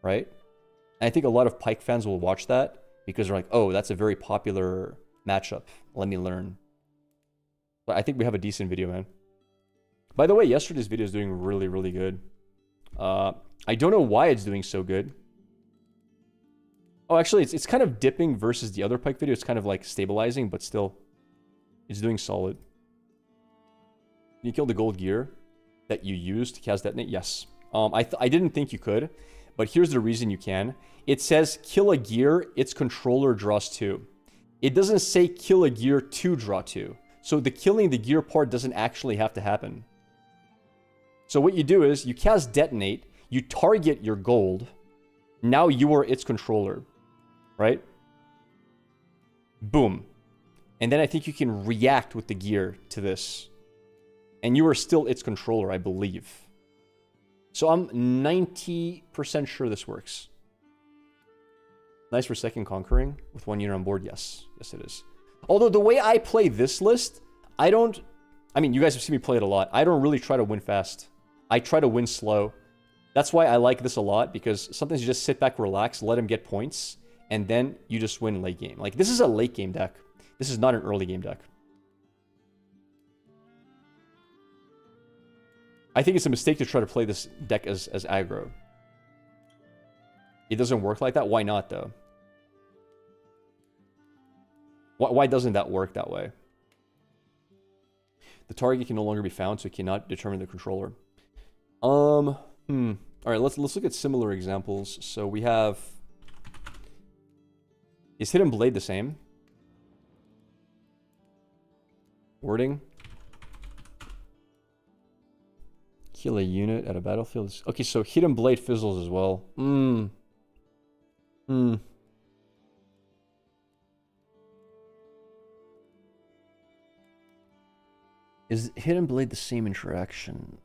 right? And I think a lot of Pike fans will watch that because they're like, oh, that's a very popular matchup. Let me learn. But I think we have a decent video, man. By the way, yesterday's video is doing really good. I don't know why it's doing so good. Oh, actually, it's kind of dipping versus the other Pike video. It's kind of like stabilizing, but still, it's doing solid. Can you kill the gold gear that you used to cast Detonate? Yes. I didn't think you could, but here's the reason you can. It says kill a gear, its controller draws 2. It doesn't say kill a gear to draw 2. So the killing the gear part doesn't actually have to happen. So what you do is you cast Detonate, you target your gold, now you are its controller, right? Boom. And then I think you can react with the gear to this. And you are still its controller, I believe. So I'm 90% sure this works. Nice for second conquering with 1 unit on board. Yes. Yes, it is. Although the way I play this list, I mean, you guys have seen me play it a lot. I don't really try to win fast. I try to win slow. That's why I like this a lot, because sometimes you just sit back, relax, let him get points, and then you just win late game. Like, this is a late game deck. This is not an early game deck. I think it's a mistake to try to play this deck as aggro. It doesn't work like that. Why not, though? Why doesn't that work that way? The target can no longer be found, so it cannot determine the controller. All right, let's look at similar examples. So we have Is Hidden Blade the same? Wording. Kill a unit at a battlefield. Okay, so Hidden Blade fizzles as well. Is Hidden Blade the same interaction?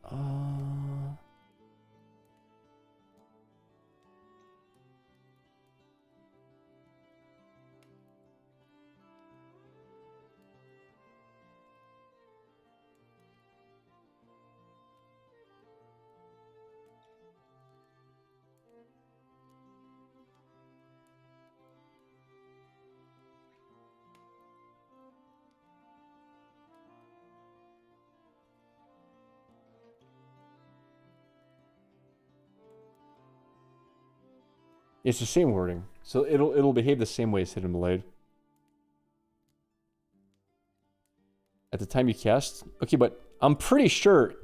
It's the same wording, so it'll behave the same way as Hidden Blade. At the time you cast, okay, but I'm pretty sure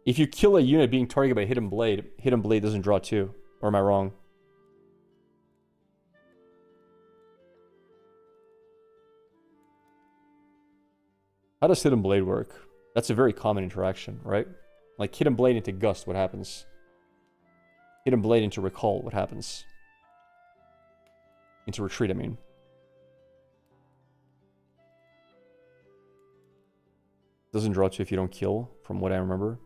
if you kill a unit being targeted by Hidden Blade doesn't draw 2. Or am I wrong? How does Hidden Blade work? That's a very common interaction, right? Like Hidden Blade into Gust, what happens? Hidden Blade into Recall, what happens? Into Retreat, I mean. Doesn't draw 2 if you don't kill, from what I remember.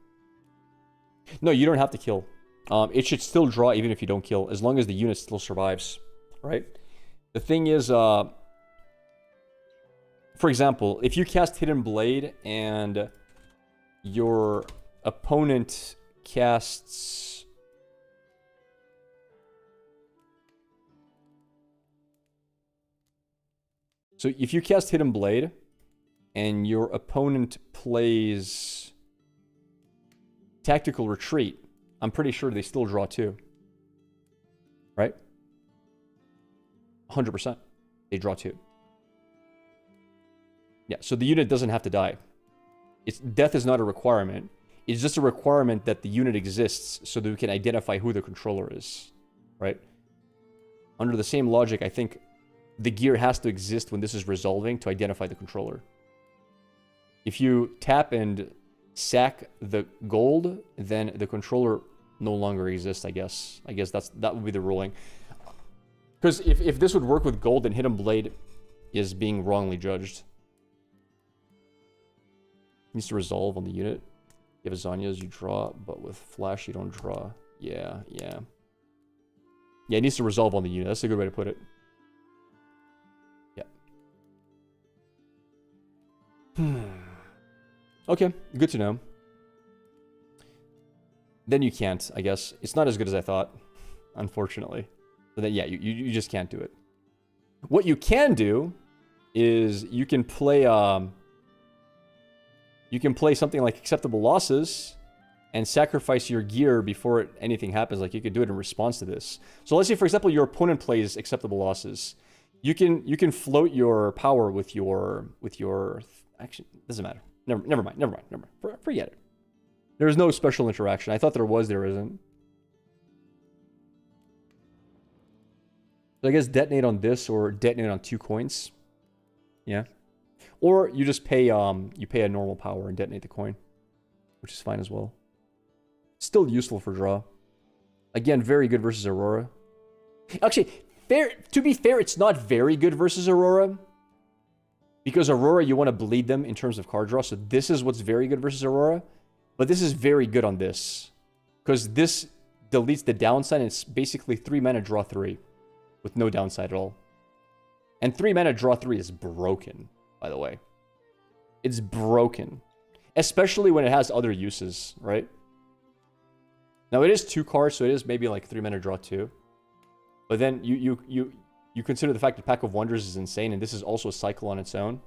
No, you don't have to kill. It should still draw even if you don't kill, as long as the unit still survives, right? The thing is, for example, if you cast Hidden Blade and your opponent casts... So if you cast Hidden Blade and your opponent plays Tactical Retreat, I'm pretty sure they still draw 2. Right? 100%. They draw 2. Yeah, so the unit doesn't have to die. Death is not a requirement. It's just a requirement that the unit exists so that we can identify who the controller is. Right? Under the same logic, I think the gear has to exist when this is resolving to identify the controller. If you tap and sack the gold, then the controller no longer exists, I guess. I guess that would be the ruling. Because if this would work with gold, then Hidden Blade is being wrongly judged. Needs to resolve on the unit. You have Zanya's, you draw, but with Flash you don't draw. Yeah. Yeah, it needs to resolve on the unit. That's a good way to put it. Okay, good to know. Then you can't, I guess. It's not as good as I thought, unfortunately. So then, yeah, you just can't do it. What you can do is you can play something like Acceptable Losses and sacrifice your gear before anything happens. Like you could do it in response to this. So let's say, for example, your opponent plays Acceptable Losses. You can float your power with your actually, doesn't matter. Never mind. Forget it. There's no special interaction. I thought there was, there isn't. So I guess detonate on this or detonate on 2 coins. Yeah. Or you just pay you pay a normal power and detonate the coin, which is fine as well. Still useful for draw. Again, very good versus Aurora. Actually, to be fair, it's not very good versus Aurora. Because Aurora, you want to bleed them in terms of card draw. So this is what's very good versus Aurora. But this is very good on this. Because this deletes the downside. And it's basically 3 mana draw 3. With no downside at all. And 3 mana draw 3 is broken, by the way. It's broken. Especially when it has other uses, right? Now it is 2 cards, so it is maybe like 3 mana draw 2. But then you consider the fact that Pack of Wonders is insane, and this is also a cycle on its own.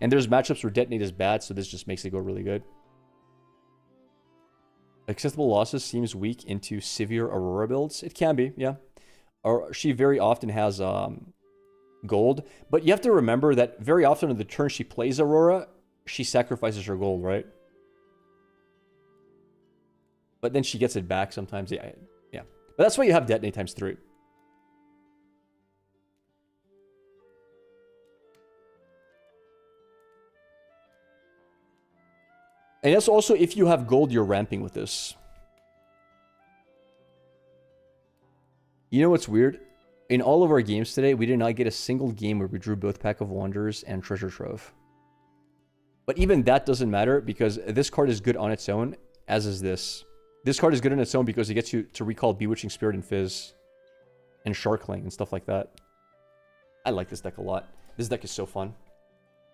And there's matchups where Detonate is bad, so this just makes it go really good. Acceptable Losses seems weak into severe Aurora builds. It can be, yeah. Or she very often has gold. But you have to remember that very often on the turn she plays Aurora, she sacrifices her gold, right? But then she gets it back sometimes. Yeah. But that's why you have Detonate times 3. And that's also if you have gold, you're ramping with this. You know what's weird? In all of our games today, we did not get a single game where we drew both Pack of Wanderers and Treasure Trove. But even that doesn't matter because this card is good on its own, as is this. This card is good on its own because it gets you to recall Bewitching Spirit and Fizz and Sharkling and stuff like that. I like this deck a lot. This deck is so fun.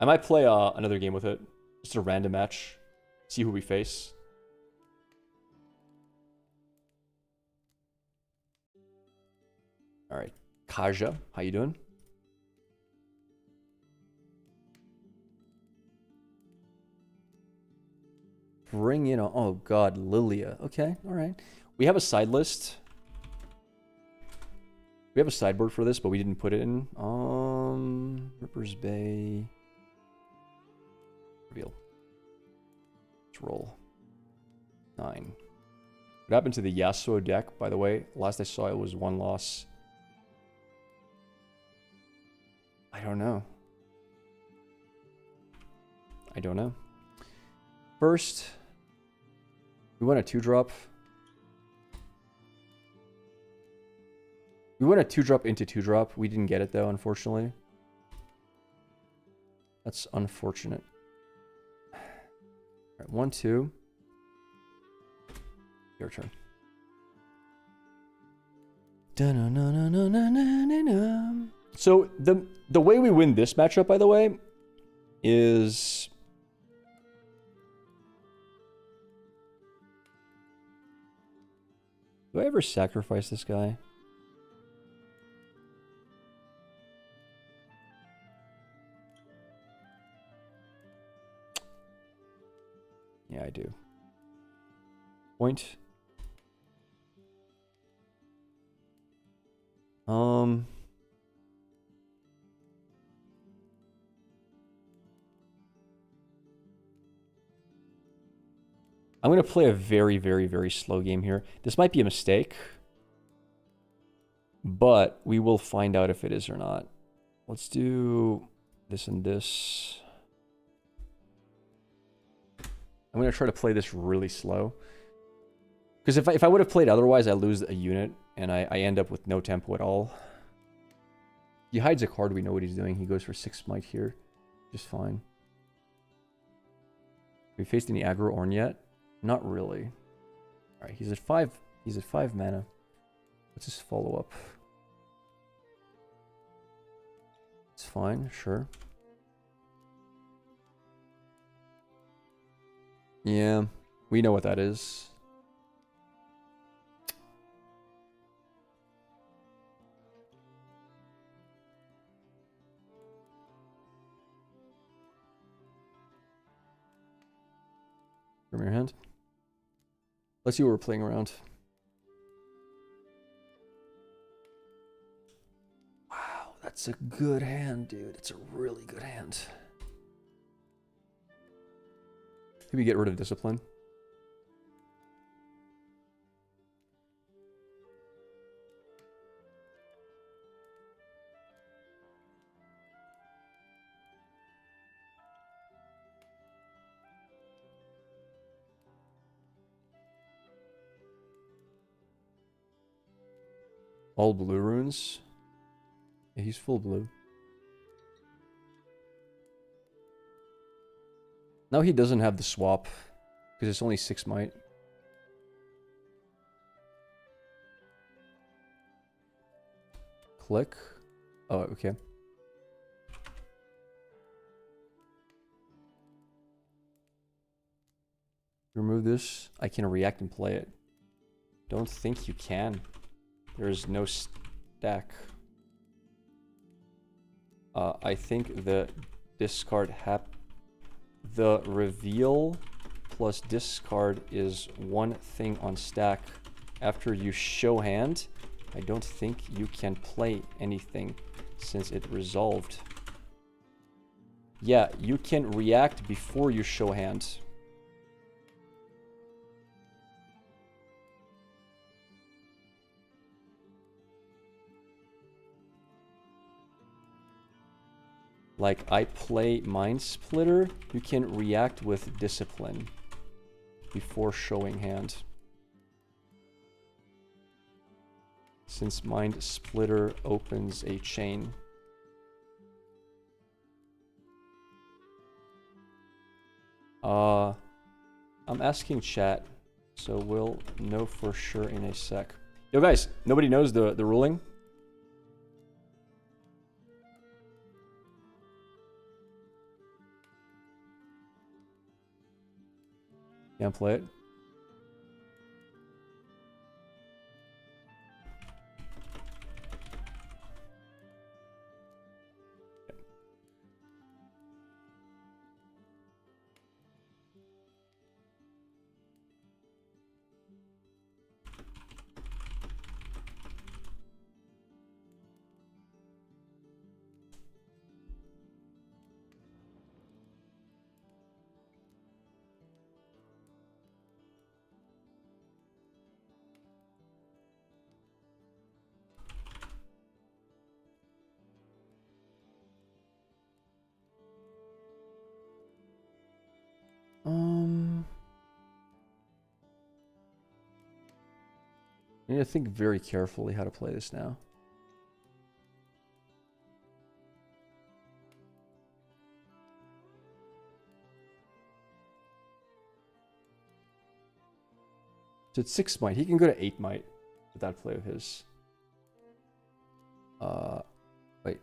I might play another game with it. Just a random match. See who we face. All right. Kaja, how you doing? Bring in a... Oh, God. Lilia. Okay. All right. We have a side list. We have a sideboard for this, but we didn't put it in. Ripper's Bay. Reveal. Let's roll. 9. What happened to the Yasuo deck, by the way? Last I saw it was 1 loss. I don't know. I don't know. First, we want a 2-drop. We went a 2-drop into 2-drop. We didn't get it though, unfortunately. That's unfortunate. Alright, 1, 2. Your turn. So the way we win this matchup, by the way, is do I ever sacrifice this guy? Yeah, I do. Point. I'm going to play a very, very, very slow game here. This might be a mistake, but we will find out if it is or not. Let's do this and this. I'm going to try to play this really slow. Because if I would have played otherwise, I lose a unit, and I end up with no tempo at all. He hides a card, we know what he's doing. He goes for 6 smite here. Just fine. Have we faced any aggro Ornn yet? Not really. Alright, he's at 5. He's at 5 mana. Let's just follow up. It's fine, sure. Yeah, we know what that is. From your hand. Let's see what we're playing around. Wow, that's a good hand, dude. It's a really good hand. Maybe get rid of discipline. All blue runes? Yeah, he's full blue. Now he doesn't have the swap, because it's only 6 might. Click. Oh, okay. Remove this. I can react and play it. Don't think you can. There is no stack. I think the discard the reveal plus discard is one thing on stack. After you show hand, I don't think you can play anything since it resolved. Yeah, you can react before you show hand. Like, I play Mind Splitter, you can react with Discipline. before showing hand. Since Mind Splitter opens a chain. I'm asking chat, so we'll know for sure in a sec. Yo guys, nobody knows the ruling? Can't play it. I need to think very carefully how to play this now. So it's 6 might. He can go to 8 might with that play of his. Wait.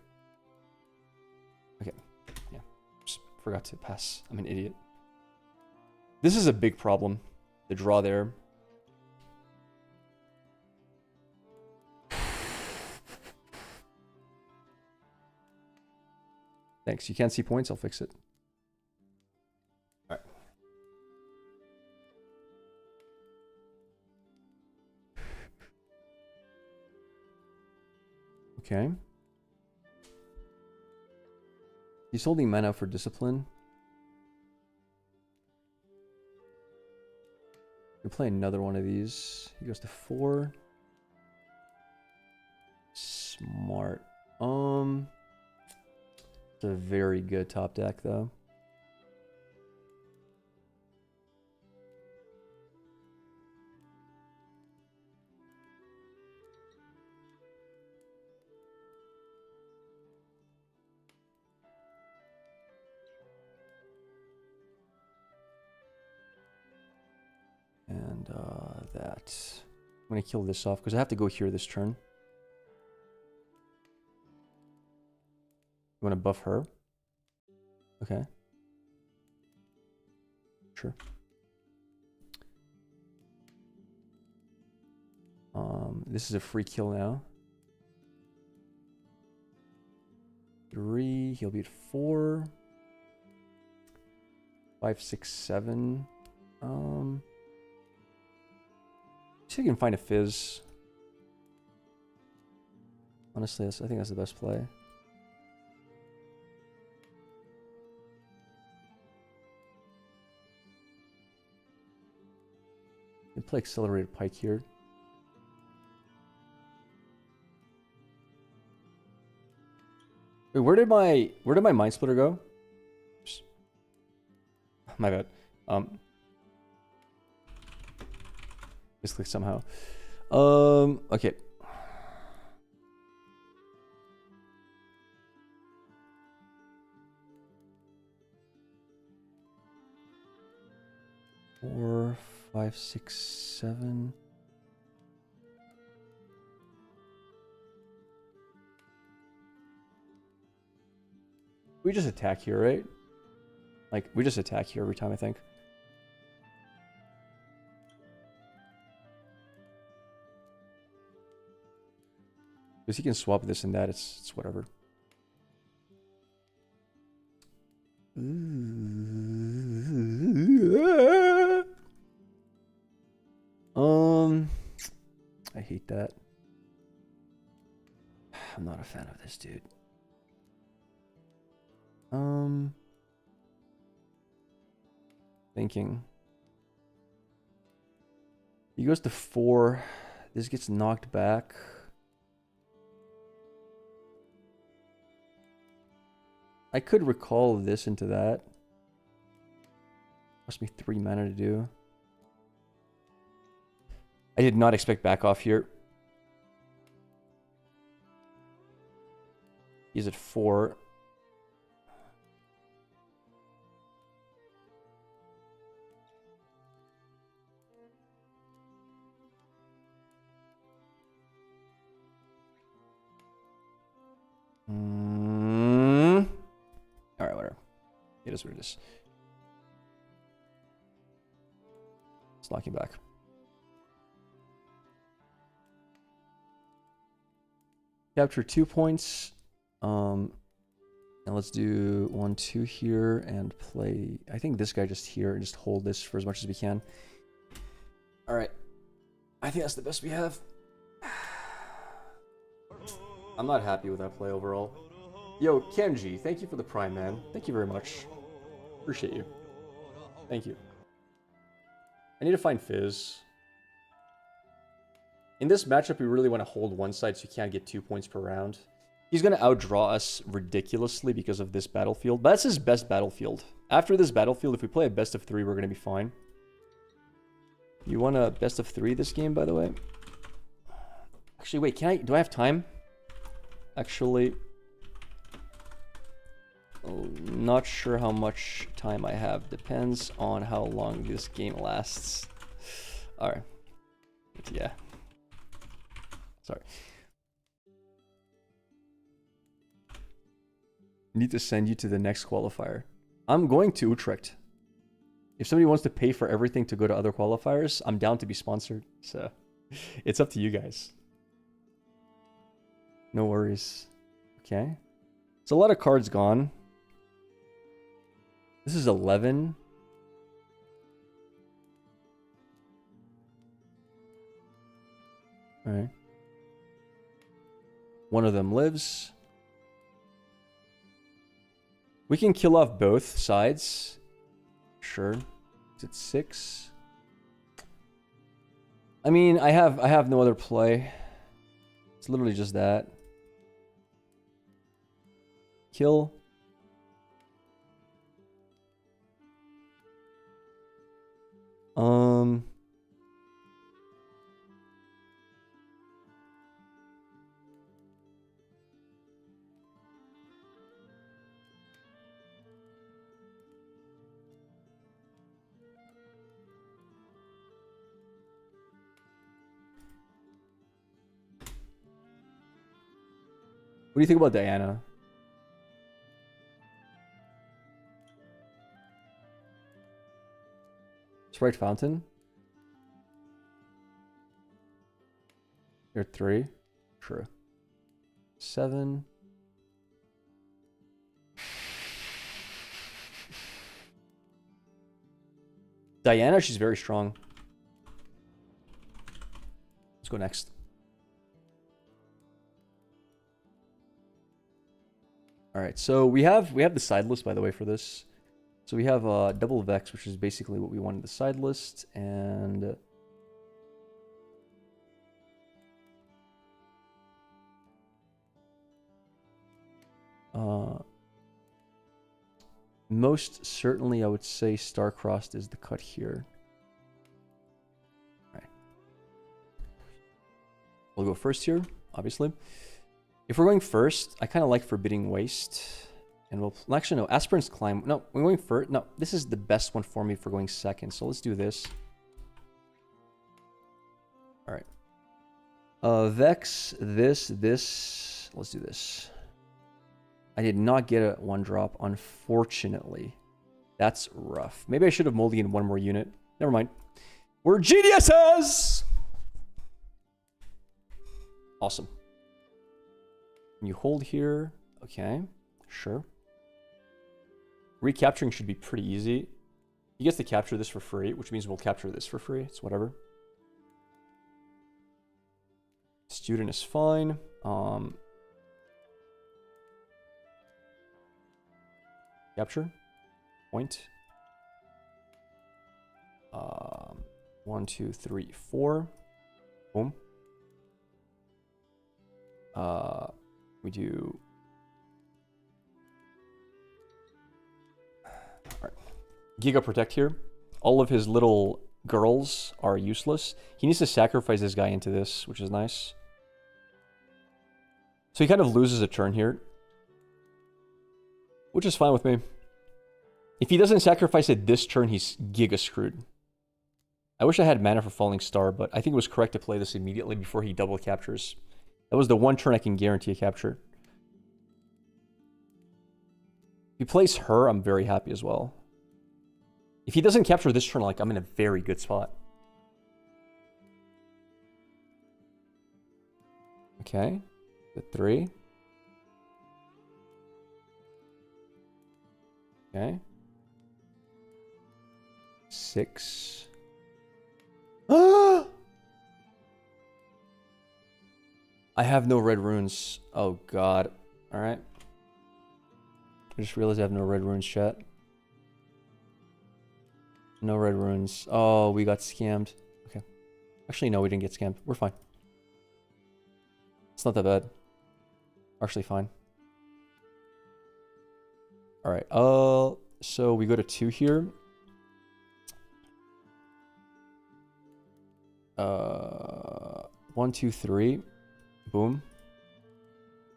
Okay. Yeah. Just forgot to pass. I'm an idiot. This is a big problem. The draw there. Thanks. You can't see points? I'll fix it. Alright. Okay. He's holding mana for discipline. We'll play another one of these. He goes to 4. Smart. It's a very good top deck, though. And that. I'm gonna kill this off because I have to go here this turn. You want to buff her? Okay. Sure. This is a free kill now. 3. He'll be at 4. 5, 6, 7. See if you can find a fizz. Honestly, I think that's the best play. You can play accelerated Pike here. Wait, where did my Mind Splitter go? Oops. My bad. Misclicked somehow. Okay. Four, 5, 6, 7. We just attack here, right? Like, we just attack here every time, I think. Because he can swap this and that, it's whatever. I hate that. I'm not a fan of this dude. Thinking. He goes to 4. This gets knocked back. I could recall this into that. Cost me 3 mana to do. I did not expect back off here. He's at 4. All right, whatever. It is what it is. It's knocking back. Capture 2 points. And let's do 1, 2 here and play. I think this guy just here and just hold this for as much as we can. All right. I think that's the best we have. I'm not happy with that play overall. Yo, Kenji, thank you for the prime, man. Thank you very much. Appreciate you. Thank you. I need to find Fizz. In this matchup, we really want to hold one side so you can't get 2 points per round. He's going to outdraw us ridiculously because of this battlefield. But that's his best battlefield. After this battlefield, if we play a best of 3, we're going to be fine. You want a best of 3 this game, by the way? Actually, wait, do I have time? Actually, not sure how much time I have. Depends on how long this game lasts. Alright. Yeah. Sorry. Need to send you to the next qualifier. I'm going to Utrecht. If somebody wants to pay for everything to go to other qualifiers, I'm down to be sponsored. So, it's up to you guys. No worries. Okay. It's a lot of cards gone. This is 11. Alright. One of them lives. We can kill off both sides. Sure. Is it 6? I mean, I have no other play. It's literally just that. Kill. What do you think about Diana? Sprite Fountain? You're 3? True. 7. Diana, she's very strong. Let's go next. All right, so we have the side list, by the way, for this. So we have double Vex, which is basically what we wanted the side list, and most certainly I would say Star-Crossed is the cut here. All right. We'll go first here, obviously. If we're going first, I kind of like Forbidding Waste. And we'll... Actually, no. Aspirant's Climb. No, we're going first. No, this is the best one for me for going second. So let's do this. Alright. Vex, this. Let's do this. I did not get a 1-drop, unfortunately. That's rough. Maybe I should have mulliganed one more unit. Never mind. We're geniuses! Awesome. You hold here. Okay, sure. Recapturing should be pretty easy. He gets to capture this for free, which means we'll capture this for free. It's whatever. Student is fine. Capture. Point. 1, 2, 3, 4. Boom. We do... Alright. Giga Protect here. All of his little girls are useless. He needs to sacrifice this guy into this, which is nice. So he kind of loses a turn here, which is fine with me. If he doesn't sacrifice it this turn, he's giga screwed. I wish I had mana for Falling Star, but I think it was correct to play this immediately before he double captures. That was the one turn I can guarantee a capture. If he plays her, I'm very happy as well. If he doesn't capture this turn, like, I'm in a very good spot. Okay. The 3. Okay. 6. I have no red runes. Oh god. Alright. I just realized I have no red runes, chat. No red runes. Oh, we got scammed. Okay. Actually, no, we didn't get scammed. We're fine. It's not that bad. Actually fine. Alright, so we go to 2 here. 1, 2, 3. Boom.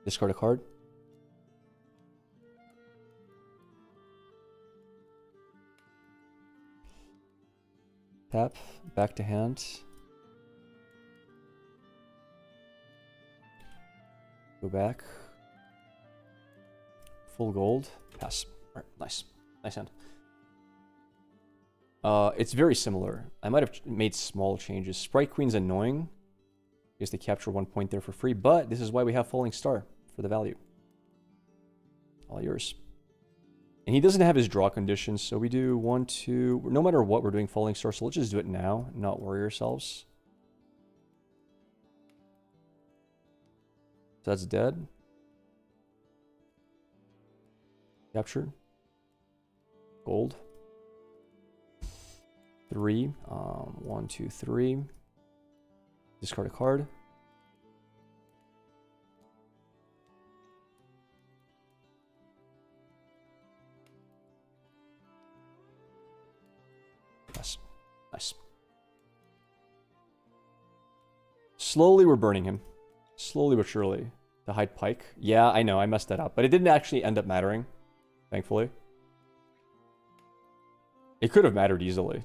Discard a card. Tap, back to hand. Go back. Full gold. Pass. Alright, nice. Nice hand. It's very similar. I might have made small changes. Sprite Queen's annoying. Because they capture 1 point there for free, but this is why we have Falling Star for the value. All yours. And he doesn't have his draw conditions, so we do 1, 2... No matter what, we're doing Falling Star, so let's just do it now, not worry ourselves. So that's dead. Captured. Gold. 3. 1, 2, 3. Discard a card. Yes. Nice. Slowly we're burning him. Slowly but surely. To hide Pike. Yeah, I know, I messed that up. But it didn't actually end up mattering. Thankfully. It could have mattered easily.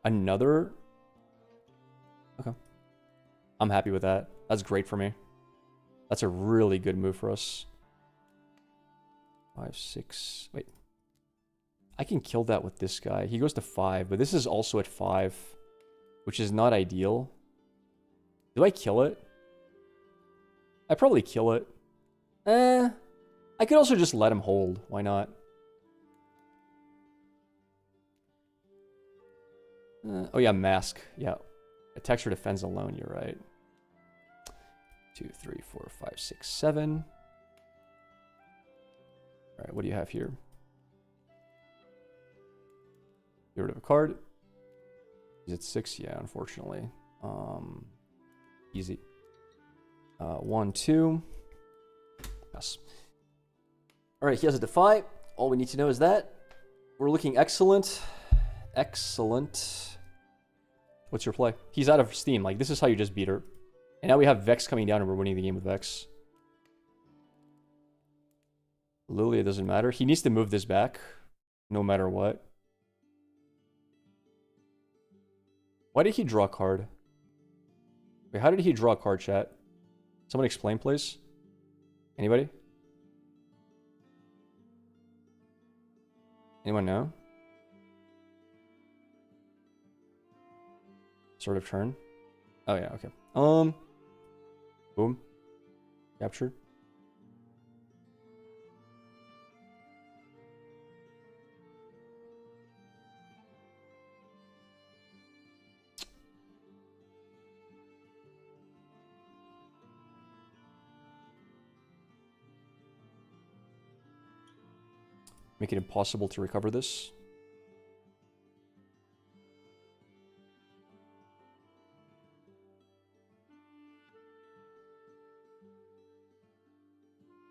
Another... Okay. I'm happy with that. That's great for me. That's a really good move for us. 5, 6... Wait. I can kill that with this guy. He goes to 5, but this is also at 5. Which is not ideal. Do I kill it? I probably kill it. I could also just let him hold. Why not? Oh yeah, mask. Yeah. Attacks or defends alone, you're right. 2, 3, 4, 5, 6, 7. Alright, what do you have here? Get rid of a card. Is it 6? Yeah, unfortunately. Easy. 1, 2. Yes. Alright, he has a Defy. All we need to know is that. We're looking excellent. Excellent. What's your play? He's out of steam. Like, this is how you just beat her. And now we have Vex coming down and we're winning the game with Vex. Lilia doesn't matter. He needs to move this back. No matter what. Why did he draw a card? Wait, how did he draw a card, chat? Someone explain, please. Anybody? Anyone know? Sort of turn. Oh yeah, okay. Boom. Captured. Make it impossible to recover this.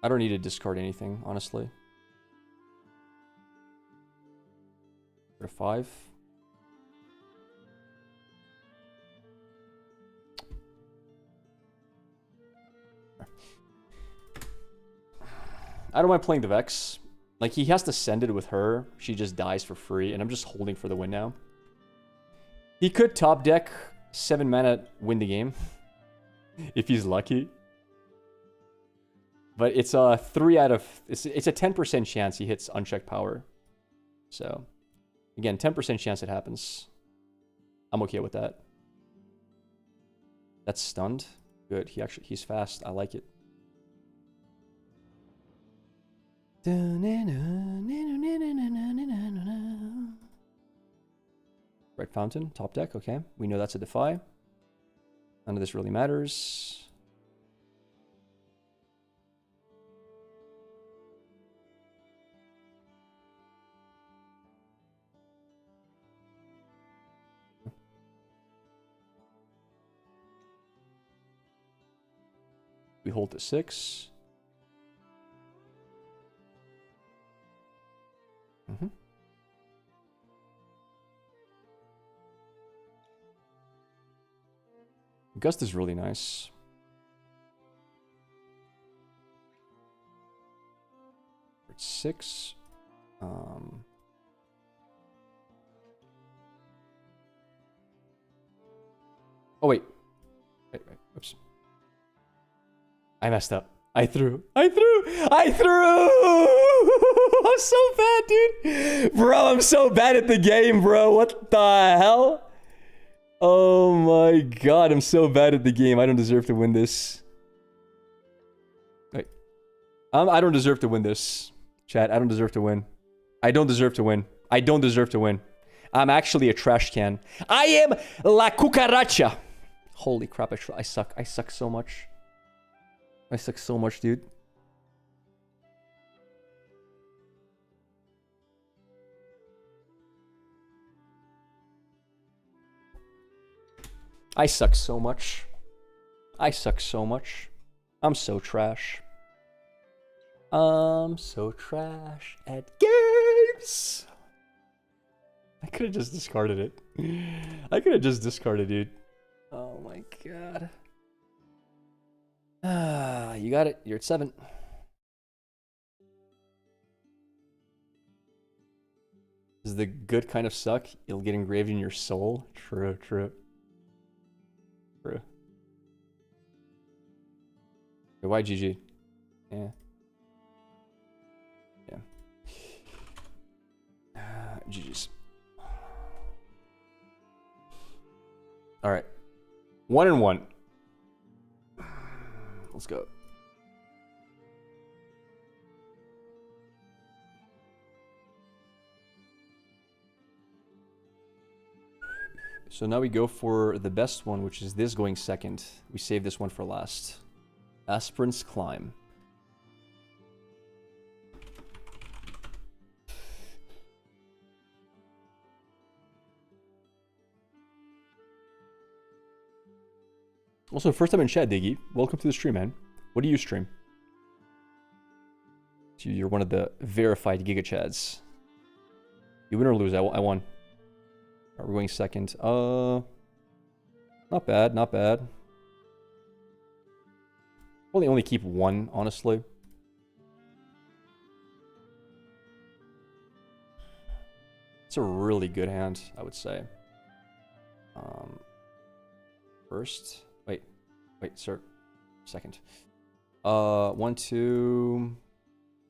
I don't need to discard anything, honestly. Go to 5. I don't mind playing the Vex. Like, he has to send it with her. She just dies for free, and I'm just holding for the win now. He could top deck 7 mana, win the game. If he's lucky. But it's a 3 out of... It's a 10% chance he hits unchecked power. So, again, 10% chance it happens. I'm okay with that. That's stunned. Good. He's fast. I like it. Red Fountain, top deck. Okay. We know that's a defy. None of this really matters. We hold to 6. Gust is really nice. It's 6. Oh, wait. Wait. Oops. I messed up. I threw. I'm so bad, dude. Bro, I'm so bad at the game, bro. What the hell? Oh my god, I'm so bad at the game. I don't deserve to win this. Wait. I don't deserve to win this. Chat, I don't deserve to win. I don't deserve to win. I don't deserve to win. I'm actually a trash can. I am la cucaracha. Holy crap, I suck. I suck so much. I suck so much, dude. I suck so much. I suck so much. I'm so trash. I'm so trash at games. I could have just discarded it. I could have just discarded it. Oh my god. Ah, you got it. You're at 7. Does the good kind of suck? You'll get engraved in your soul. True, true. True. Okay, why GG? Yeah. Yeah. GG's. Alright. 1-1. Let's go. So now we go for the best one, which is this going second. We save this one for last. Aspirant's Climb. Also, first time in chat, Diggy. Welcome to the stream, man. What do you stream? So you're one of the verified Giga Chads. You win or lose? I won. We're going second. Not bad, not bad. Probably only keep 1, honestly. It's a really good hand, I would say. First. Wait, sir. Second. 1, 2.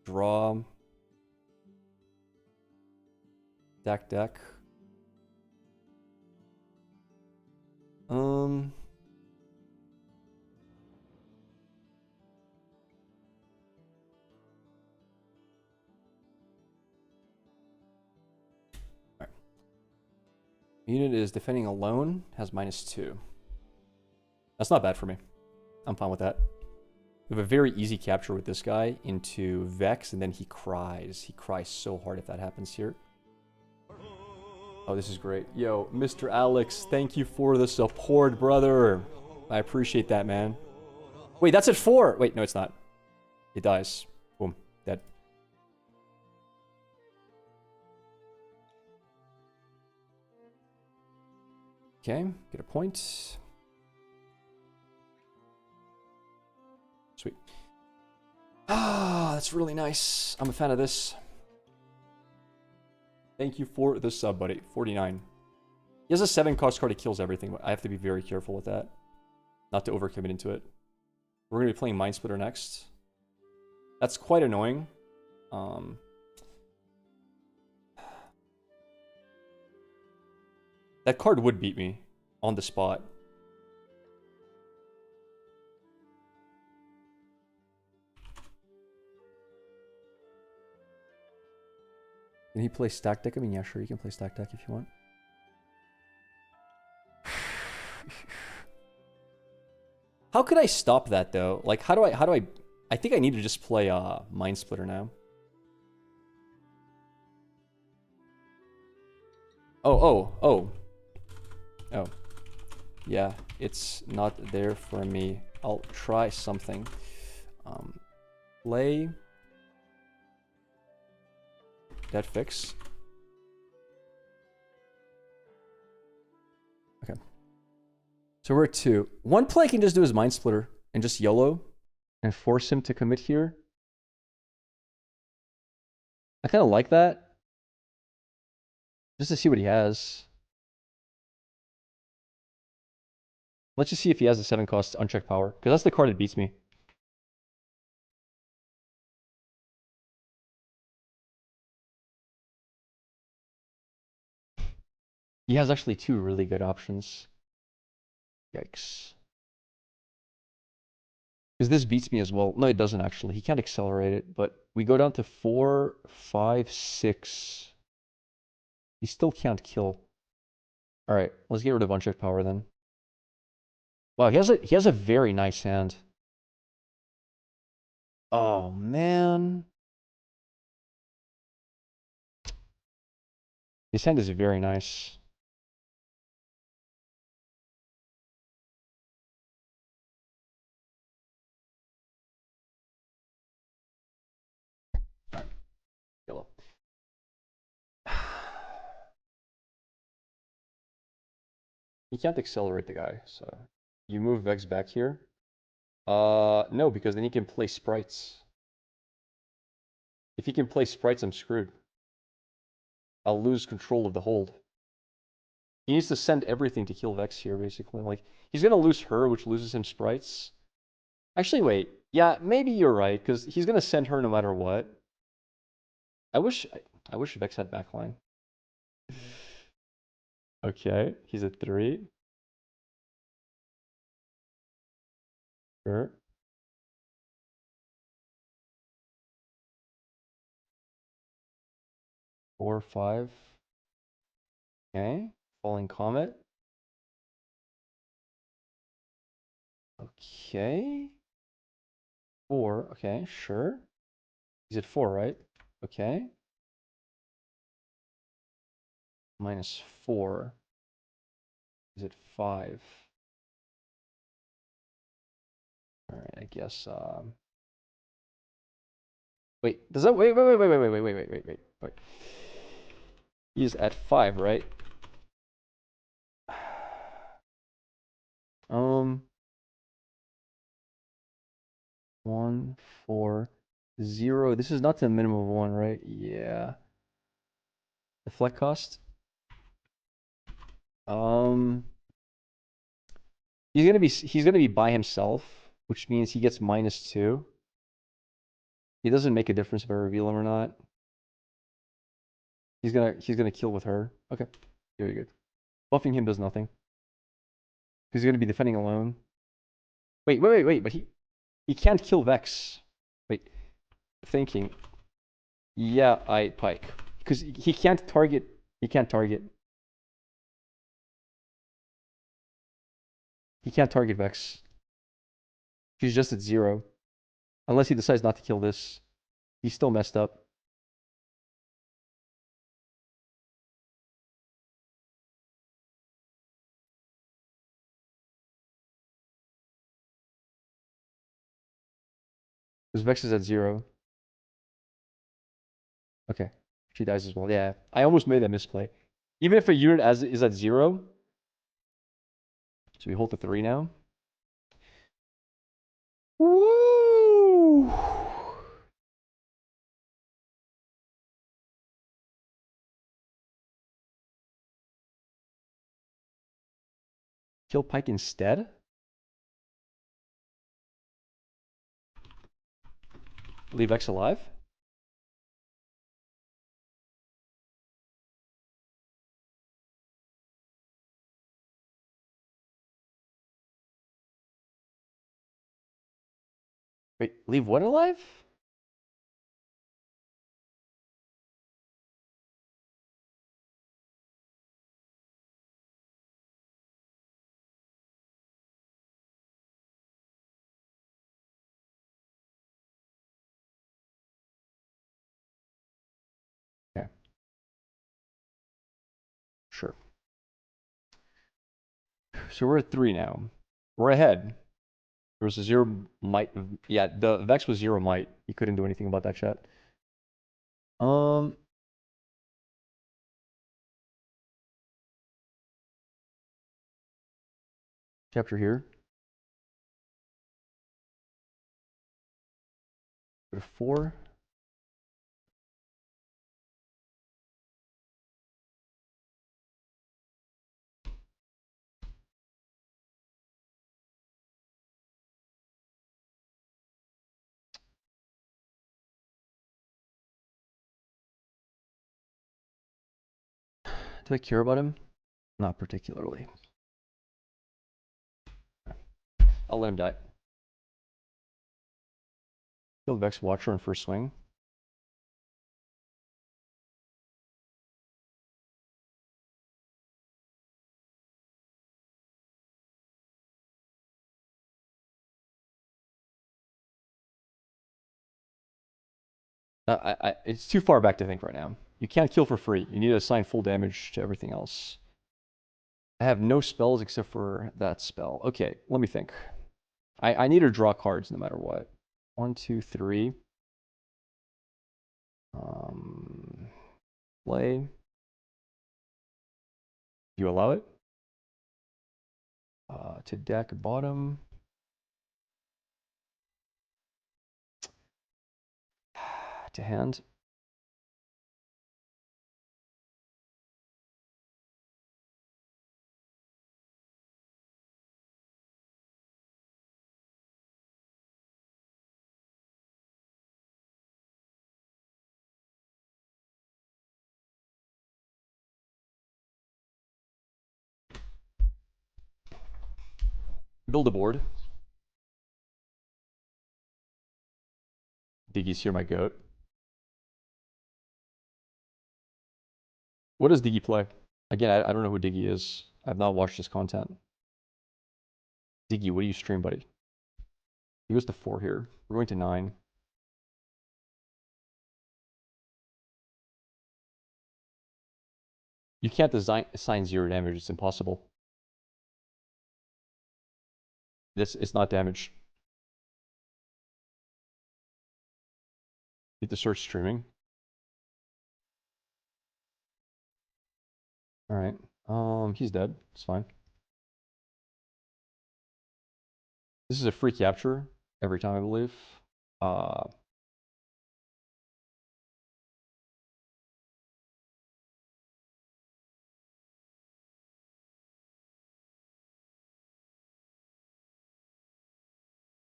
Draw. Deck. Alright. Unit is defending alone, has -2. That's not bad for me. I'm fine with that. We have a very easy capture with this guy into Vex, and then he cries. He cries so hard if that happens here. Oh, this is great. Yo, Mr. Alex, thank you for the support, brother. I appreciate that, man. Wait, that's at 4. Wait, no, it's not. It dies. Boom. Dead. Okay, get a point. Sweet. Ah, that's really nice. I'm a fan of this. Thank you for the sub, buddy. 49. He has a 7-cost card. It kills everything. But I have to be very careful with that. Not to overcommit into it. We're going to be playing Mind Splitter next. That's quite annoying. That card would beat me on the spot. Can he play stack deck? I mean, yeah, sure, you can play stack deck if you want. How could I stop that though? Like, how do I think I need to just play Mind Splitter now. Oh. Yeah, it's not there for me. I'll try something. Play that fix. Okay. So we're at 2. One play I can just do is Mind Splitter and just YOLO and force him to commit here. I kind of like that. Just to see what he has. Let's just see if he has a 7-cost unchecked power, because that's the card that beats me. He has actually 2 really good options. Yikes. Because this beats me as well. No, it doesn't actually. He can't accelerate it, but we go down to 4, 5, 6. He still can't kill. Alright, let's get rid of unchecked power then. Wow, he has a very nice hand. Oh man. His hand is very nice. Alright. Yellow. He can't accelerate the guy, so you move Vex back here. No, because then he can play sprites. If he can play sprites, I'm screwed. I'll lose control of the hold. He needs to send everything to kill Vex here, basically. Like, he's gonna lose her, which loses him sprites. Actually, wait. Yeah, maybe you're right, because he's gonna send her no matter what. I wish Vex had backline. Okay, he's at 3. Sure. Four, 5. Okay. Falling Comet. Okay. 4. Okay, sure. He's at 4, right? Okay. -4. He's at 5. Alright, I guess, wait, does that, wait. He's at 5, right? 1, 4, 0. This is not the minimum of 1, right? Yeah. The flex cost? He's gonna be by himself, which means he gets -2. It doesn't make a difference if I reveal him or not. He's gonna kill with her. Okay, very good. Buffing him does nothing. He's gonna be defending alone. Wait, but he can't kill Vex. Wait, thinking. Yeah, Pike. Because he can't target. He can't target. He can't target Vex. He's just at 0. Unless he decides not to kill this. He's still messed up. Because Vex is at 0. Okay. She dies as well. Yeah. I almost made that misplay. Even if a unit is at 0. So we hold the 3 now. Woo! Kill Pike instead? Leave X alive? Wait, leave what alive? Okay. Sure. So we're at 3 now. We're ahead. There was a 0 might. Yeah, the Vex was 0 might. He couldn't do anything about that chat. Capture here. Go to 4. Do I care about him? Not particularly. I'll let him die. Kill Vex Watcher in first swing. It's too far back to think right now. You can't kill for free. You need to assign full damage to everything else. I have no spells except for that spell. Okay, let me think. I need to draw cards no matter what. 1, 2, 3. Play. You allow it? To deck bottom. To hand. Build a board. Diggy's here, my goat. What does Diggy play? Again, I don't know who Diggy is. I've not watched his content. Diggy, what do you stream, buddy? He goes to 4 here. We're going to 9. You can't assign 0 damage. It's impossible. It's not damage. You have to search streaming. Alright. He's dead. It's fine. This is a free capture every time, I believe.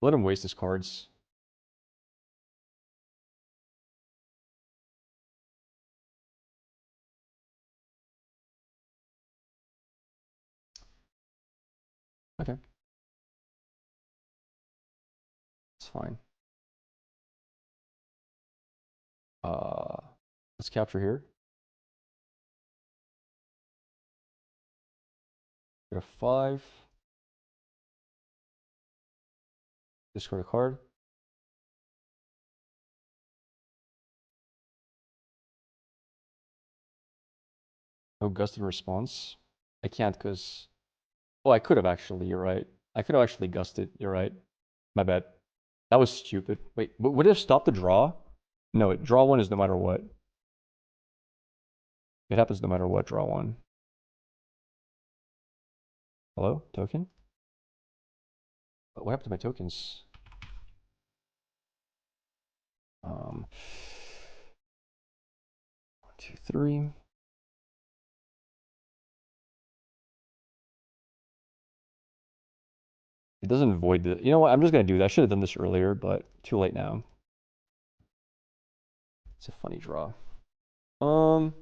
Let him waste his cards. Okay. It's fine. Let's capture here. Go to 5. Discard a card. No gusted response. I can't because... Oh, I could have actually, you're right. I could have actually gusted, you're right. My bad. That was stupid. Wait, would it have stopped the draw? No, draw 1 is no matter what. It happens no matter what, draw 1. Hello? Token? What happened to my tokens? 1, 2, 3. It doesn't void the... You know what? I'm just gonna do that. I should have done this earlier, but too late now. It's a funny draw. Um...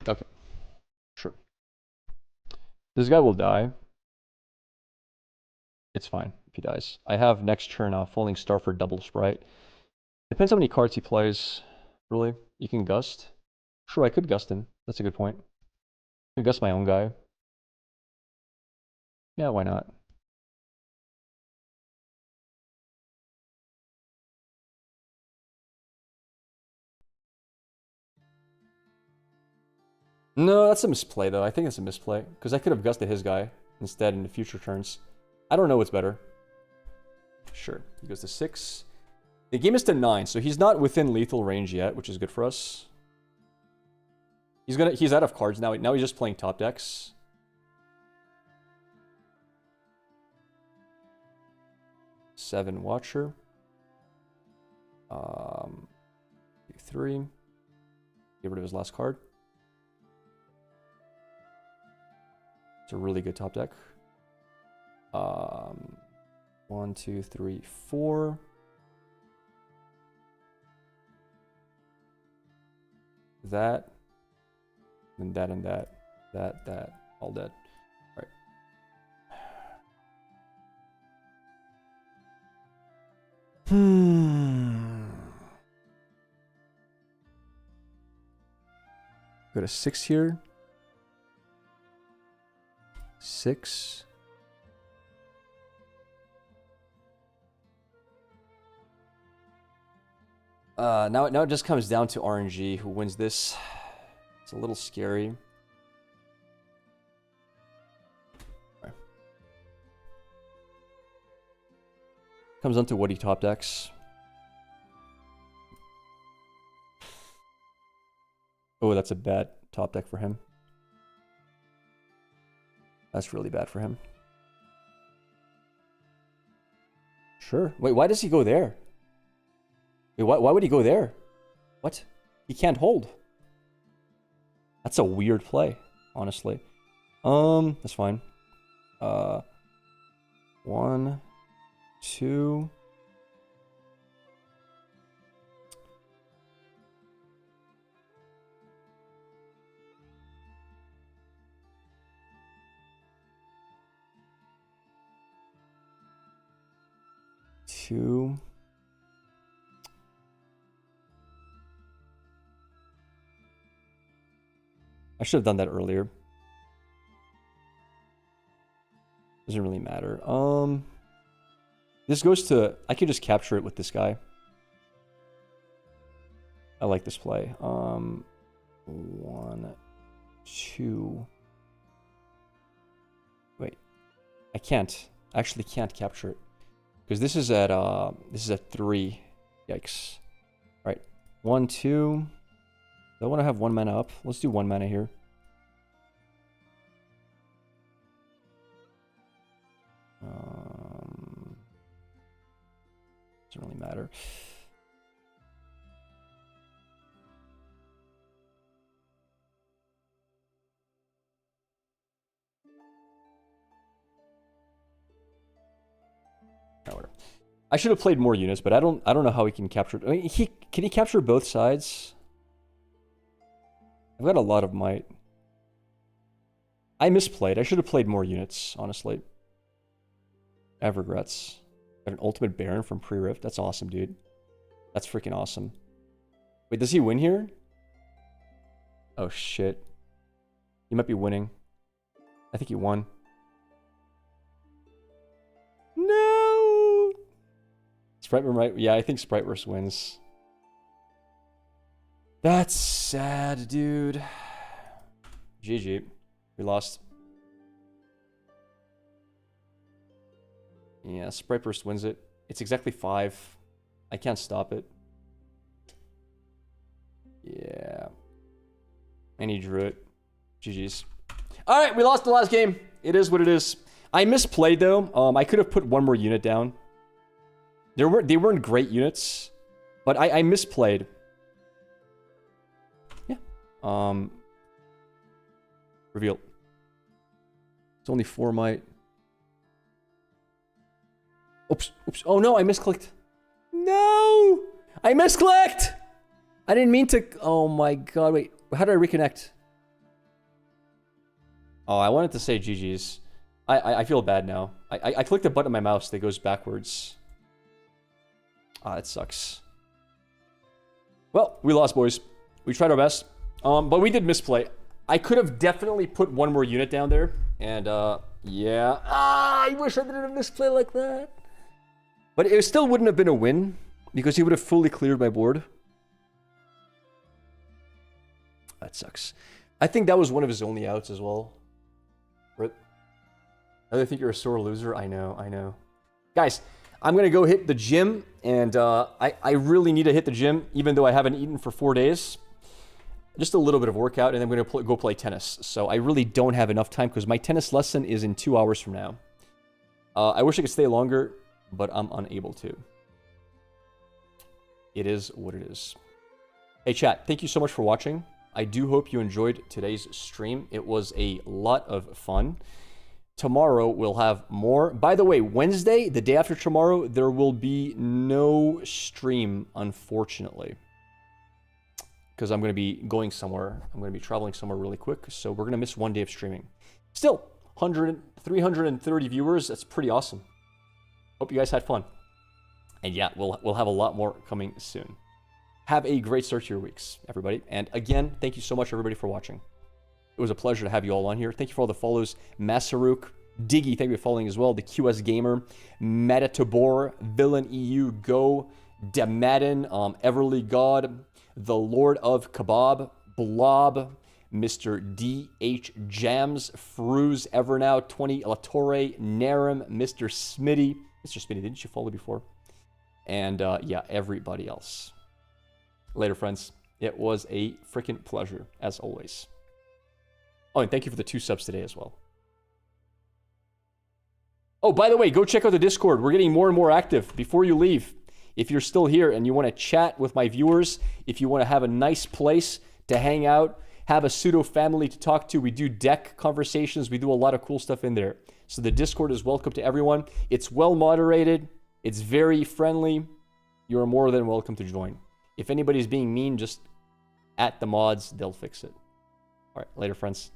Okay, sure. This guy will die. It's fine if he dies. I have next turn Falling Star for double Sprite. Depends how many cards he plays, really. You can gust. Sure, I could gust him. That's a good point. I could gust my own guy. Yeah, why not? No, that's a misplay, though. I think it's a misplay. Because I could have gusted his guy instead in the future turns. I don't know what's better. Sure. He goes to 6. The game is to 9, so he's not within lethal range yet, which is good for us. He's out of cards now. Now he's just playing top decks. Seven Watcher. 3. Get rid of his last card. It's a really good top deck. 1, 2, 3, 4. That. And that and that. That. All dead. All right. Go to 6 here. 6. Now it just comes down to RNG who wins this. It's a little scary. Okay. Comes down to what he top decks. Oh, that's a bad top deck for him. That's really bad for him. Sure. Wait, why does he go there? Wait, why would he go there? What? He can't hold. That's a weird play, honestly. That's fine. 1, 2. Two. I should have done that earlier. Doesn't really matter. This goes to... I could just capture it with this guy. I like this play. 1, 2. Wait. I can't. I actually can't capture it. Because this is at 3. Yikes. All right. 1, 2. Do I want to have 1 mana up? Let's do 1 mana here. Doesn't really matter. Oh, whatever. I should have played more units, but I don't know how he can capture. I mean, can he capture both sides? I've got a lot of might. I misplayed. I should have played more units, honestly. I have regrets. Got an ultimate Baron from pre-Rift. That's awesome, dude. That's freaking awesome. Wait, does he win here? Oh, shit. He might be winning. I think he won. No! Spriteverse, right? Yeah, I think Spriteverse wins. That's sad, dude. GG. We lost. Yeah, Spriteverse wins it. It's exactly 5. I can't stop it. And he drew it. GG's. All right, we lost the last game. It is what it is. I misplayed, though. I could have put one more unit down. They weren't great units, but I misplayed. Yeah. Reveal. It's only 4 might. Oops. Oh no, I misclicked. No! I misclicked! I didn't mean to. Oh my god, wait. How do I reconnect? Oh, I wanted to say GG's. I feel bad now. I clicked the button on my mouse that goes backwards. Ah, it sucks. Well, we lost, boys. We tried our best. But we did misplay. I could have definitely put one more unit down there. And, yeah. Ah, I wish I didn't have misplay like that. But it still wouldn't have been a win. Because he would have fully cleared my board. That sucks. I think that was one of his only outs as well. I think you're a sore loser. I know. Guys, I'm going to go hit the gym. And I really need to hit the gym. Even though I haven't eaten for 4 days. Just a little bit of workout. And I'm going to go play tennis. So I really don't have enough time. Because my tennis lesson is in 2 hours from now. I wish I could stay longer. But I'm unable to. It is what it is. Hey, chat. Thank you so much for watching. I do hope you enjoyed today's stream. It was a lot of fun. Tomorrow we'll have more. By the way, Wednesday, the day after tomorrow, there will be no stream, unfortunately. Because I'm going to be going somewhere. I'm going to be traveling somewhere really quick. So we're going to miss 1 day of streaming. Still, 330 viewers. That's pretty awesome. Hope you guys had fun. And yeah, we'll have a lot more coming soon. Have a great start to your weeks, everybody. And again, thank you so much, everybody, for watching. It was a pleasure to have you all on here. Thank you for all the follows. Masaruk, Diggy, thank you for following as well. The QS Gamer, Metatabor, Villain EU, Go, Demadden, Everly God, The Lord of Kebab, Blob, Mr. DH Jams, Fruz, Evernow, 20, Latore, Narum, Mr. Smitty. Mr. Smitty, didn't you follow before? And yeah, everybody else. Later, friends. It was a freaking pleasure, as always. Oh, and thank you for the 2 subs today as well. Oh, by the way, go check out the Discord. We're getting more and more active. Before you leave, if you're still here and you want to chat with my viewers, if you want to have a nice place to hang out, have a pseudo family to talk to, we do deck conversations. We do a lot of cool stuff in there. So the Discord is welcome to everyone. It's well moderated. It's very friendly. You're more than welcome to join. If anybody's being mean, just at the mods, they'll fix it. All right, later, friends.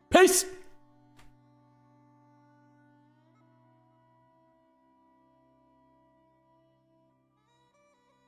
Peace!